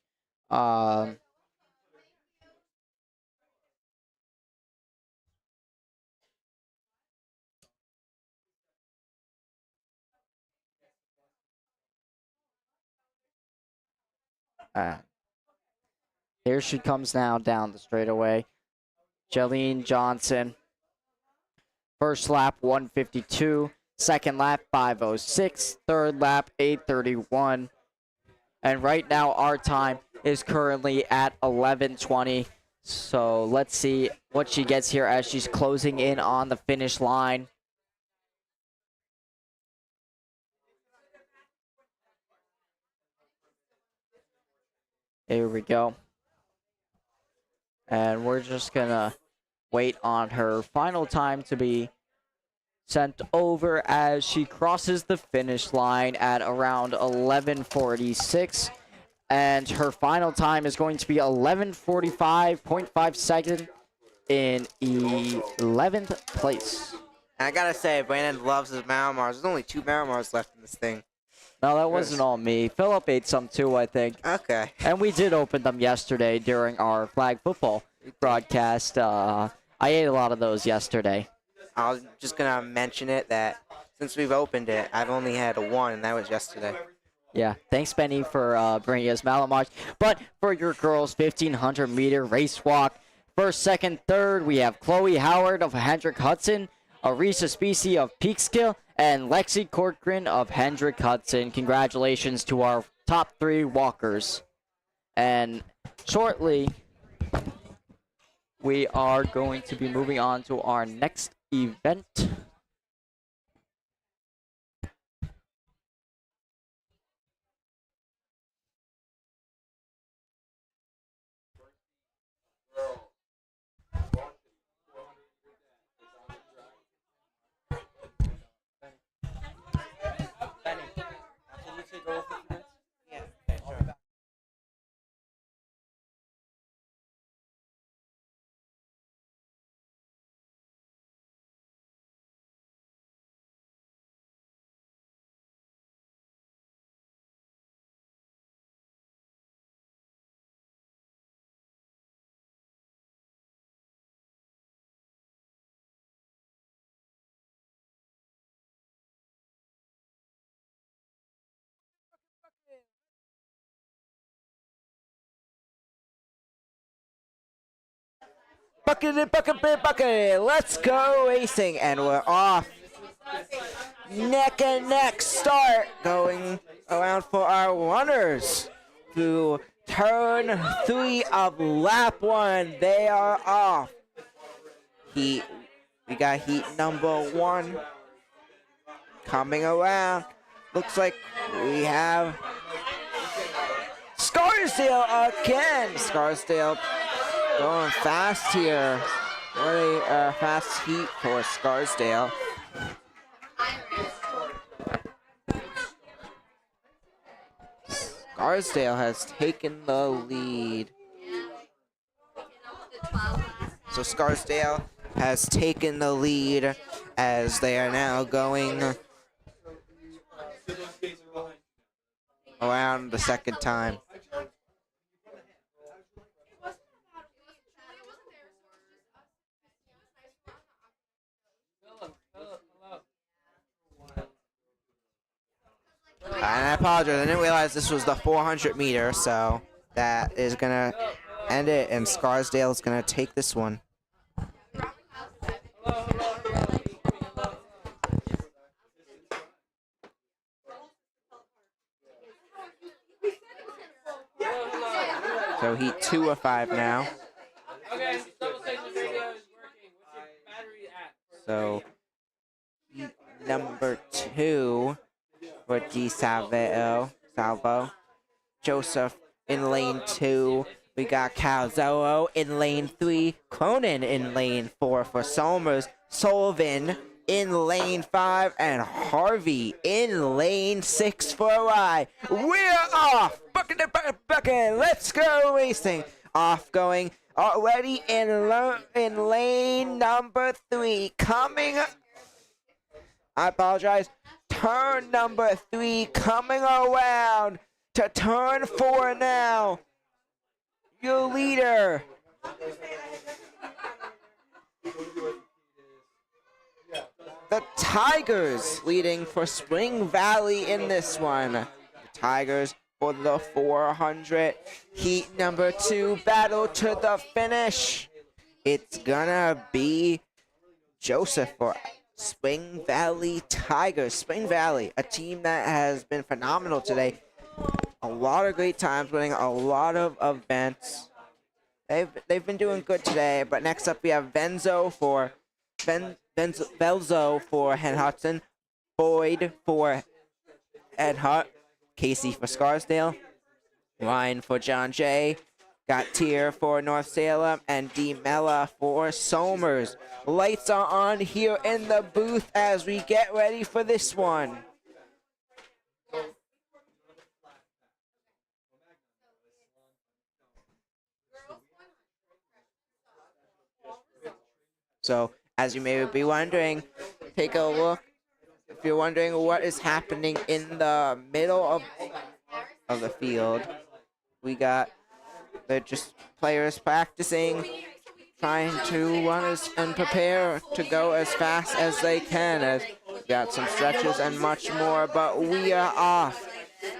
Here she comes now down the straightaway. Jolene Johnson. First lap 152. Second lap 5:06. Third lap 8:31. And right now our time is currently at 11:20. So let's see what she gets here as she's closing in on the finish line. Here we go. And we're just gonna wait on her final time to be sent over as she crosses the finish line at around 11:46. And her final time is going to be 11:45.5 seconds in 11th place. And I gotta say, Brandon loves his Marimars. There's only 2 Marimars left in this thing. No, that wasn't all me. Philip ate some too, I think. Okay. And we did open them yesterday during our flag football broadcast. I ate a lot of those yesterday. I was just gonna mention it that since we've opened it, I've only had 1, and that was yesterday. Yeah, thanks, Benny, for bringing us Malamars. But for your girls' 1,500-meter race walk, first, second, third, we have Chloe Howard of Hendrick Hudson, Arisa Specie of Peekskill, and Lexi Corcoran of Hendrick Hudson. Congratulations to our top 3 walkers. And shortly, we are going to be moving on to our next event. Bucket, let's go racing, and we're off. Neck and neck start going around for our runners through turn 3 of lap 1. They are off. We got heat number 1 coming around. Looks like we have Scarsdale again. Scarsdale going fast here. Really fast heat for Scarsdale. Scarsdale has taken the lead. So Scarsdale has taken the lead as they are now going around the second time. And I apologize, I didn't realize this was the 400 meter, so that is gonna end it, and Scarsdale is gonna take this one. So Heat 2 of 5 now. Okay, double station radio is working. What's your battery at? So Heat number 2 for G Salvo. Joseph in lane 2. We got Calzolo in lane 3. Cronin in lane 4 for Somers. Sullivan in lane 5. And Harvey in lane 6 for Rye. We're off! Bucket, let's go racing. Off going already in lane number 3. Coming. I apologize. Turn number 3 coming around to turn 4 now. Your leader. The Tigers leading for Spring Valley in this one. The Tigers for the 400. Heat number 2 battle to the finish. It's gonna be Joseph for Spring Valley Tigers. Spring Valley, a team that has been phenomenal today. A lot of great times, winning a lot of events. They've been doing good today. But next up, we have Velzo for Hen Hudson, Boyd for Ed Hutt, Casey for Scarsdale, Ryan for John Jay, got Tier for North Salem, and D Mella for Somers. Lights are on here in the booth as we get ready for this one. So, as you may be wondering, take a look. If you're wondering what is happening in the middle of the field, we got they're just players practicing, trying to run and prepare to go as fast as they can. As we got some stretches and much more, but we are off.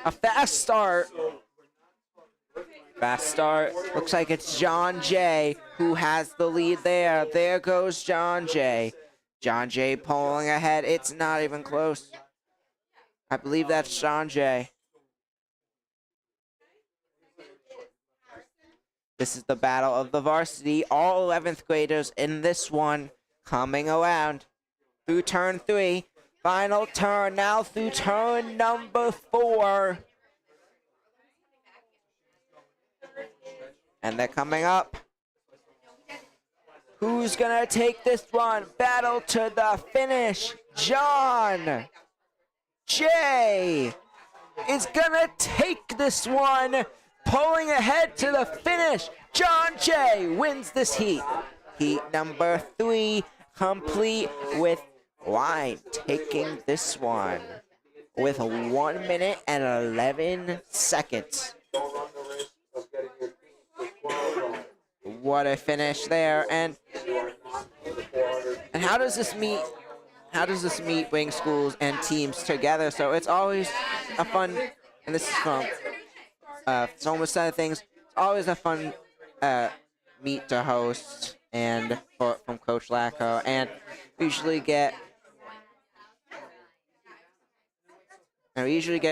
A fast start. Fast start. Looks like it's John Jay who has the lead there. There goes John Jay. John Jay pulling ahead. It's not even close. I believe that's John Jay. This is the battle of the varsity. All 11th graders in this one coming around through turn 3. Final turn now through turn number 4. And they're coming up. Who's gonna take this one? Battle to the finish. John Jay is gonna take this one. Pulling ahead to the finish. John Jay wins this heat. Heat number 3 complete with Ryan taking this one with 1 minute and 11 seconds. What a finish there. And how does this meet? How does this meet bring schools and teams together? So it's always a fun, and this is from Soma's side of things. It's always a fun meet to host, and from Coach Lacko, and we usually get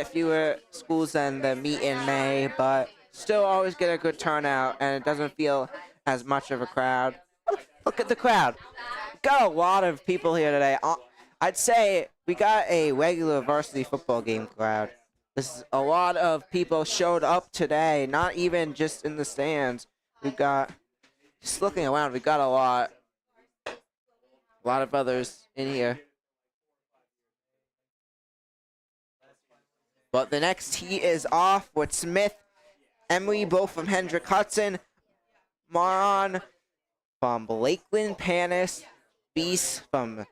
fewer schools than the meet in May, but still always get a good turnout, and it doesn't feel as much of a crowd. Look at the crowd. Got a lot of people here today. I'd say we got a regular varsity football game crowd. This is a lot of people showed up today, not even just in the stands. We got, just looking around, we got a lot of others in here. But the next heat is off with Smith, Emery, both from Hendrick Hudson, Maron from Lakeland Panis, Beast from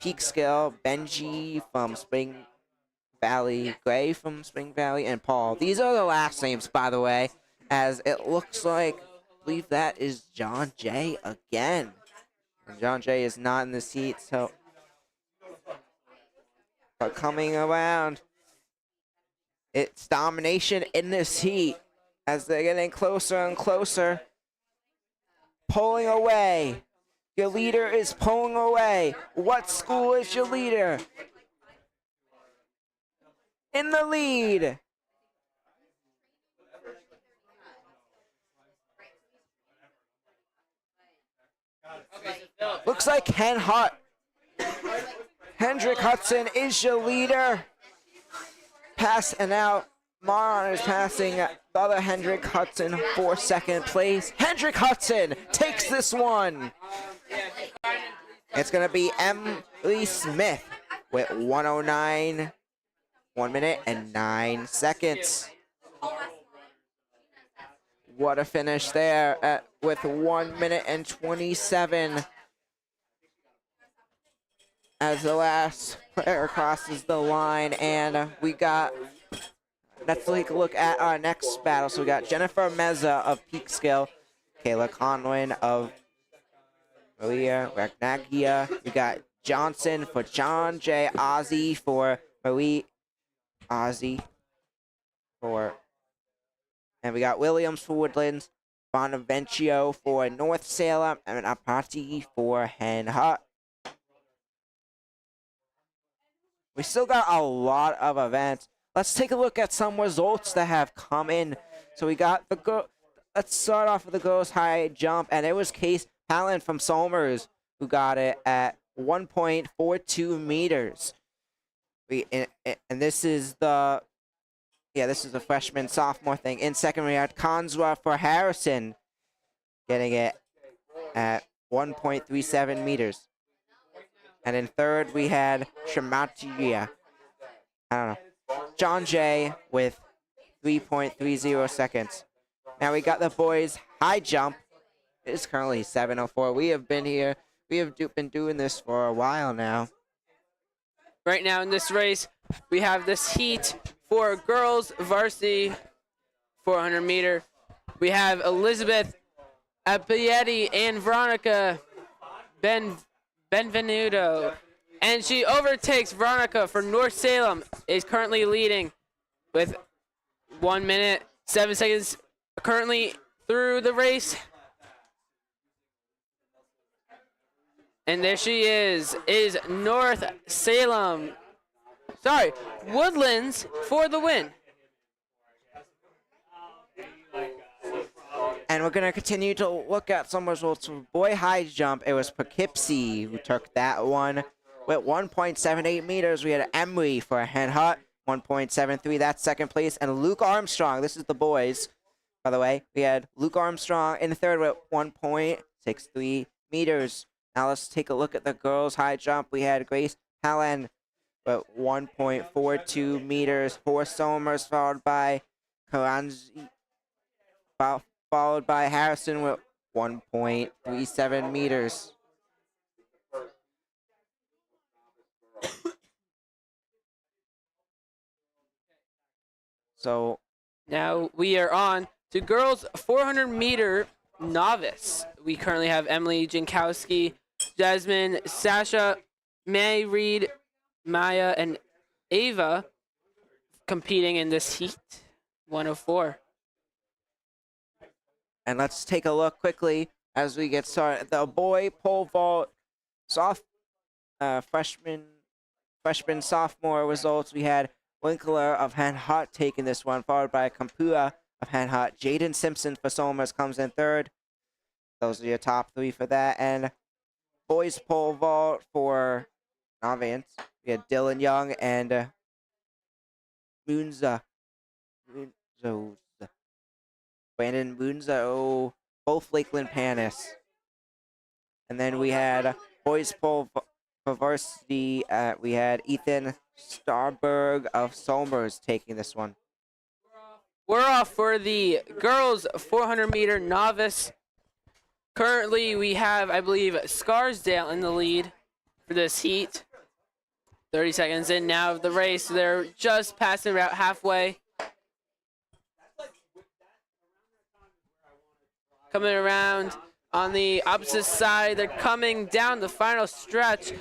Peekskill, Benji from Spring Valley, Gray from Spring Valley, and Paul. These are the last names, by the way, as it looks like, I believe that is John Jay again. And John Jay is not in the seat, so. But coming around, It's domination in this heat as they're getting closer and closer. Pulling away. Your leader is pulling away. What school is your leader? In the lead. Looks like Hendrick Hudson is your leader. Pass and out. Maron is passing the other Hendrick Hudson for second place. Hendrick Hudson takes this one. It's going to be Emily Smith with 1:09, 1 minute and 9 seconds. What a finish there with 1 minute and 27 as the last player crosses the line. And let's take a look at our next battle. So we got Jennifer Meza of Peekskill, Kayla Conwin of Maria Ragnagia. We got Johnson for John J. Ozzy for Marie Ozzy and we got Williams for Woodlands, Bonavencio for North Salem, and Apati for Hen Hut. We still got a lot of events. Let's take a look at some results that have come in. So we got let's start off with the girls' high jump, and it was Case Palin from Somers who got it at 1.42 meters. And this is the freshman sophomore thing. In second, we had Conswa for Harrison getting it at 1.37 meters. And in third, we had Shamatia. I don't know. John Jay with 3.30 seconds. Now we got the boys' high jump. It is currently 7:04. We have been doing this for a while now. Right now in this race, we have this heat for girls varsity 400 meter. We have Elizabeth Apietti and Veronica Benvenuto. And she overtakes Veronica for North Salem, is currently leading with 1 minute, 7 seconds currently through the race. And there she is North Salem. Sorry, Woodlands for the win. And we're going to continue to look at some results for boy high jump. It was Poughkeepsie who took that one with 1.78 meters. We had Emery for Hen Hut, 1.73. That's second place. And Luke Armstrong, this is the boys, by the way. We had Luke Armstrong in third with 1.63 meters. Now let's take a look at the girls' high jump. We had Grace Palin with 1.42 meters for Somers, followed by Karanzi, followed by Harrison with 1.37 meters. So now we are on to girls 400 meter novice. We currently have Emily Jankowski, Jasmine, Sasha, May Reed, Maya, and Ava competing in this heat 104. And let's take a look quickly as we get started. The boy pole vault freshman sophomore results. We had Winkler of Hen Hut taking this one, followed by Kampua of Hen Hut. Jaden Simpson for Somers comes in third. Those are your top three for that. And boys pole vault for Navance. We had Dylan Young and Brandon Munzo, both Lakeland Panis. And then we had boys pole for varsity. We had Ethan Starberg of Somers taking this one. We're off for the girls 400 meter novice. Currently, we have, I believe, Scarsdale in the lead for this heat. 30 seconds in now of the race. They're just passing about halfway. Coming around on the opposite side. They're coming down the final stretch.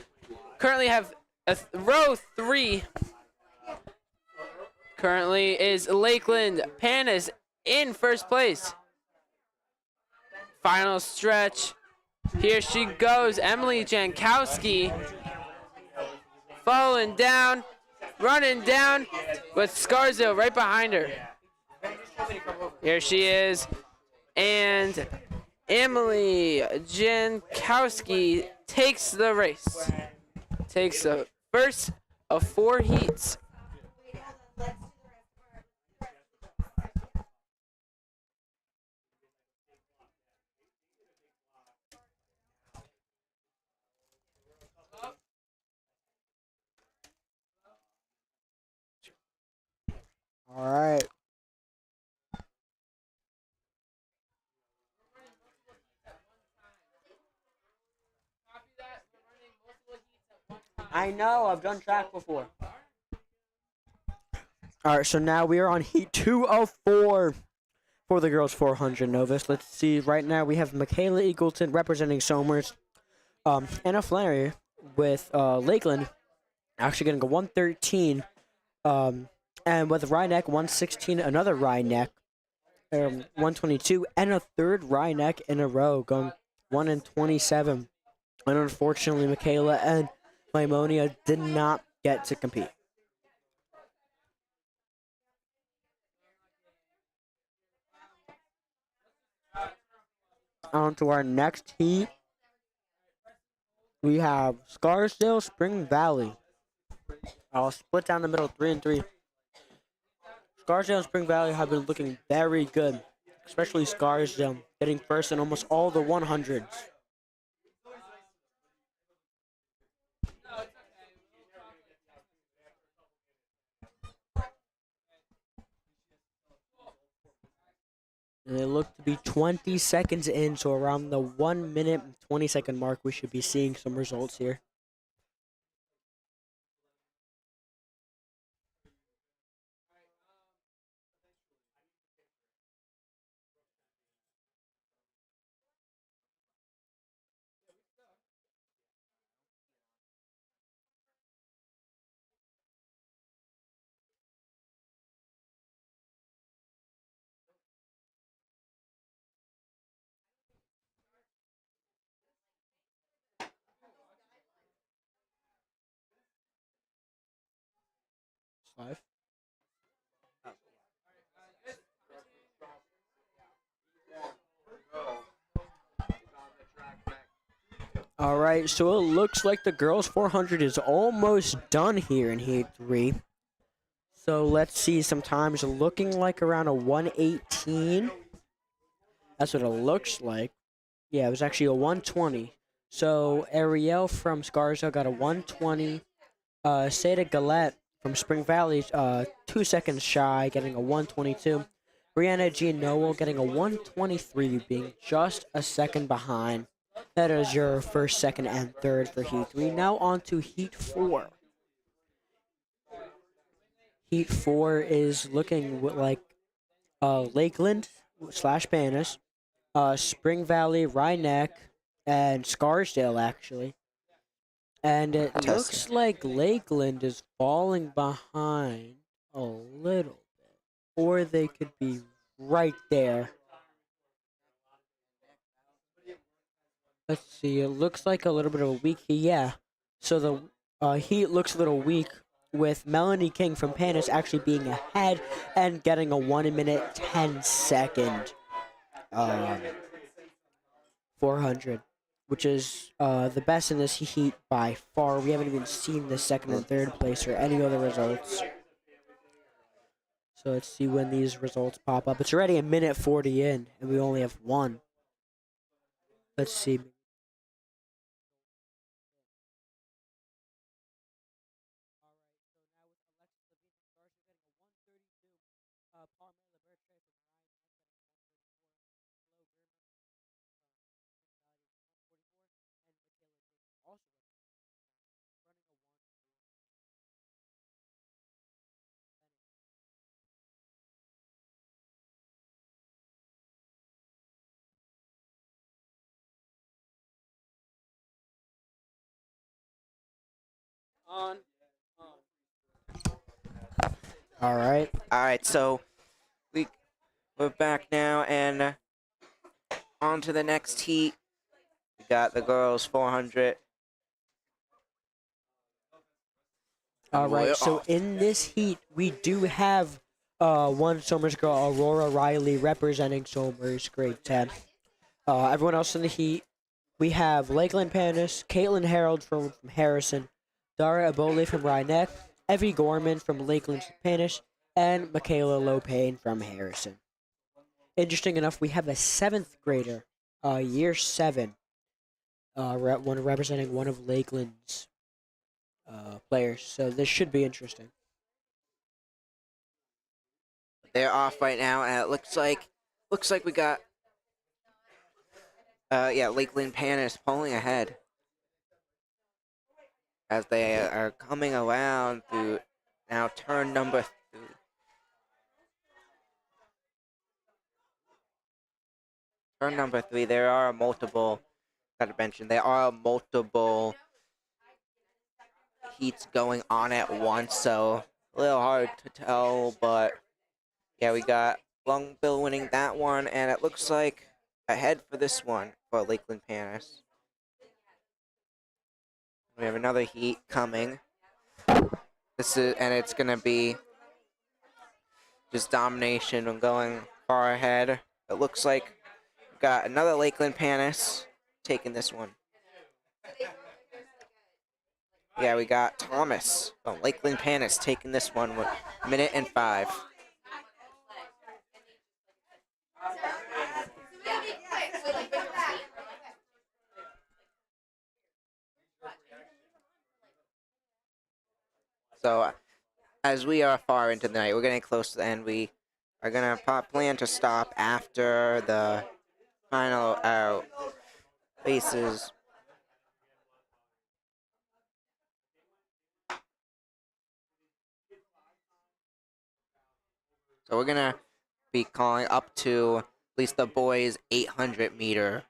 Currently have row 3 currently is Lakeland Panis in first place. Final stretch. Here she goes, Emily Jankowski. Falling down, running down with Scarsdale right behind her. Here she is. And Emily Jankowski takes the race. Takes the first of 4 heats. All right. I know. I've done track before. All right. So now we are on heat 2 of 4 for the girls 400 novice. Let's see. Right now we have Michaela Eagleton representing Somers. Anna Flannery with Lakeland actually getting a 113. And with Ryeneck 116, another Ryeneck 122, and a third Ryeneck in a row going 1 and 27. And unfortunately, Michaela and Limonia did not get to compete. On to our next heat. We have Scarsdale, Spring Valley. I'll split down the middle 3 and 3. Scarsdale and Spring Valley have been looking very good, especially Scarsdale, getting first in almost all the 100s. And they look to be 20 seconds in, so around the 1 minute and 20-second mark, we should be seeing some results here. Live. All right, so it looks like the girls 400 is almost done here in Heat 3. So let's see some times looking like around a 118. That's what it looks like. Yeah, it was actually a 120. So Ariel from Scarsdale got a 120. Seda Galette from Spring Valley, 2 seconds shy, getting a 122. Brianna G. Noel getting a 123, being just a second behind. That is your first, second, and third for Heat 3. Now on to Heat 4. Heat 4 is looking like Lakeland / Panis, Spring Valley, Ryeneck, and Scarsdale, actually. And it Tusker. looks like Lakeland is falling behind a little bit. Or they could be right there. Let's see. It looks like a little bit of a weak heat. Yeah. So the heat looks a little weak with Melanie King from Panis actually being ahead and getting a 1 minute 10 second 400, which is the best in this heat by far. We haven't even seen the second and third place or any other results. So let's see when these results pop up. It's already a minute 40 in, and we only have one. Let's see. All right. All right, so we're back now, and on to the next heat. We got the girls 400. All right. We're So off. in this heat, we do have one Somers girl, Aurora Riley, representing Somers, grade 10. Everyone else in the heat, we have Lakeland Panis, Caitlin Harold from Harrison, Dara Abole from Rhinebeck, Evie Gorman from Lakeland Panis, and Michaela Lopane from Harrison. Interesting enough, we have a 7th grader, year 7, one representing one of Lakeland's players. So this should be interesting. They're off right now, and it looks like we got Lakeland Panis pulling ahead as they are coming around through now turn number 3. Turn number 3. There are multiple. Gotta mention there are multiple heats going on at once, so a little hard to tell, but yeah, we got Longbill winning that one, and it looks like ahead for this one for Lakeland Panis. We have another heat coming. And it's gonna be just domination and going far ahead. It looks like we got another Lakeland Panis taking this one. Yeah, we got Thomas from Lakeland Panis taking this one with a minute and 5. So, as we are far into the night, we're getting close to the end. We are gonna plan to stop after the final races. So we're gonna be calling up to at least the boys' 800-meter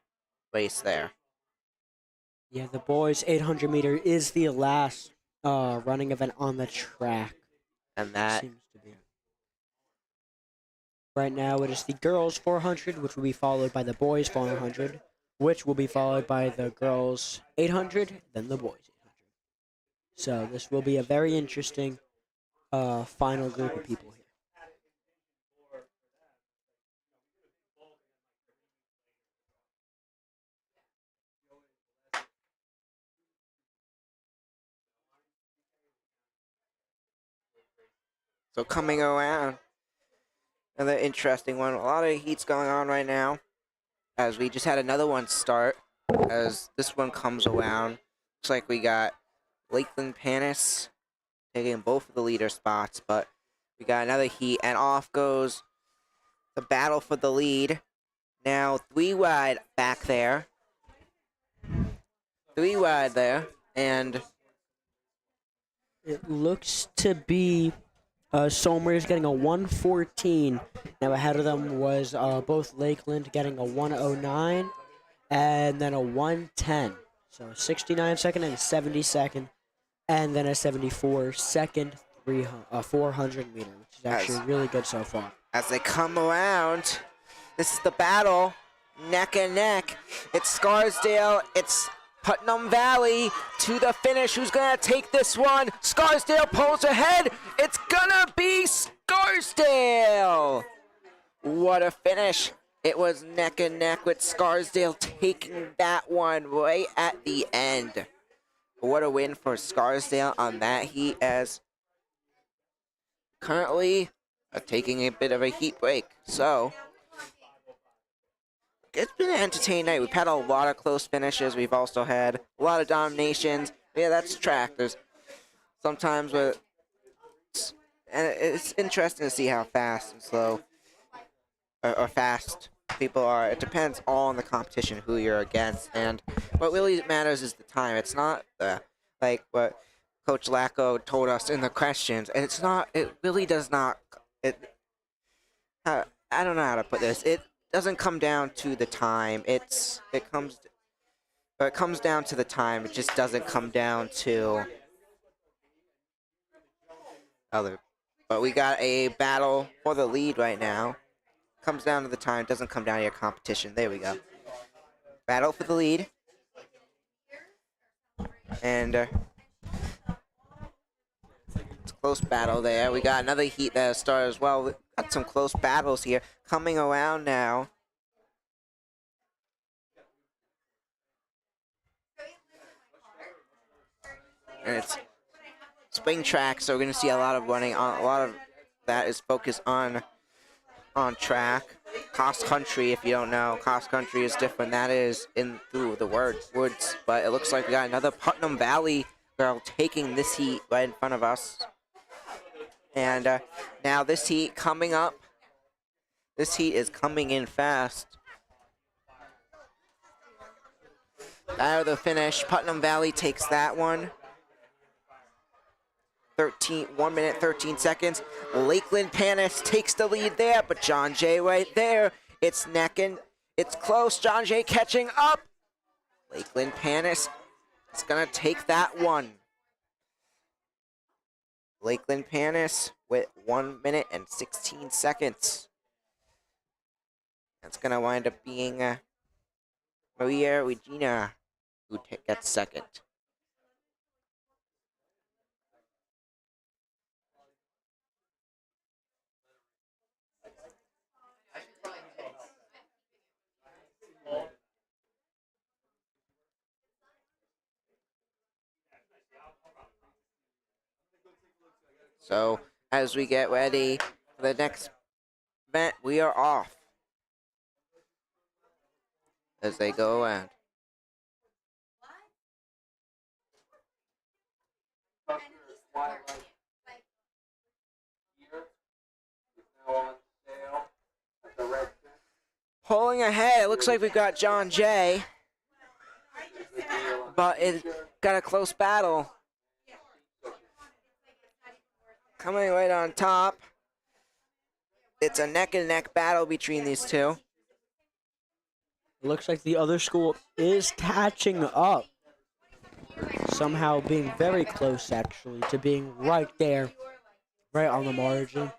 race there. Yeah, the boys' 800-meter is the last running event on the track. And that Seems to be. Right now, it is the girls' 400, which will be followed by the boys' 400, which will be followed by the girls' 800, then the boys' 800. So this will be a very interesting final group of people here. So coming around, another interesting one. A lot of heats going on right now, as we just had another one start. As this one comes around, looks like we got Lakeland Panis taking both of the leader spots, but we got another heat, and off goes the battle for the lead. Now 3 wide back there. 3 wide there, and It looks to be Somers getting a 114. Now ahead of them was both Lakeland getting a 109 and then a 110. So a 69 second and a 70 second, and then a 74 second 400 meter, which is actually really good so far. as they come around, this is the battle, neck and neck. It's Scarsdale, it's Putnam Valley to the finish. Who's gonna take this one? Scarsdale pulls ahead. It's gonna be Scarsdale. What a finish. It was neck and neck with Scarsdale taking that one right at the end. What a win for Scarsdale on that heat, as currently taking a bit of a heat break. So it's been an entertaining night. We've had a lot of close finishes. We've also had a lot of dominations. Yeah, that's track. There's sometimes and it's interesting to see how fast and slow or fast people are. It depends all on the competition, who you're against, and what really matters is the time. It's not like what Coach Lacko told us in the questions. And it's not. It really does not. I don't know how to put this. It doesn't come down to the time. It comes down to the time. It just doesn't come down to other. But we got a battle for the lead right now. Comes down to the time, doesn't come down to your competition. There we go. Battle for the lead. And it's a close battle there. We got another heat that started as well. We got some close battles here coming around now. And it's spring track, so we're going to see a lot of running. A lot of that is focused on track. Cross country, if you don't know, cross country is different. That is in through the woods. But it looks like we got another Putnam Valley girl taking this heat right in front of us. And now this heat coming up. This heat is coming in fast. Out of the finish, Putnam Valley takes that one. 1 minute, 13 seconds. Lakeland Panis takes the lead there, but John Jay right there. It's neck and it's close. John Jay catching up. Lakeland Panis is going to take that one. Lakeland Panis with 1 minute and 16 seconds. That's going to wind up being Maria Regina who gets second. So, as we get ready for the next event, we are off. As they go around. Tusker Twilight here is now on sale at the Red Center. Pulling ahead, it looks like we've got John Jay. But it got a close battle. Coming right on top. It's a neck-and-neck battle between these two. It looks like the other school is catching up. Somehow being very close, actually, to being right there, right on the margin.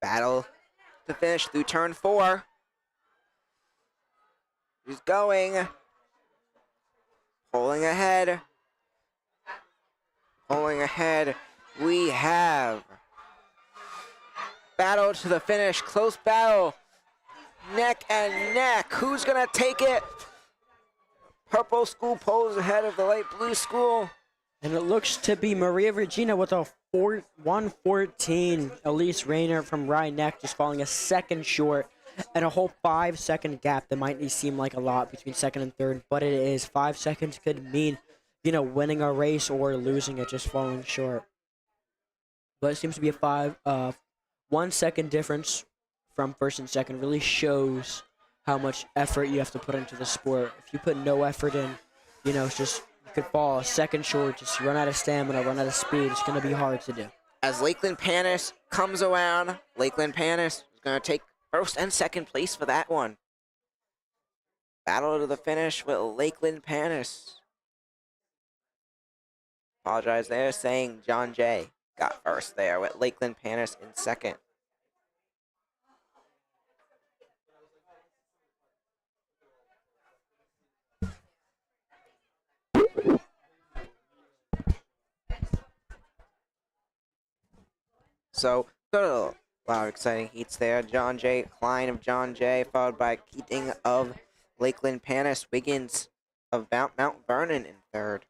Battle to finish through turn 4. He's going. Pulling ahead. Pulling ahead. We have battle to the finish. Close battle. Neck and neck. Who's going to take it? Purple school pulls ahead of the light blue school. And it looks to be Maria Regina with a 1:14. Elise Rayner from Rye Neck just falling a second short. And a whole 5-second gap that might seem like a lot between second and third, but it is. 5 seconds could mean, winning a race or losing it, just falling short. But it seems to be a 1 second difference from first and second. Really shows how much effort you have to put into the sport. If you put no effort in, it's just you could fall a second short, just run out of stamina, run out of speed. It's going to be hard to do. As Lakeland Panis comes around, Lakeland Panis is going to take first and second place for that one. Battle to the finish with Lakeland Panis. Apologize there, saying John Jay got first there with Lakeland Panis in second. So, got a lot of exciting heats there. John Jay, Klein of John Jay, followed by Keating of Lakeland Panis, Wiggins of Mount Vernon in third.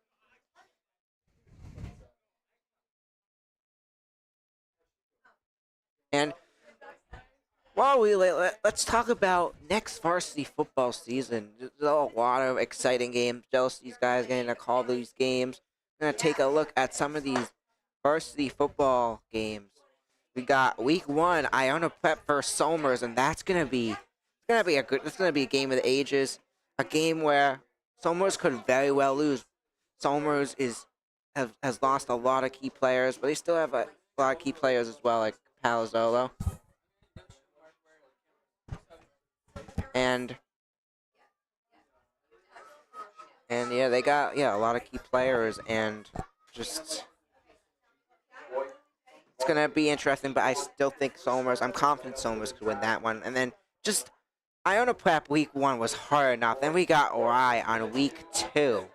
And while let's talk about next varsity football season. There's a lot of exciting games. Jealous these guys getting to call these games. I'm gonna take a look at some of these varsity football games. We got week 1, Iona Prep versus Somers, and that's gonna be a game of the ages. A game where Somers could very well lose. Somers has lost a lot of key players, but they still have a lot of key players as well, like Palazzolo. And And yeah, they got a lot of key players, and just it's gonna be interesting. But I still think I'm confident Somers could win that one. And then just Iona Prep week 1 was hard enough. Then we got Rye on week 2,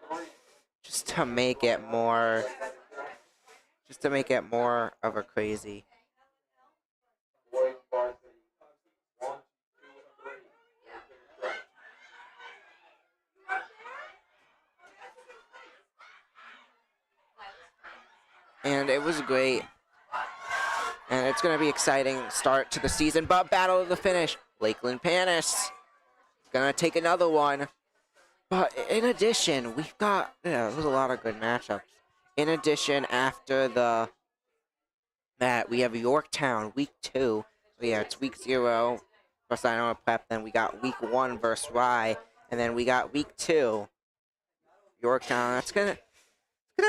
just to make it more of a crazy. And it was great. And it's going to be exciting start to the season. But battle of the finish, Lakeland Panis going to take another one. But in addition, we've got, there was a lot of good matchups. In addition, after that, we have Yorktown, week 2. So yeah, it's week 0 versus Iona Prep. Then we got week 1 versus Rye. And then we got week 2, Yorktown. It's gonna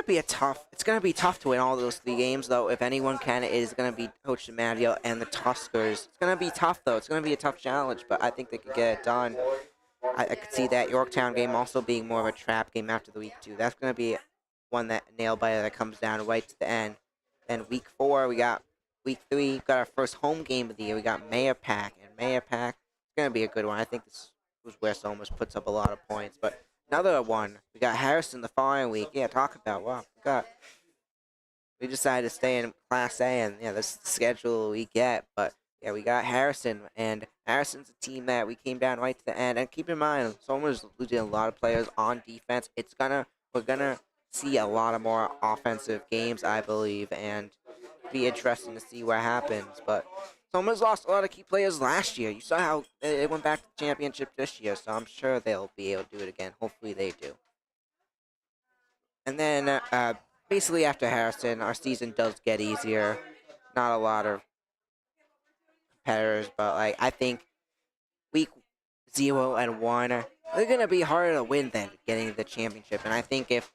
be tough to win all those 3 games, though. If anyone can, it is gonna be Coach DiMaggio and the Tuskers. It's gonna be tough, though. It's gonna be a tough challenge, but I think they could get it done. I could see that Yorktown game also being more of a trap game after the week 2. That's gonna be one that nail biter that comes down right to the end. Then week 4, we got week 3. We got our first home game of the year. We got Mayor-Pack, and Mayor-Pack is gonna be a good one. I think this was where Somers puts up a lot of points, but. Another one. We got Harrison the following week. Yeah, talk about we decided to stay in Class A, and yeah, this is the schedule we get. But yeah, we got Harrison, and Harrison's a team that we came down right to the end. And keep in mind, Somers losing a lot of players on defense. We're gonna see a lot of more offensive games, I believe, and be interesting to see what happens. But Somers lost a lot of key players last year. You saw how it went back to the championship this year, so I'm sure they'll be able to do it again. Hopefully they do. And then, basically after Harrison, our season does get easier. Not a lot of competitors, but I think week 0 and 1 they're gonna be harder to win than getting the championship. And I think if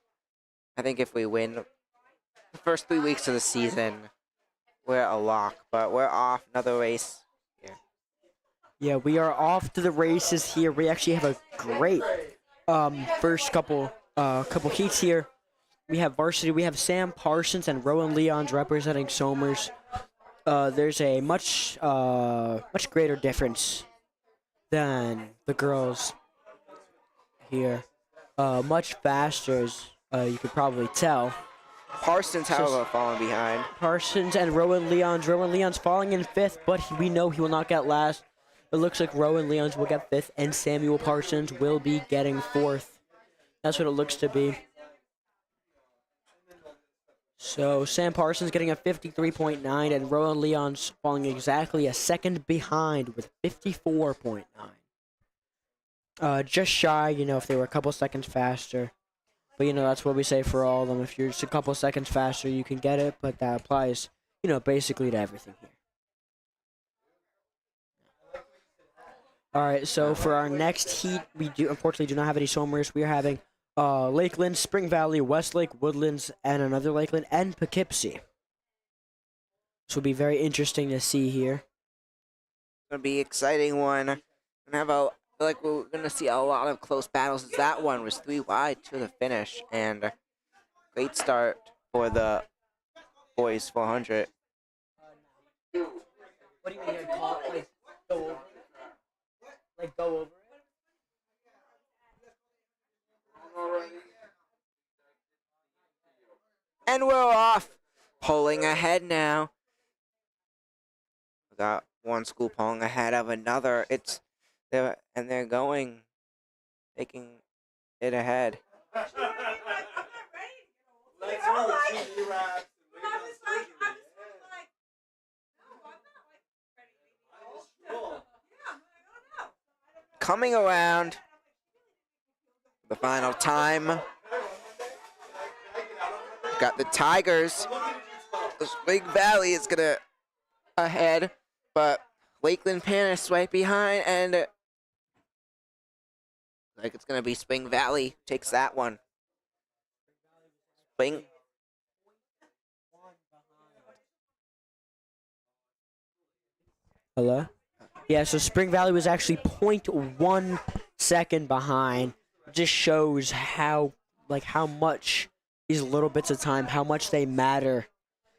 we win the first 3 weeks of the season, we're a lock, but we're off another race here. Yeah, we are off to the races here. We actually have a great first couple heats here. We have varsity. We have Sam Parsons and Rowan Leons representing Somers. There's a much greater difference than the girls here. Much faster, as you could probably tell. Parsons, however, falling behind. Parsons and Rowan Leons. Rowan Leons falling in 5th, but we know he will not get last. It looks like Rowan Leons will get 5th, and Samuel Parsons will be getting 4th. That's what it looks to be. So Sam Parsons getting a 53.9, and Rowan Leons falling exactly a second behind with 54.9. Just shy, if they were a couple seconds faster. But, that's what we say for all of them. If you're just a couple seconds faster, you can get it. But that applies, basically to everything here. All right, so for our next heat, we unfortunately do not have any Somers. We are having Lakeland, Spring Valley, Westlake, Woodlands, and another Lakeland, and Poughkeepsie. This will be very interesting to see here. It's going to be an exciting one. We're going to see a lot of close battles. That one was 3 wide to the finish, and great start for the boys 400. What do you mean here? Go over? Go over it? And we're off. Pulling ahead now. We got one school pulling ahead of another. They're taking it ahead. Coming around the final time. Got the Tigers. The Spring Valley is gonna ahead, but Lakeland Panis right behind, and it's gonna be Spring Valley takes that one. Spring. Hello? Yeah, so Spring Valley was actually 0.1 second behind. just shows how much these little bits of time, how much they matter,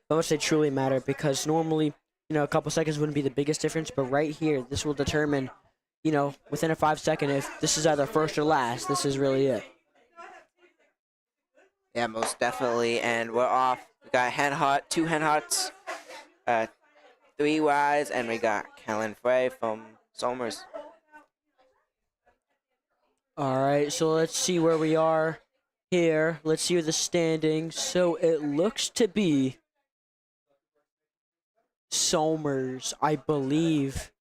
how much they truly matter. Because normally, a couple seconds wouldn't be the biggest difference, but right here, this will determine, within a 5 second, if this is either first or last. This is really it. Yeah, most definitely. And we're off. We got two hen huts, 3 Ys, and we got Kellen Frey from Somers. All right, so let's see where we are here. Let's see the standings. So it looks to be Somers, I believe.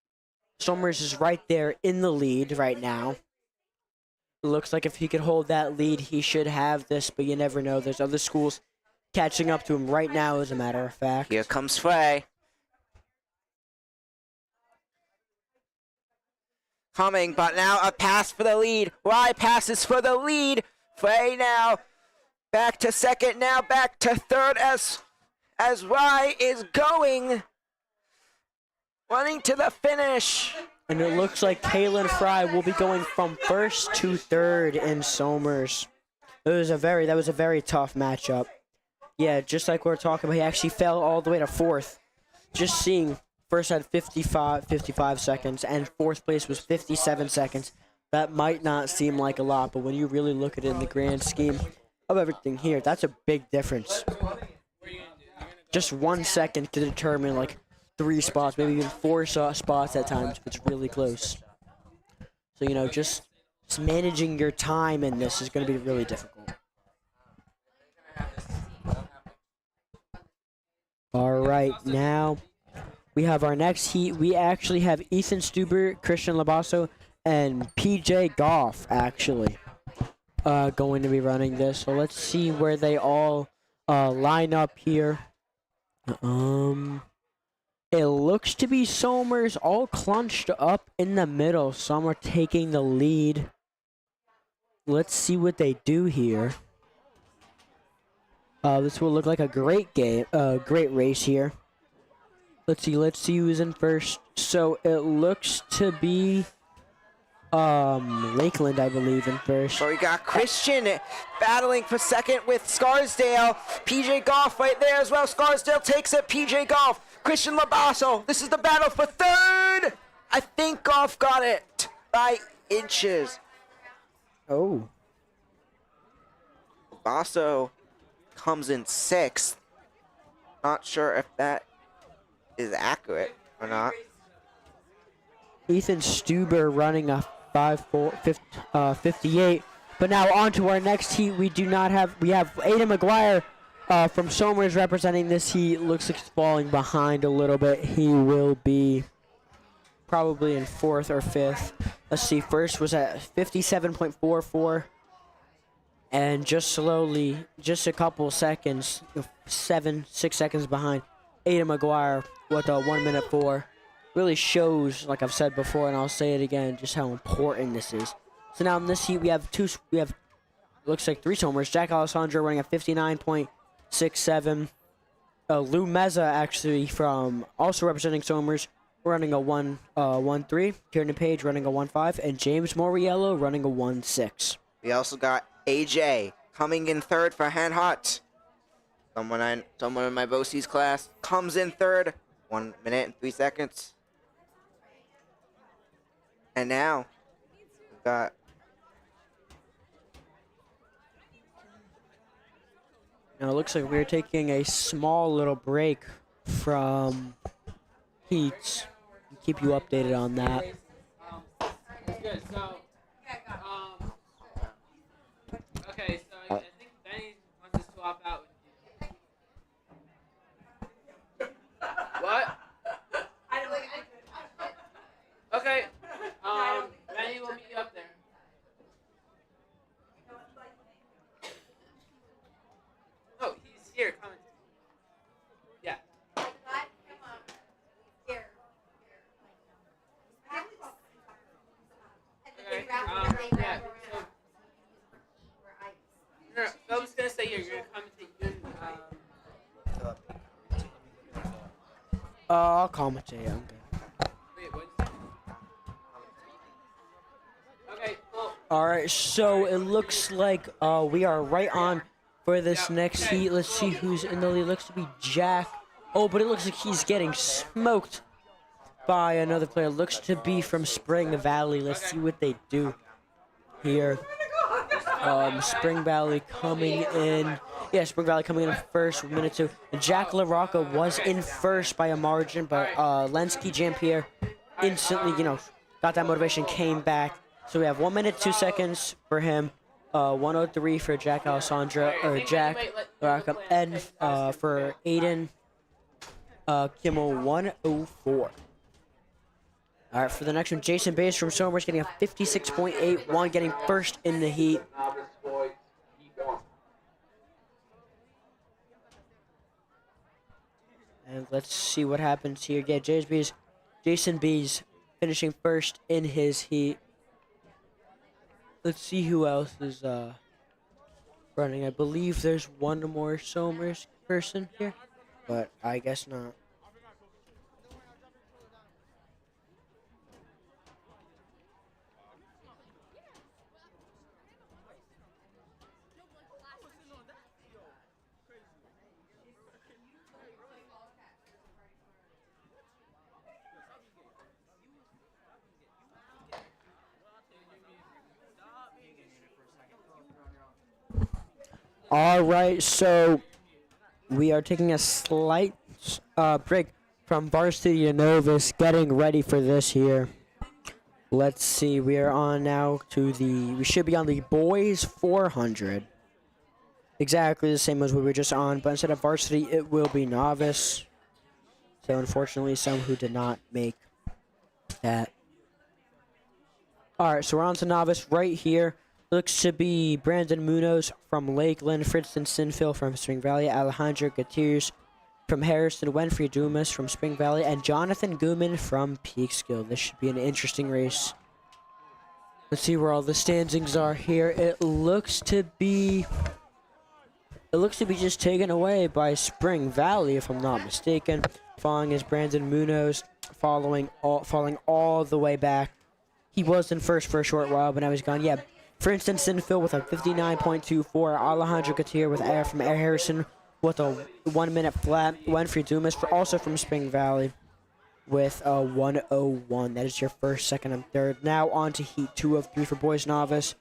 Somers is right there in the lead right now. It looks like if he could hold that lead, he should have this, but you never know. There's other schools catching up to him right now, as a matter of fact. Here comes Frey. Coming, but now a pass for the lead. Y passes for the lead. Frey now back to second, now back to third as Y is going. Running to the finish. And it looks like Kalen Fry will be going from first to third in Somers. That was a very tough matchup. Yeah, just like we were talking about, he actually fell all the way to fourth. Just seeing, first had 55 seconds, and fourth place was 57 seconds. That might not seem like a lot, but when you really look at it in the grand scheme of everything here, that's a big difference. Just 1 second to determine, 3 spots, maybe even 4 spots at times if it's really close. So, just managing your time in this is going to be really difficult. All right, now we have our next heat. We actually have Ethan Stuber, Christian Labasso, and PJ Goff, actually, going to be running this. So let's see where they all line up here. It looks to be Somers all clunched up in the middle. Some are taking the lead. Let's see what they do here. This will look like a great game, great race here. Let's see who's in first. So it looks to be Lakeland, I believe, in first. So we got Christian battling for second with Scarsdale. PJ Goff right there as well. Scarsdale takes it. PJ Goff. Christian Labasso. This is the battle for third. I think Goff got it by inches. Oh. Labasso comes in 6th. Not sure if that is accurate or not. Ethan Stuber running a 58. But now on to our next heat. We have Aiden McGuire from Somers representing this heat. Looks like he's falling behind a little bit. He will be probably in 4th or 5th. Let's see. First was at 57.44. And just a couple seconds, 6 seconds behind Aiden McGuire with a 1:04. Really shows, like I've said before, and I'll say it again, just how important this is. So now in this heat, we have looks like 3 Somers. Jack Alessandro running a 59.67. Lou Meza actually from also representing Somers running a 1.13. Kieran Page running a 1.5, and James Moriello running a 1.6. We also got AJ coming in third for Hen Hut. Someone in my BOCES class comes in third. 1 minute and 3 seconds. And now we've got Now it looks like we're taking a small little break from heats. We'll keep you updated on that. That's good. So, okay, so I think Benny wants to swap out with you. What? Okay. Benny will meet you up there. Oh, he's here. Coming. Yeah. Okay. Yeah. So, I was gonna say you're gonna commentate. I'll commentate. I'm good. Wait, what? Okay, well. All right, so it looks like we are right on for this next heat. Let's see who's in the lead. Looks to be Jack. Oh, but it looks like he's getting smoked by another player. Looks to be from Spring Valley. Let's see what they do here. Spring Valley coming in. Yeah, Spring Valley coming in first, minute 2. Jack LaRocca was in first by a margin, but Lenski Jean-Pierre instantly, got that motivation, came back. So we have 1 minute, 2 seconds for him. 1:03 for Jack LaRocca, and for Aiden Kimmel, 1:04. All right, for the next one, Jason Bays from Somers getting a 56.81, getting first in the heat. Novice boys, heat 1. And let's see what happens here. Yeah, Jason Bays finishing first in his heat. Let's see who else is running. I believe there's one more Somers person here, but I guess not. All right, so we are taking a slight break from Varsity to Novus, getting ready for this here. Let's see, we are on now to we should be on the boys 400. Exactly the same as we were just on, but instead of varsity, it will be novice. So unfortunately, some who did not make that. All right, so we're on to novice right here. Looks to be Brandon Munoz from Lakeland, Fritzton Sinfield from Spring Valley, Alejandro Gutierrez from Harrison, Winfrey Dumas from Spring Valley, and Jonathan Gooman from Peekskill. This should be an interesting race. Let's see where all the standings are here. It looks to be just taken away by Spring Valley, if I'm not mistaken. Following is Brandon Munoz, falling all the way back. He was in first for a short while, but now he's gone. Yeah. For instance, Sinfield with a 59.24, Alejandro Gutierrez with Air from Air Harrison with a 1 minute flat, Winfrey Dumas also from Spring Valley with a 1:01. That is your first, second, and third. Now on to heat 2 of 3 for boys novice.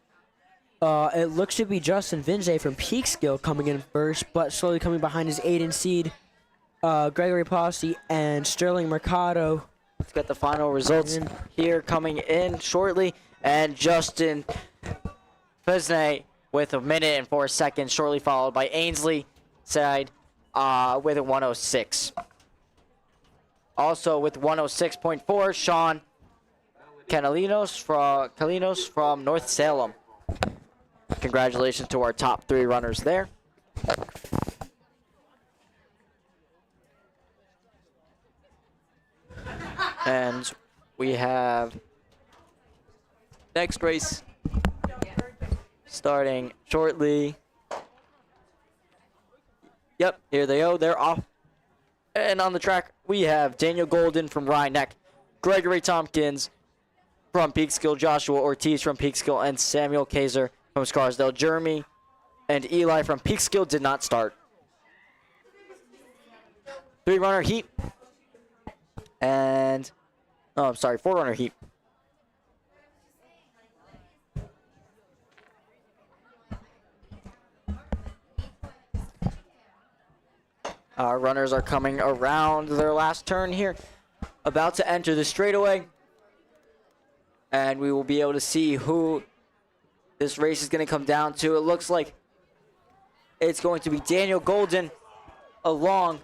It looks to be Justin Vinze from Peekskill coming in first, but slowly coming behind his Aiden Seed, Gregory Posse, and Sterling Mercado. Let's get the final results here coming in shortly. And Justin Fisney with 1 minute and 4 seconds, shortly followed by Ainsley Side with a 1:06. Also with 1:06.4, Sean Calinos from North Salem. Congratulations to our top 3 runners there. And we have next race starting shortly. Yep, here they go. They're off. And on the track, we have Daniel Golden from Rhinebeck, Gregory Tompkins from Peekskill, Joshua Ortiz from Peekskill, and Samuel Kaiser from Scarsdale. Jeremy and Eli from Peekskill did not start. 3-runner heat. And, oh, I'm sorry, 4-runner heat. Our runners are coming around their last turn here, about to enter the straightaway. And we will be able to see who this race is going to come down to. It looks like it's going to be Daniel Golden along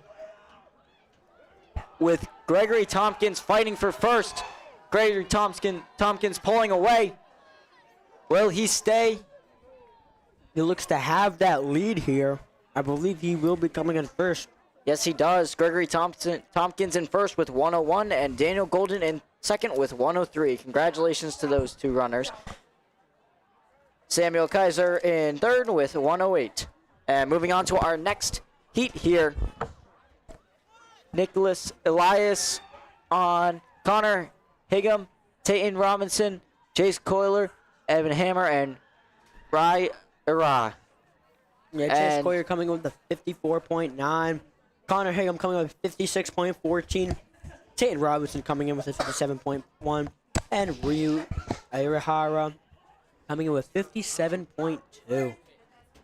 with Gregory Tompkins fighting for first. Gregory Tompkins pulling away. Will he stay? He looks to have that lead here. I believe he will be coming in first. Yes, he does. Gregory Tompkins in first with 1:01, and Daniel Golden in second with 1:03. Congratulations to those 2 runners. Samuel Kaiser in third with 1:08. And moving on to our next heat here. Nicholas Elias on Connor Higham, Tayton Robinson, Chase Coiler, Evan Hammer and Rai Ira. Yeah, Chase And- Coyer coming in with a 54.9. Connor Higham coming in with 56.14. Tate Robinson coming in with a 57.1. And Ryu Irihara coming in with 57.2.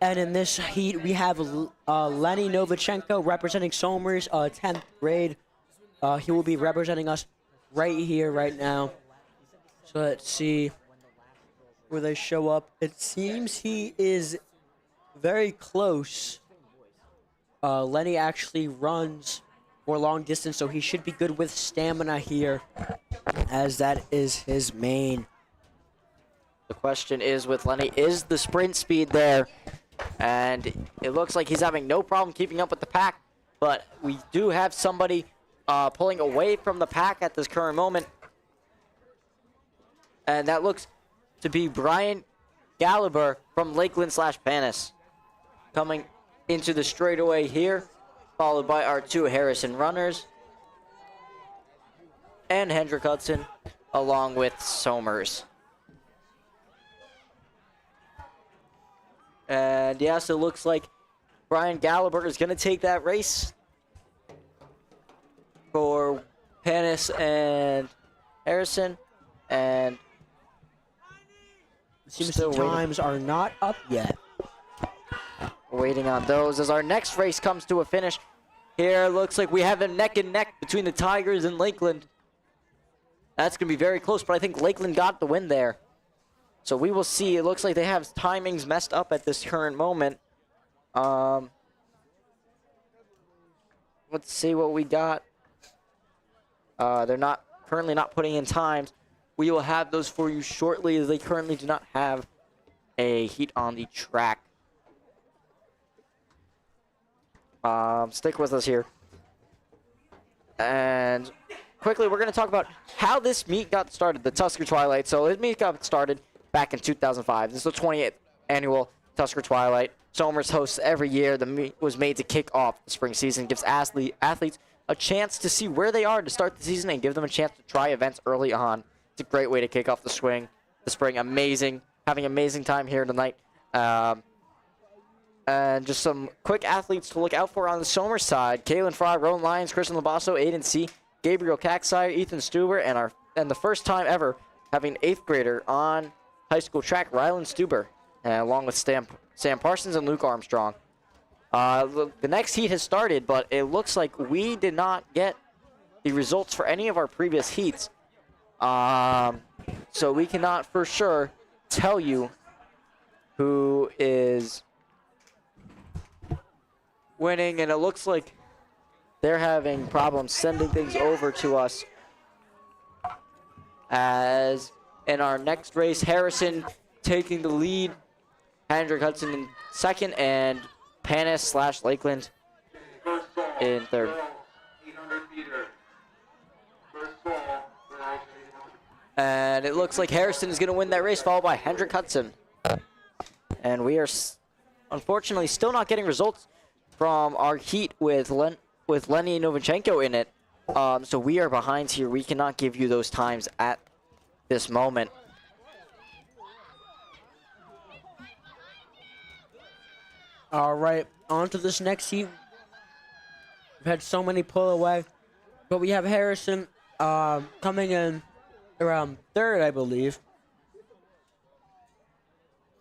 And in this heat, we have Lenny Novachenko representing Somers, 10th grade. He will be representing us right here, right now. So let's see where they show up. It seems he is very close. Lenny actually runs for long distance, so he should be good with stamina here, as that is his main. The question is with Lenny, is the sprint speed there? And it looks like he's having no problem keeping up with the pack, but we do have somebody pulling away from the pack at this current moment. And that looks to be Brian Gallagher from Lakeland/Panis coming into the straightaway here, followed by our two Harrison runners and Hendrick Hudson along with Somers. And yes, it looks like Brian Gallagher is going to take that race for Panis and Harrison. And It seems Still the waiting. times are not up yet. waiting on those as our next race comes to a finish. Here, looks like we have a neck and neck between the Tigers and Lakeland. That's going to be very close, but I think Lakeland got the win there. So we will see. It looks like they have timings messed up at this current moment. Let's see what we got. They're currently not putting in times. We will have those for you shortly, as they currently do not have a heat on the track. Stick with us here. And quickly, we're going to talk about how this meet got started, the Tusker Twilight. So this meet got started back in 2005. This is the 28th annual Tusker Twilight. Somers hosts every year. The meet was made to kick off the spring season, gives athletes a chance to see where they are to start the season and give them a chance to try events early on. It's a great way to kick off the spring. Amazing. Having an amazing time here tonight. And just some quick athletes to look out for on the Somers side. Kalen Fry, Rowan Lyons, Christian Labasso, Aiden C., Gabriel Caxire, Ethan Stuber, and the first time ever having an 8th grader on high school track, Rylan Stuber, along with Sam Parsons and Luke Armstrong. The next heat has started, but it looks like we did not get the results for any of our previous heats. So we cannot for sure tell you who is winning, and it looks like they're having problems sending things over to us. As in our next race, Harrison taking the lead, Hendrick Hudson in second, and Panis/Lakeland in third. 800 meter. First ball. And it looks like Harrison is going to win that race, followed by Hendrick Hudson. And we are unfortunately still not getting results from our heat with Lenny Novachenko in it. So we are behind here. We cannot give you those times at this moment. All right, on to this next heat. We've had so many pull away, but we have Harrison coming in around third, I believe.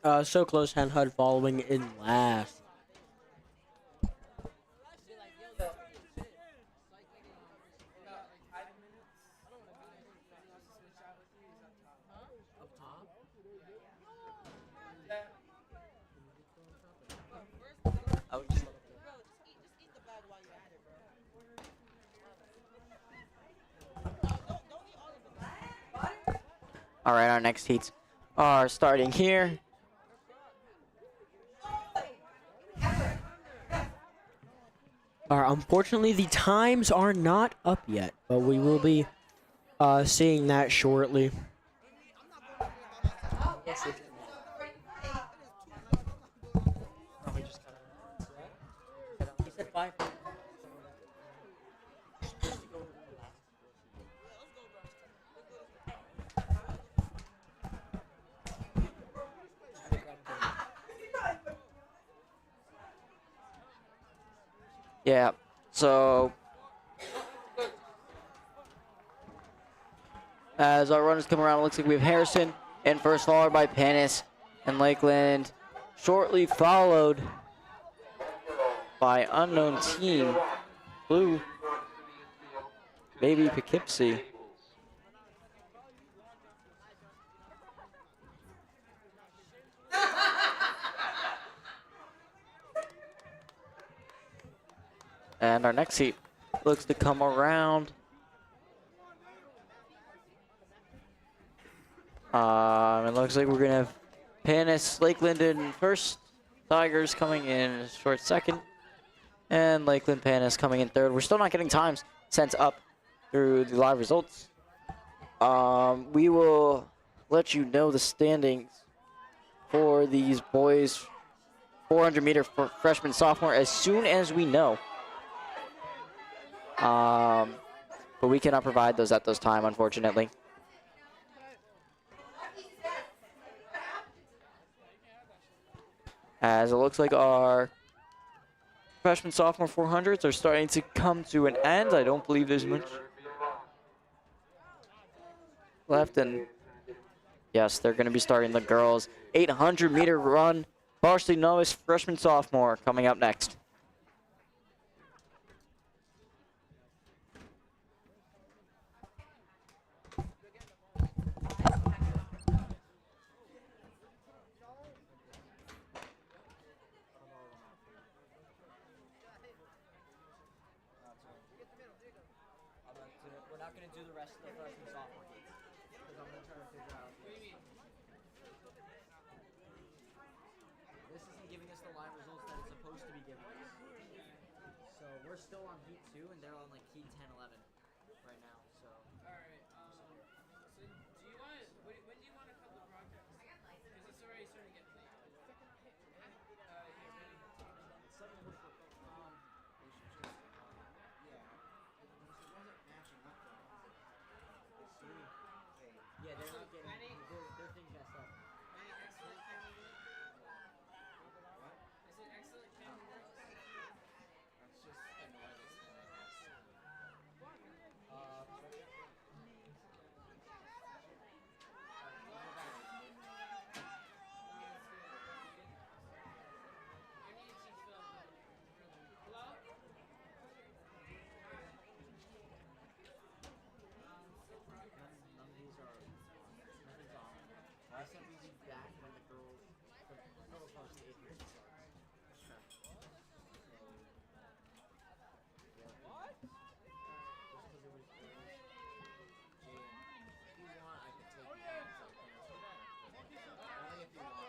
So close, Hen Hud following in last. All right, our next heats are starting here. Unfortunately, the times are not up yet, but we will be seeing that shortly. Yeah. So as our runners come around, it looks like we have Harrison in first, followed by Panis and Lakeland, shortly followed by unknown team, Blue, maybe Poughkeepsie. And our next heat looks to come around. It looks like we're going to have Panis, Lakeland in first, Tigers coming in short second, and Lakeland Panis coming in third. We're still not getting times sent up through the live results. We will let you know the standings for these boys 400 meter for freshman sophomore as soon as we know. But we cannot provide those at this time, unfortunately. As it looks like our freshman sophomore 400s are starting to come to an end. I don't believe there's much left, and yes, they're going to be starting the girls 800 meter run. Varsity novice freshman sophomore coming up next. We're not going to do the rest of the freshman sophomore games because I'm going to try to figure out. This isn't giving us the live results that it's supposed to be giving us. So we're still on heat 2 and they're on like heat 10, 11 right now. So. Alright, so do you want, when do you want to cut the broadcast? Because it's already starting to get late. Yeah, they're not getting their thing messed up. Excellent camera work. What? I said excellent camera work. That's just annoying. I said we'd be back when the girls post the 8 years starts. What? Just because it was if you want, I could take only if you want.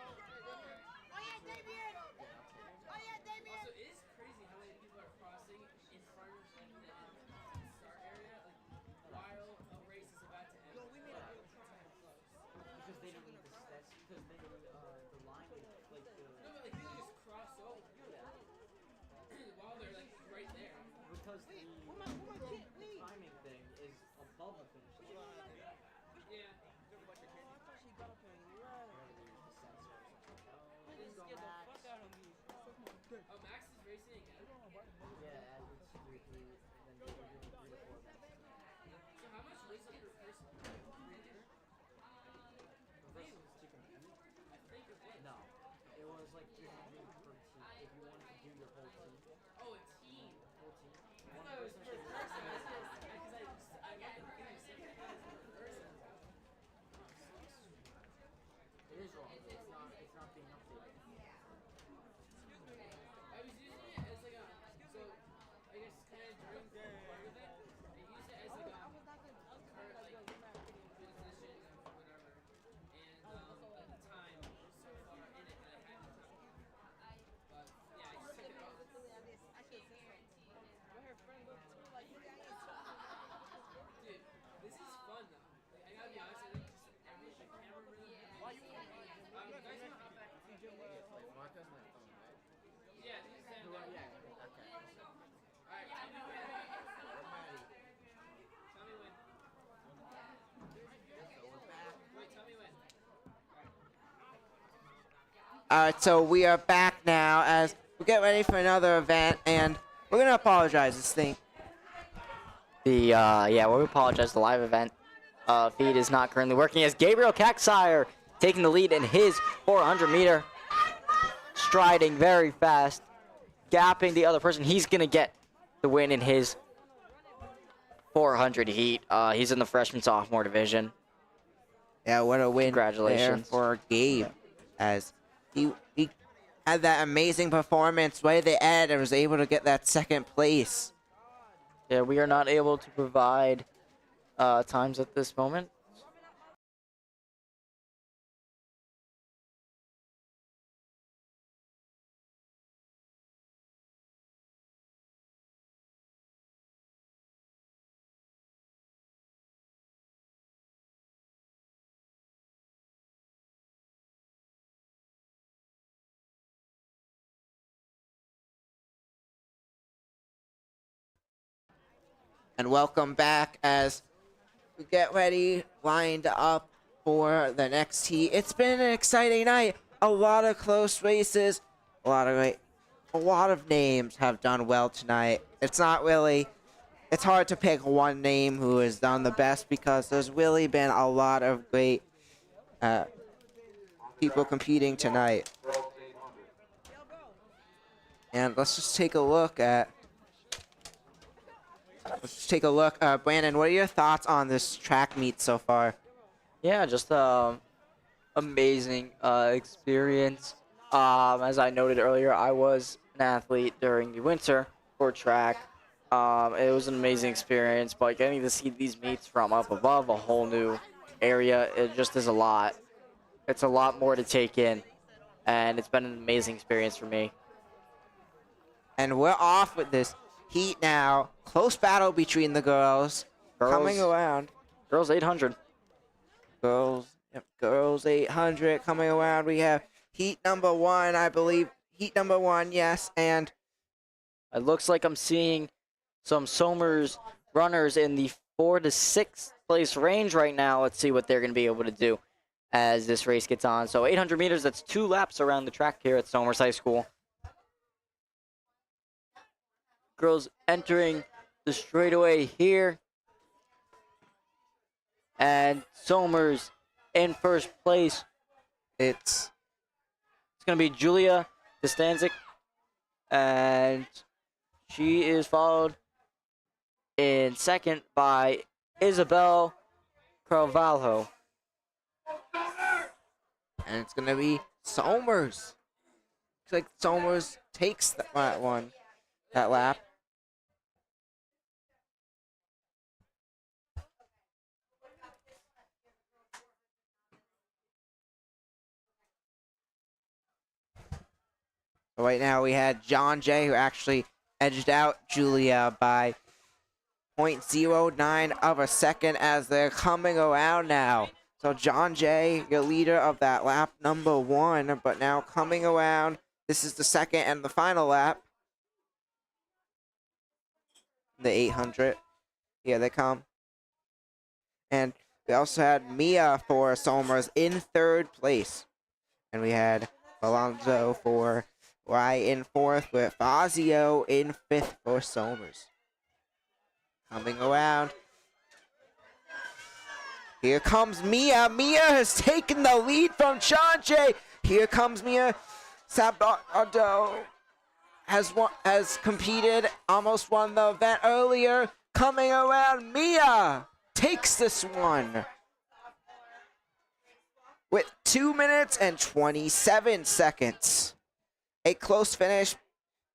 Oh yeah, Damien! Oh yeah, Damien! Also, it is crazy how many people are crossing in front of the start area, like while a race is about to end. Because they don't need the stats. Because they the line is like the. No, but like you can just cross over while they're like right there. Because the timing thing is above the finish line. Yeah. Oh, Max is racing again. Yeah, as it's 3-3, then they were doing 3 to 4 minutes. So how much racing per person? Versus to compete? I think it was. No. It was like 300 per team. If you wanted to do your whole team. Oh, a team. Whole team. I thought it was per person. Because I got the thing you said that it was per person. It is wrong. It's not being updated. I was using it as like a, so I guess kind of during part of it, I used it as like a current like position of whatever, and at the time so far in it that I had the time. But yeah, I just took it off. Dude, this is fun though. Like, I gotta be honest, I think just every the camera really. Why you? You guys wanna hop back? Marco's my phone, right? Yeah, this is Sam. Yeah. Okay. Alright, tell me when. Tell me when. Wait, tell me when. Alright, so we are back now as we get ready for another event, and We're gonna apologize. This thing. We apologize. The live event feed is not currently working as Gabriel Caxire taking the lead in his 400-meter, striding very fast, gapping the other person. He's gonna get the win in his 400 heat. He's in the freshman-sophomore division. Yeah, what a win Congratulations. there for Gabe, as he had that amazing performance right at the end and was able to get that second place. Yeah, we are not able to provide times at this moment. And welcome back as we get ready, lined up for the next heat. It's been an exciting night. A lot of close races. A lot of names have done well tonight. It's hard to pick one name who has done the best because there's really been a lot of great people competing tonight. And let's just take a look at. Brandon, what are your thoughts on this track meet so far? Yeah, just amazing experience. As I noted earlier, I was an athlete during the winter for track. It was an amazing experience, but getting to see these meets from up above, a whole new area, it just is a lot. It's a lot more to take in, and it's been an amazing experience for me. And we're off with this heat now. Close battle between the girls. Coming around. Girls 800. Girls 800 coming around. We have heat number 1, I believe. Heat number 1, yes, and it looks like I'm seeing some Somers runners in the 4th to 6th place range right now. Let's see what they're going to be able to do as this race gets on. So 800 meters, that's 2 laps around the track here at Somers High School. Girls entering the straightaway here. And Somers in first place. It's going to be Julia Destanzik. And she is followed in second by Isabel Carvalho. And it's going to be Somers. Looks like Somers takes that lap. Right now we had John Jay, who actually edged out Julia by 0.09 of a second as they're coming around now. So John Jay, your leader of that lap number 1, but now coming around. This is the second and the final lap. The 800. Here they come. And we also had Mia for Somers in 3rd place. And we had Alonzo for right in 4th, with Fazio in 5th for Somers. Coming around. Here comes Mia. Mia has taken the lead from Chance. Here comes Mia. Sabato has competed, almost won the event earlier. Coming around, Mia takes this one with 2 minutes and 27 seconds. A close finish,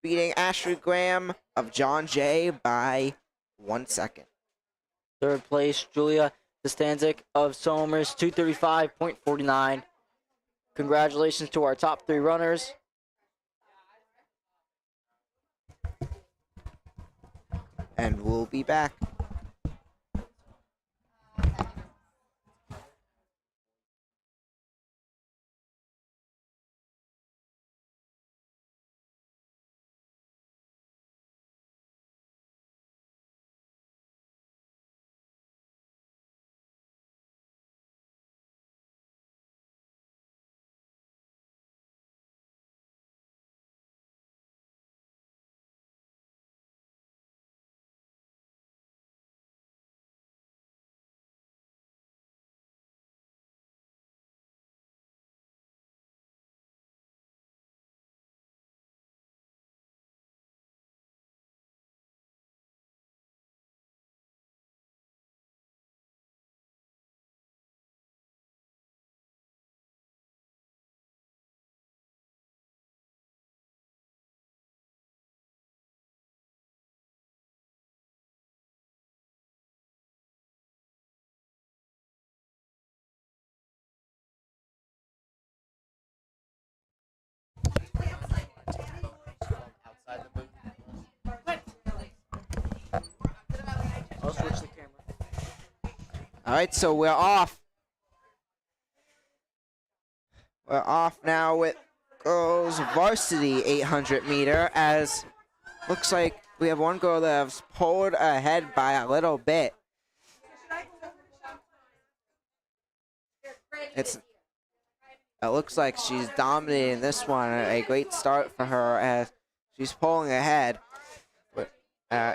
beating Ashley Graham of John Jay by 1 second. 3rd place, Julia Destanzik of Somers, 2:35.49. Congratulations to our top 3 runners. And we'll be back. All right, so we're off. We're off now with girls varsity 800 meter, as looks like we have one girl that has pulled ahead by a little bit. It looks like she's dominating this one. A great start for her as she's pulling ahead.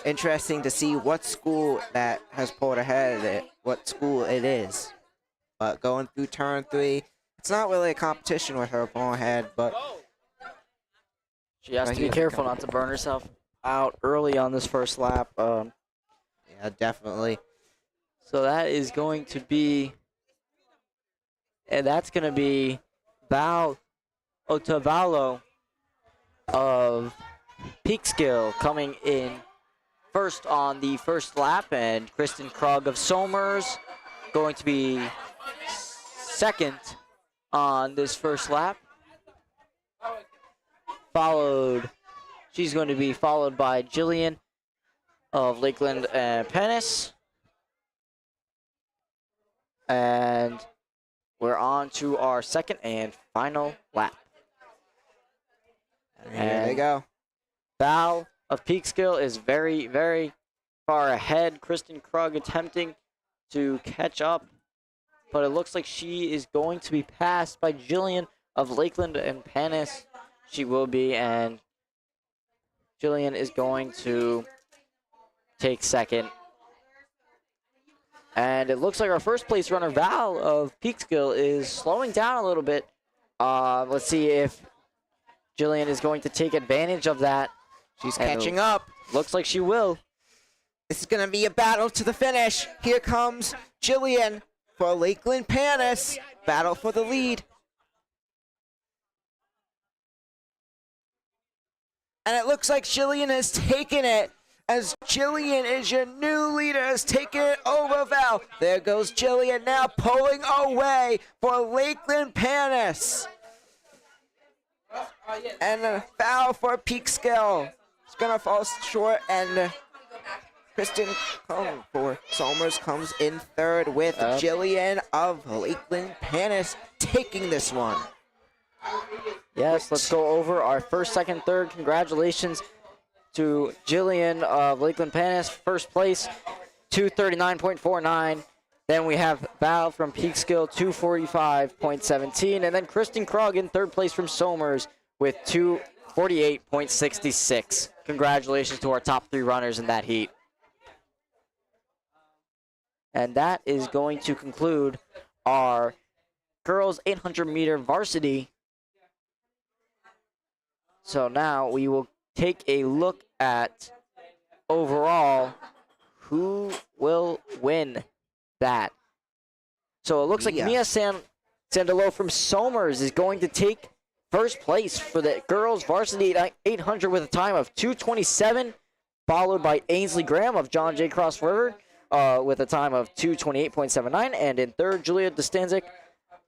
Interesting to see what school that has pulled ahead, what school it is. But going through turn 3, it's not really a competition with her pulling ahead, but she has to be careful not to burn herself out early on this first lap. Yeah, definitely. So that is going to be, and that's going to be Val Otavalo of Peekskill coming in first on the first lap, and Kristen Krug of Somers going to be second on this first lap. She's going to be followed by Jillian of Lakeland and Pennis. And we're on to our second and final lap. Here they go. Val of Peekskill is very, very far ahead. Kristen Krug attempting to catch up, but it looks like she is going to be passed by Jillian of Lakeland and Pennis. She will be, and Jillian is going to take second. And it looks like our first place runner, Val of Peekskill, is slowing down a little bit. Let's see if Jillian is going to take advantage of that. She's catching up. Looks like she will. This is going to be a battle to the finish. Here comes Jillian for Lakeland Panis. Battle for the lead. And it looks like Jillian has taken it, as Jillian is your new leader, has taken it over Val. There goes Jillian now pulling away for Lakeland Panis. And a foul for Peekskill. It's going to fall short, and Kristen for Somers comes in third with Jillian of Lakeland Panis taking this one. Yes, let's go over our first, second, third. Congratulations to Jillian of Lakeland Panis, first place, 239.49. Then we have Val from Peekskill, 245.17. And then Kristen Krug in third place from Somers with 248.66. Congratulations to our top 3 runners in that heat. And that is going to conclude our girls 800 meter varsity. So now we will take a look at overall who will win that. So it looks like Mia Sandalo from Somers is going to take first place for the girls varsity 800 with a time of 2:27, followed by Ainsley Graham of John J. Cross River with a time of 2:28.79, and in third, Julia Dostanzik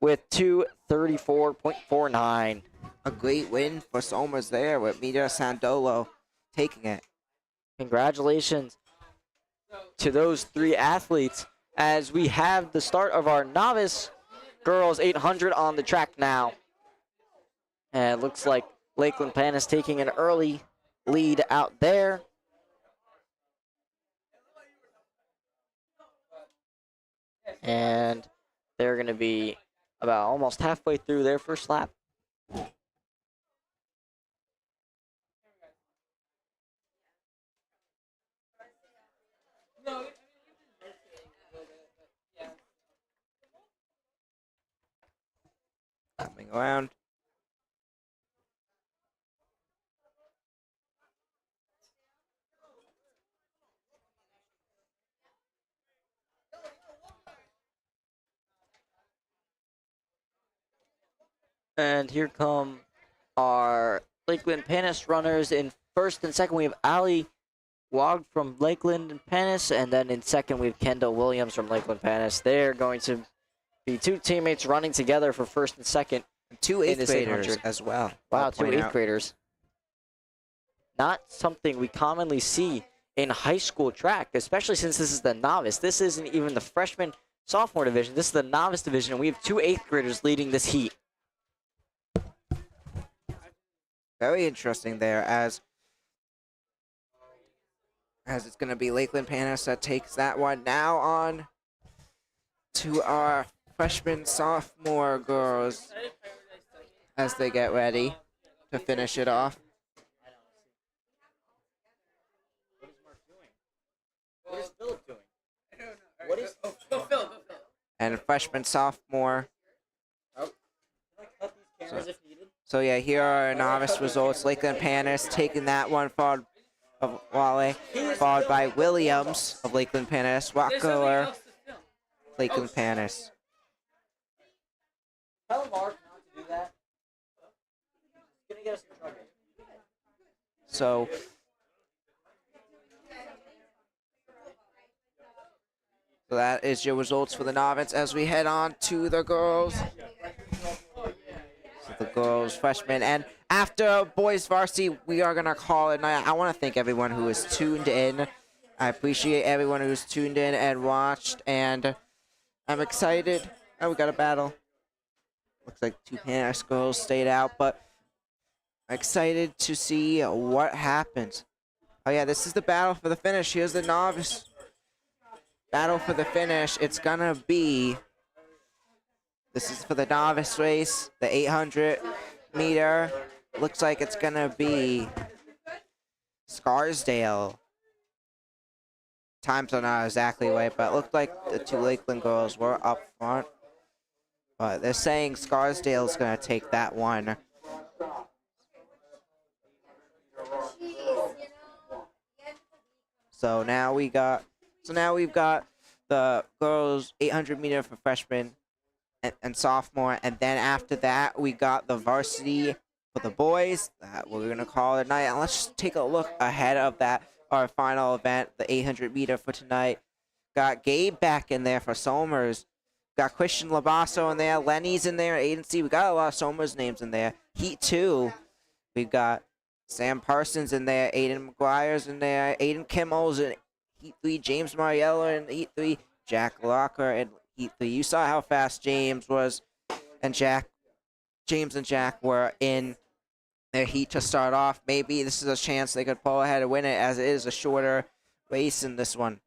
with 2:34.49. A great win for Somers there with Mia Sandolo taking it. Congratulations to those 3 athletes, as we have the start of our novice girls 800 on the track now. And it looks like Lakeland Panis taking an early lead out there. And they're going to be about almost halfway through their first lap. Coming around. And here come our Lakeland Panis runners. In first and second, we have Allie Wog from Lakeland and Panis, and then in second, we have Kendall Williams from Lakeland Panis. They're going to be 2 teammates running together for first and second. 2 8th graders as well. Wow, 2 8th graders. Not something we commonly see in high school track, especially since this is the novice. This isn't even the freshman sophomore division. This is the novice division, and we have two 8th graders leading this heat. Very interesting there, as it's going to be Lakeland Panis that takes that one. Now on to our freshman, sophomore girls as they get ready to finish it off. What is Philip doing? What is And freshman, sophomore. Can I cut these cameras if needed? So yeah, here are our novice results. Lakeland Panis taking that one, followed of Wale, followed by Williams of Lakeland Panis, Wackler, Lakeland Panis. Tell Mark not to do that. It's gonna get us in trouble. So that is your results for the novice as we head on to the girls. So the girls, freshmen, and after boys varsity, we are gonna call it night. I want to thank everyone who is tuned in. I appreciate everyone who's tuned in and watched, and I'm excited. Oh, we got a battle. Looks like two Panis girls stayed out, but I'm excited to see what happens. Oh yeah, this is the battle for the finish. Here's the novice battle for the finish. It's gonna be, this is for the novice race, the 800 meter. Looks like it's gonna be Scarsdale. Times are not exactly right, but it looked like the two Lakeland girls were up front. But they're saying Scarsdale's gonna take that one. So now we've got the girls 800 meter for freshmen and sophomore, and then after that we got the varsity for the boys that we're gonna call it a night. And let's just take a look ahead of that, our final event, the 800 meter for tonight. Got Gabe back in there for Somers. Got Christian Labasso in there. Lenny's in there. Aiden C. We got a lot of Somers names in there. Heat 2. We've got Sam Parsons in there. Aiden McGuire's in there. Aiden Kimmel's in Heat 3. James Mariella in Heat 3. Jack Locker in Heat 3. You saw how fast James was. And James and Jack were in their heat to start off. Maybe this is a chance they could pull ahead and win it, as it is a shorter race in this one.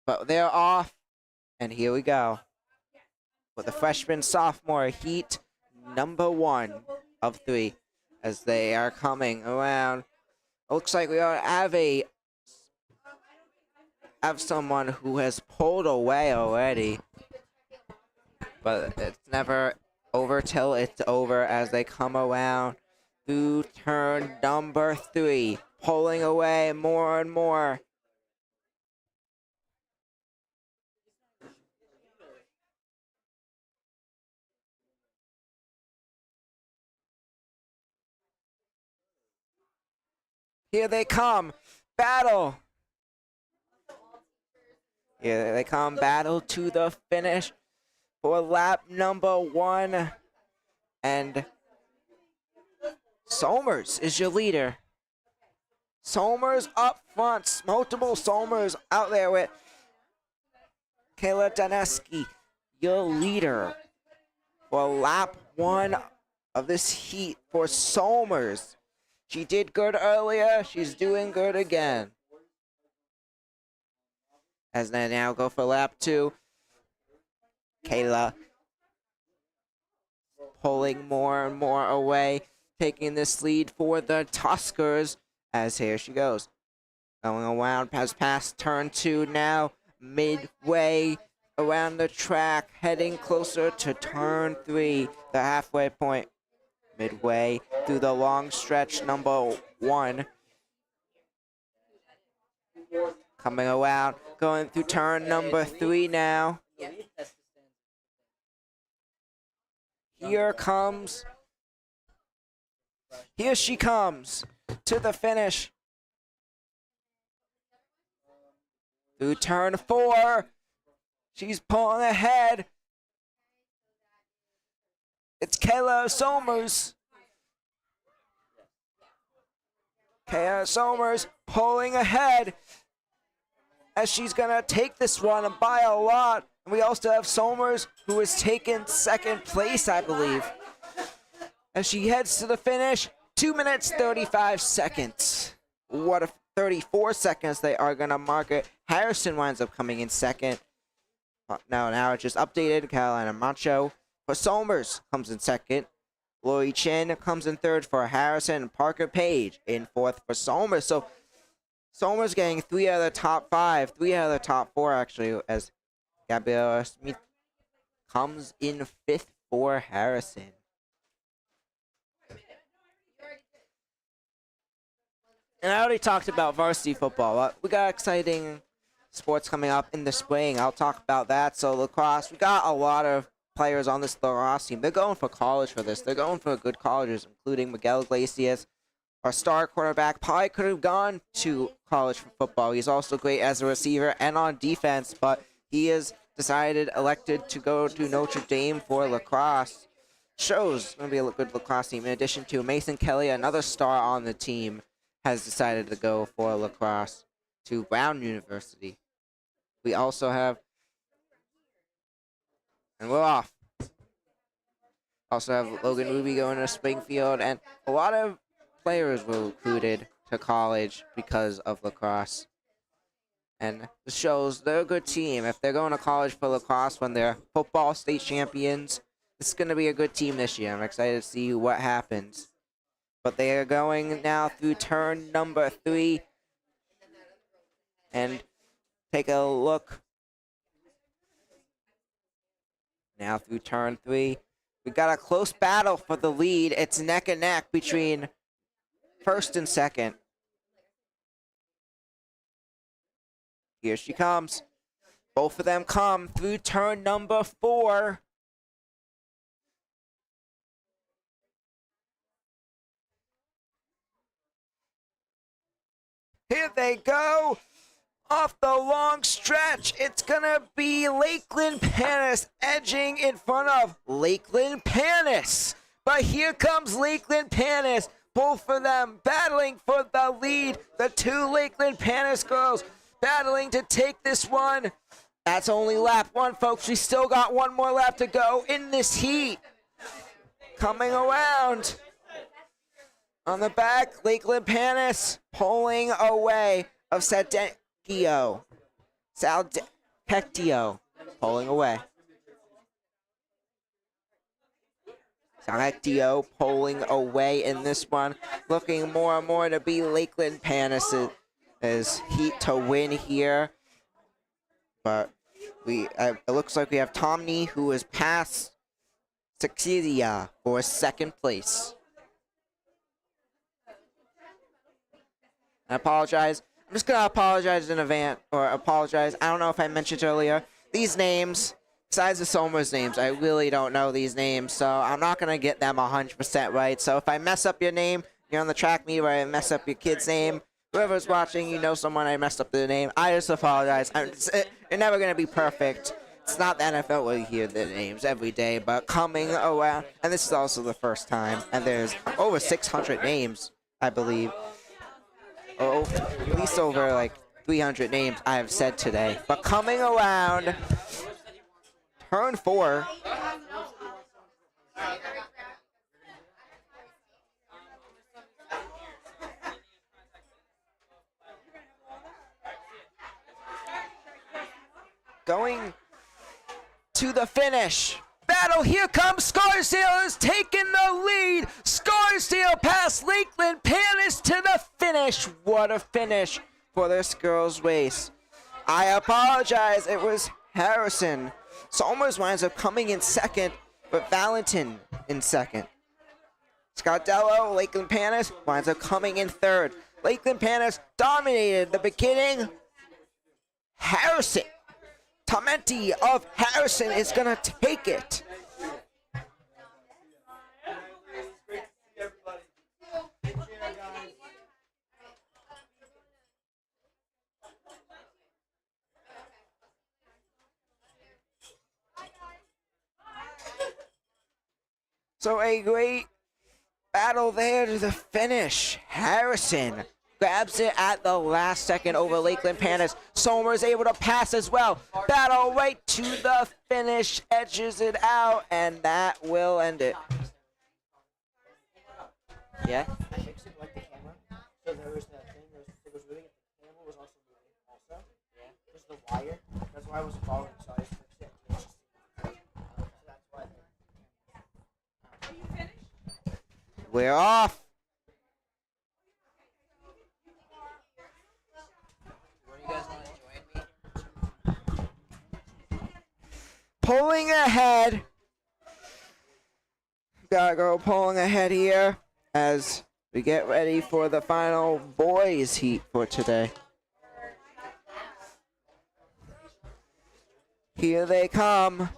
But they're off. And here we go with the freshman sophomore heat number 1 of 3 as they are coming around. It looks like we have someone who has pulled away already, but it's never over till it's over as they come around through turn number 3, pulling away more and more. Here they come. Battle. Here they come. Battle to the finish for lap number 1. And Somers is your leader. Somers up front. Multiple Somers out there with Kayla Daneski, your leader for lap 1 of this heat for Somers. She did good earlier. She's doing good again. As they now go for lap 2. Kayla pulling more and more away, taking this lead for the Tuskers. As here she goes. Going around past turn 2 now. Midway around the track. Heading closer to turn 3. The halfway point. Midway through the long stretch number 1. Coming around, going through turn number 3 now. Here she comes to the finish. Through turn 4, she's pulling ahead. It's Kayla Somers. Kayla Somers pulling ahead as she's gonna take this one by a lot. And we also have Somers, who has taken second place, I believe. As she heads to the finish, 2 minutes 35 seconds. What if 34 seconds they are gonna mark it. Harrison winds up coming in second. Now it's just updated. Carolina Macho for Somers comes in second. Lori Chin comes in third for Harrison. Parker Page in fourth for Somers. So Somers getting 3 out of the top 5, 3 out of the top 4 actually, as Gabriella Smith comes in fifth for Harrison. And I already talked about varsity football. We got exciting sports coming up in the spring. I'll talk about that. So lacrosse, we got a lot of players on this lacrosse team. They're going for college for this. They're going for good colleges, including Miguel Iglesias, our star quarterback. Probably could have gone to college for football. He's also great as a receiver and on defense, but he has elected to go to Notre Dame for lacrosse. Shows it's going to be a good lacrosse team. In addition to Mason Kelly, another star on the team, has decided to go for lacrosse to Brown University. We also have, and we're off. Also have Logan Ruby going to Springfield, and a lot of players were recruited to college because of lacrosse. And this shows they're a good team. If they're going to college for lacrosse when they're football state champions, this is going to be a good team this year. I'm excited to see what happens. But they are going now through turn number 3. And take a look. Now through turn 3. We got a close battle for the lead. It's neck and neck between first and second. Here she comes. Both of them come through turn number 4. Here they go. Off the long stretch, it's gonna be Lakeland Panis edging in front of Lakeland Panis. But here comes Lakeland Panis. Both of them battling for the lead. The 2 Lakeland Panis girls battling to take this one. That's only lap 1, folks. We still got 1 more lap to go in this heat. Coming around. On the back, Lakeland Panis pulling away of Saldecchio pulling away. Saldecchio pulling away in this one. Looking more and more to be Lakeland Panis' heat to win here. But it looks like we have Tomney, who has passed Succedia for second place. I apologize. I'm just going to apologize in advance, or apologize. I don't know if I mentioned earlier. These names, besides the Somers names, I really don't know these names, so I'm not going to get them 100% right. So if I mess up your name, you're on the track meet where I mess up your kid's name, whoever's watching, you know someone I messed up their name. I just apologize. You're never going to be perfect. It's not the NFL where you hear the names every day, but coming around, and this is also the first time, and there's over 600 names, I believe. Oh, at least over like 300 names I have said today. But coming around turn 4. Going to the finish. Battle, here comes Scarsdale, is taking the lead. Scarsdale past Lakeland Panis to the finish. What a finish for this girls' race. I apologize, it was Harrison. Somers winds up coming in second, but Valentin in second. Scardello, Lakeland Panis, winds up coming in third. Lakeland Panis dominated the beginning. Harrison. Tomenti of Harrison is going to take it. So a great battle there to the finish. Harrison grabs it at the last second over Lakeland Pandas. Somer is able to pass as well. Battle right to the finish, edges it out, and that will end it. Yeah? I fixed it like the camera. So there was that thing that was moving. The camera was also moving also. Yeah. It was the wire. That's why I was following. So I just fixed it. So that's why. We're off. Pulling ahead. Gotta go pulling ahead here as we get ready for the final boys heat for today. Here they come.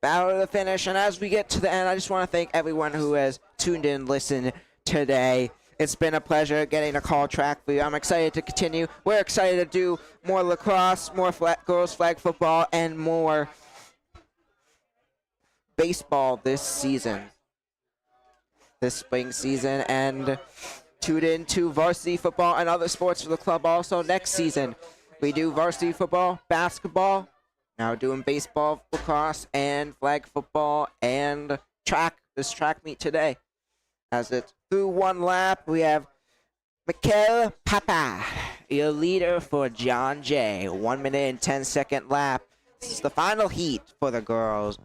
Battle to the finish, and as we get to the end, I just want to thank everyone who has tuned in, listened today. It's been a pleasure getting to call track for you. I'm excited to continue. We're excited to do more lacrosse, more girls flag football, and more baseball this season, this spring season, and tune in to varsity football and other sports for the club also next season. We do varsity football, basketball, now doing baseball, lacrosse, and flag football, and track, this track meet today. As it's through one lap, we have Mikhail Papa, your leader for John Jay. 1 minute and 10-second lap. This is the final heat for the girls.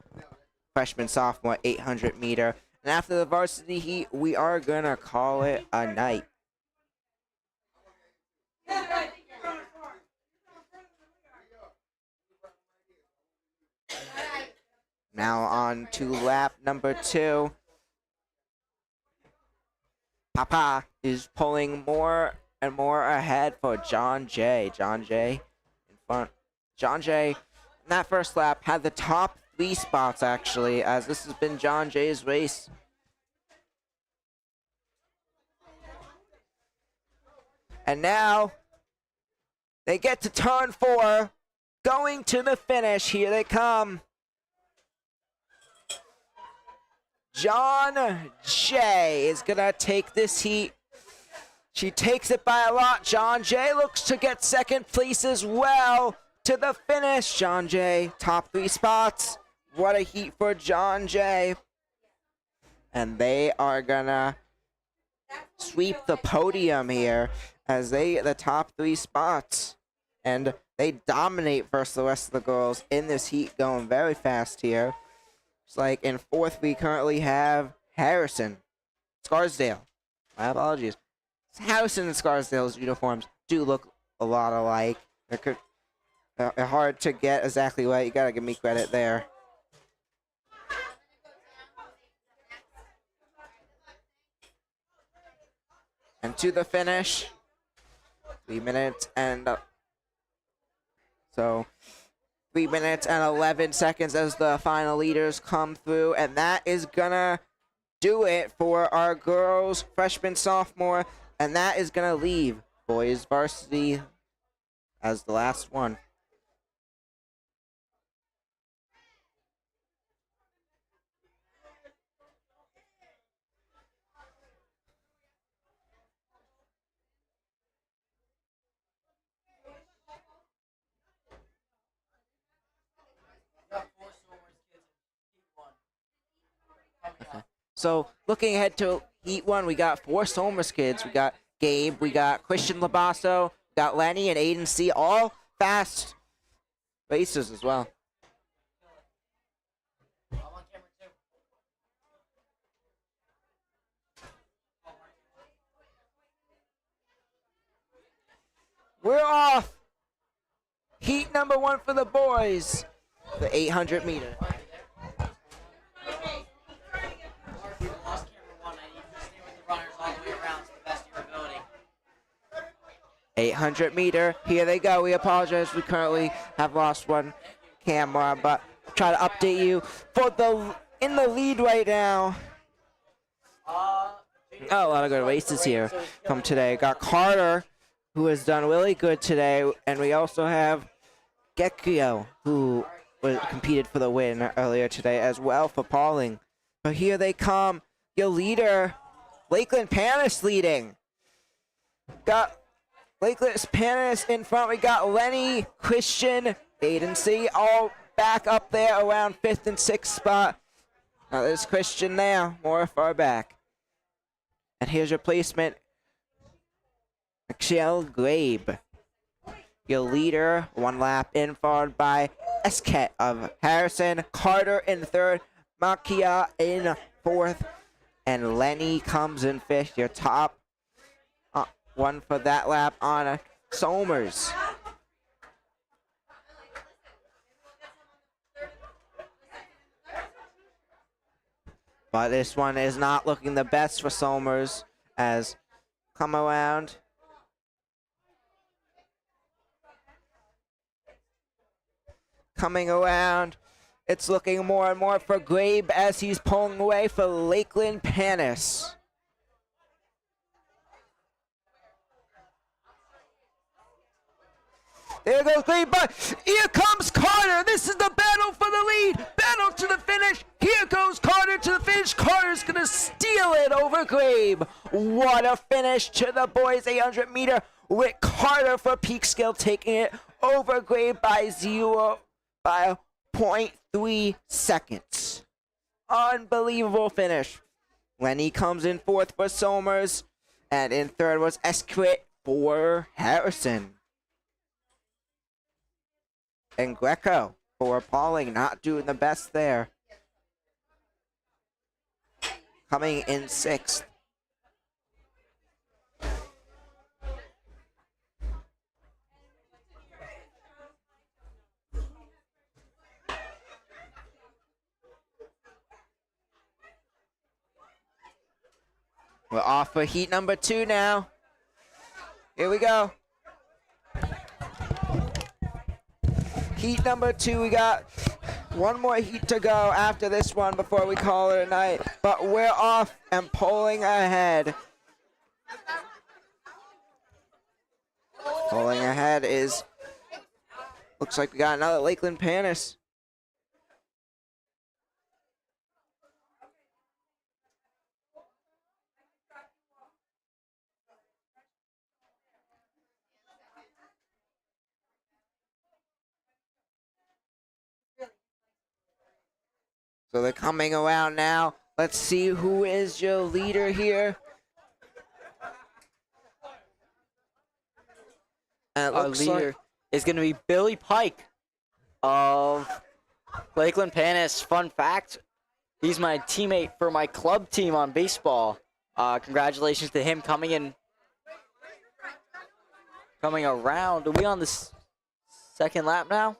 Freshman, sophomore, 800 meter. And after the varsity heat, we are going to call it a night. Now on to lap number 2. Papa is pulling more and more ahead for John Jay. John Jay in front. John Jay in that first lap had the top 3 spots actually, as this has been John Jay's race. And now they get to turn 4, going to the finish. Here they come. John Jay is going to take this heat. She takes it by a lot. John Jay looks to get second place as well to the finish. John Jay, top 3 spots. What a heat for John Jay. And they are going to sweep the podium here as they get the top 3 spots. And they dominate versus the rest of the girls in this heat, going very fast here. It's like in 4th, we currently have Harrison, Scarsdale. My apologies. Harrison and Scarsdale's uniforms do look a lot alike. They're hard to get exactly right. You gotta give me credit there. And to the finish, 3 minutes and 3 minutes and 11 seconds as the final leaders come through, and that is gonna do it for our girls, freshman, sophomore, and that is gonna leave boys varsity as the last one. So looking ahead to Heat 1, we got 4 Somers kids. We got Gabe, we got Christian Labasso, we got Lenny and Aiden C. All fast racers as well. We're off. Heat number 1 for the boys, the 800 meter. 800 meter. Here they go. We apologize. We currently have lost one camera, but try to update you for in the lead right now. Oh, a lot of good races here from today. Got Carter, who has done really good today, and we also have Gekio, who competed for the win earlier today as well for Pauling. But here they come. your leader, Lakeland Panis leading. Got Lakeland Panis in front. We got Lenny, Christian, Aiden C. all back up there around 5th and 6th spot. Now there's Christian there, more far back. And here's your placement. Michelle Grabe, your leader, 1 lap in, followed by Esket of Harrison, Carter in 3rd, Makia in 4th, and Lenny comes in 5th, your top one for that lap on Somers. But this one is not looking the best for Somers as come around. Coming around, it's looking more and more for Grabe as he's pulling away for Lakeland Panis. There goes Grabe, but here comes Carter. This is the battle for the lead. Battle to the finish. Here goes Carter to the finish. Carter's going to steal it over Grabe. What a finish to the boys 800 meter with Carter for Peekskill taking it over Grabe by 0.3 seconds. Unbelievable finish. Lenny comes in 4th for Somers, and in 3rd was Esquit for Harrison. And Greco for Pauling, not doing the best there. Coming in 6th. We're off for heat number 2 now. Here we go. Heat number 2, we got one more heat to go after this one before we call it a night. But we're off and pulling ahead. Pulling ahead is, looks like we got another Lakeland Panis. So they're coming around now. Let's see who is your leader here. And it Our looks leader like is going to be Billy Pike of Lakeland Panis. Fun fact, he's my teammate for my club team on baseball. Congratulations to him coming around. Are we on the second lap now?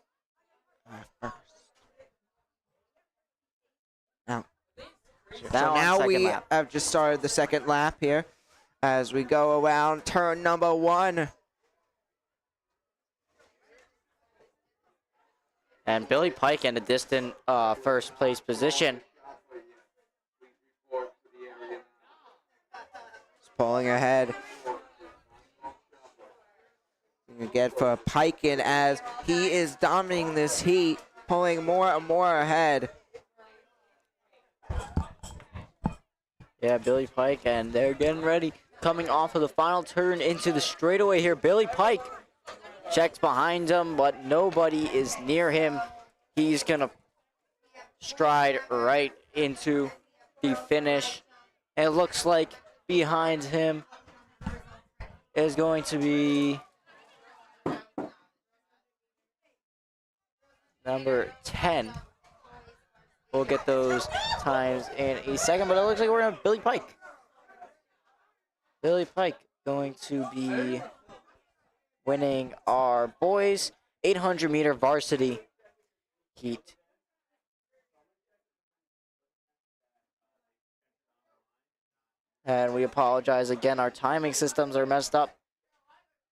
Now we have just started the second lap here as we go around turn number 1. And Billy Pike in a distant first place position. He's pulling ahead. Again for Pike as he is dominating this heat, pulling more and more ahead. Yeah, Billy Pike, and they're getting ready. Coming off of the final turn into the straightaway here. Billy Pike checks behind him, but nobody is near him. He's going to stride right into the finish. And it looks like behind him is going to be number 10. We'll get those times in a second, but it looks like we're going to have Billy Pike. Billy Pike going to be winning our boys 800 meter varsity heat. And we apologize again, our timing systems are messed up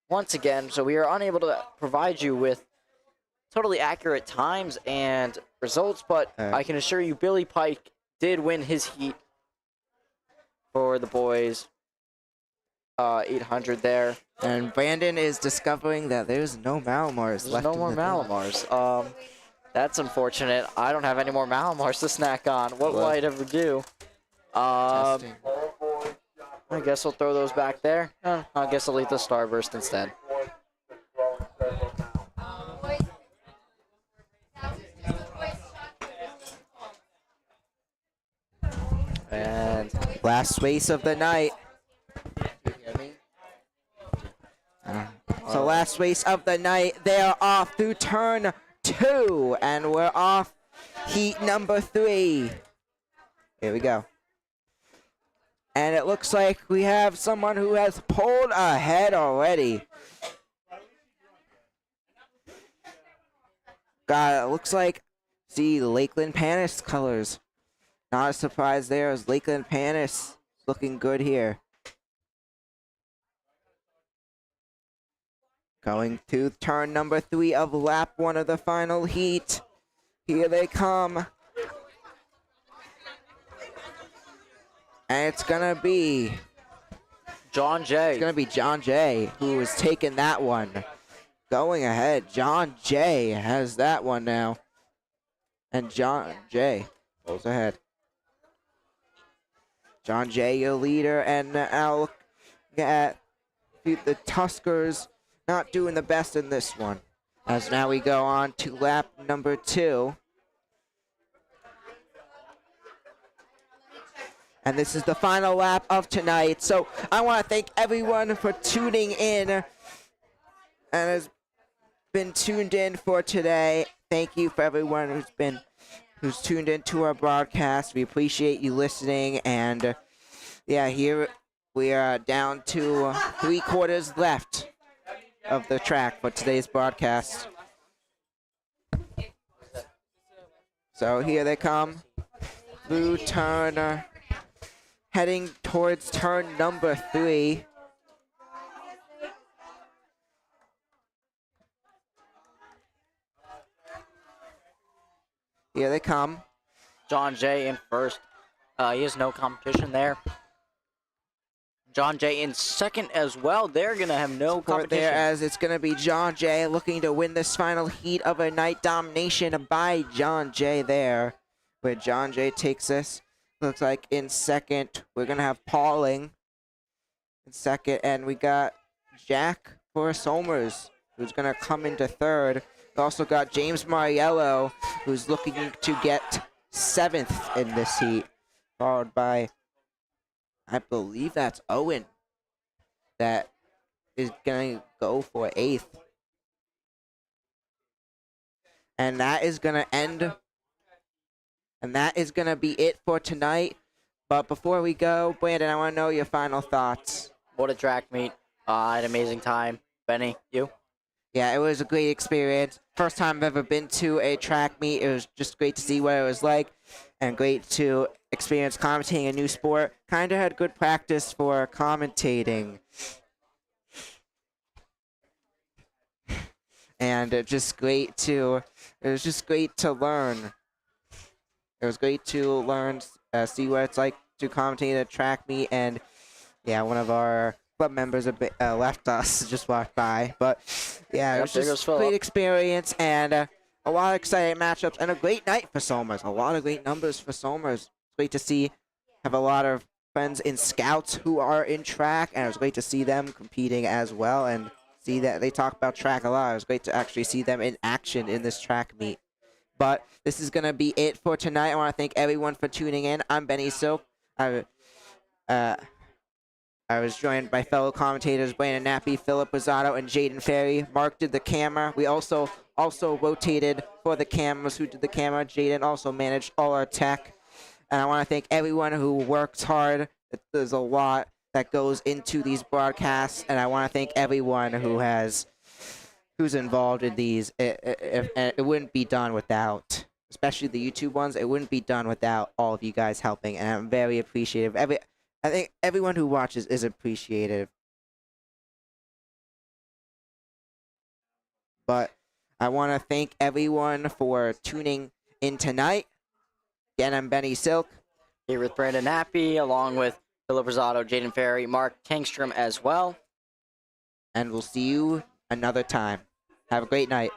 once again, so we are unable to provide you with totally accurate times and results, but I can assure you Billy Pike did win his heat for the boys 800 there. And Brandon is discovering that there's no Malamars left. No more Malamars. That's unfortunate. I don't have any more Malamars to snack on. What will I ever do? Testing. I guess we'll throw those back there. I guess I'll eat the Starburst instead. And last race of the night. So last race of the night, they are off through turn 2, and we're off heat number 3. Here we go. And it looks like we have someone who has pulled ahead already. God, it looks like, see, Lakeland Panis colors. Not a surprise there, as Lakeland Panis looking good here. Going to turn number 3 of lap 1 of the final heat. Here they come. And it's gonna be John Jay. It's gonna be John Jay who is taking that one. Going ahead, John Jay has that one now. And John Jay goes ahead. John Jay, your leader, and now look at the Tuskers not doing the best in this one. As now we go on to lap number 2. And this is the final lap of tonight. So I want to thank everyone for tuning in and has been tuned in for today. Thank you for everyone who's tuned into our broadcast. We appreciate you listening. And yeah, here we are down to 3/4 left of the track for today's broadcast. So here they come through turn, heading towards turn number 3. Here they come. John Jay in first. He has no competition there. John Jay in second as well. They're going to have no competition. There, as it's going to be John Jay looking to win this final heat of a night. Domination by John Jay there. Where John Jay takes this. Looks like in second, we're going to have Pauling in second. And we got Jack for Somers, who's going to come into third. We also got James Mariello, who's looking to get 7th in this heat. Followed by, I believe that's Owen, that is going to go for 8th. And that is going to end. And that is going to be it for tonight. But before we go, Brandon, I want to know your final thoughts. What a track meet. An amazing time. Benny, you? Yeah, it was a great experience. First time I've ever been to a track meet. It was just great to see what it was like. And great to experience commentating a new sport. Kind of had good practice for commentating. And it was just great to learn. It was great to learn, see what it's like to commentate a track meet. And yeah, one of our club members left us, just walked by. But yeah, it was just a great experience and a lot of exciting matchups and a great night for Somers. A lot of great numbers for Somers. It's great to see, have a lot of friends in Scouts who are in track, and it was great to see them competing as well and see that they talk about track a lot. It was great to actually see them in action in this track meet. But this is going to be it for tonight. I want to thank everyone for tuning in. I'm Benny Silk. I was joined by fellow commentators Brandon Nappy, Philip Rosado, and Jaden Ferry. Mark did the camera. We also rotated for the cameras. Who did the camera? Jaden also managed all our tech. And I want to thank everyone who works hard. There's a lot that goes into these broadcasts, and I want to thank everyone who's involved in these. It wouldn't be done without, especially the YouTube ones. It wouldn't be done without all of you guys helping, and I'm very appreciative. I think everyone who watches is appreciative. But I want to thank everyone for tuning in tonight. Again, I'm Benny Silk. Here with Brandon Nappy, along with Philip Rosado, Jaden Ferry, Mark Kingstrom as well. And we'll see you another time. Have a great night.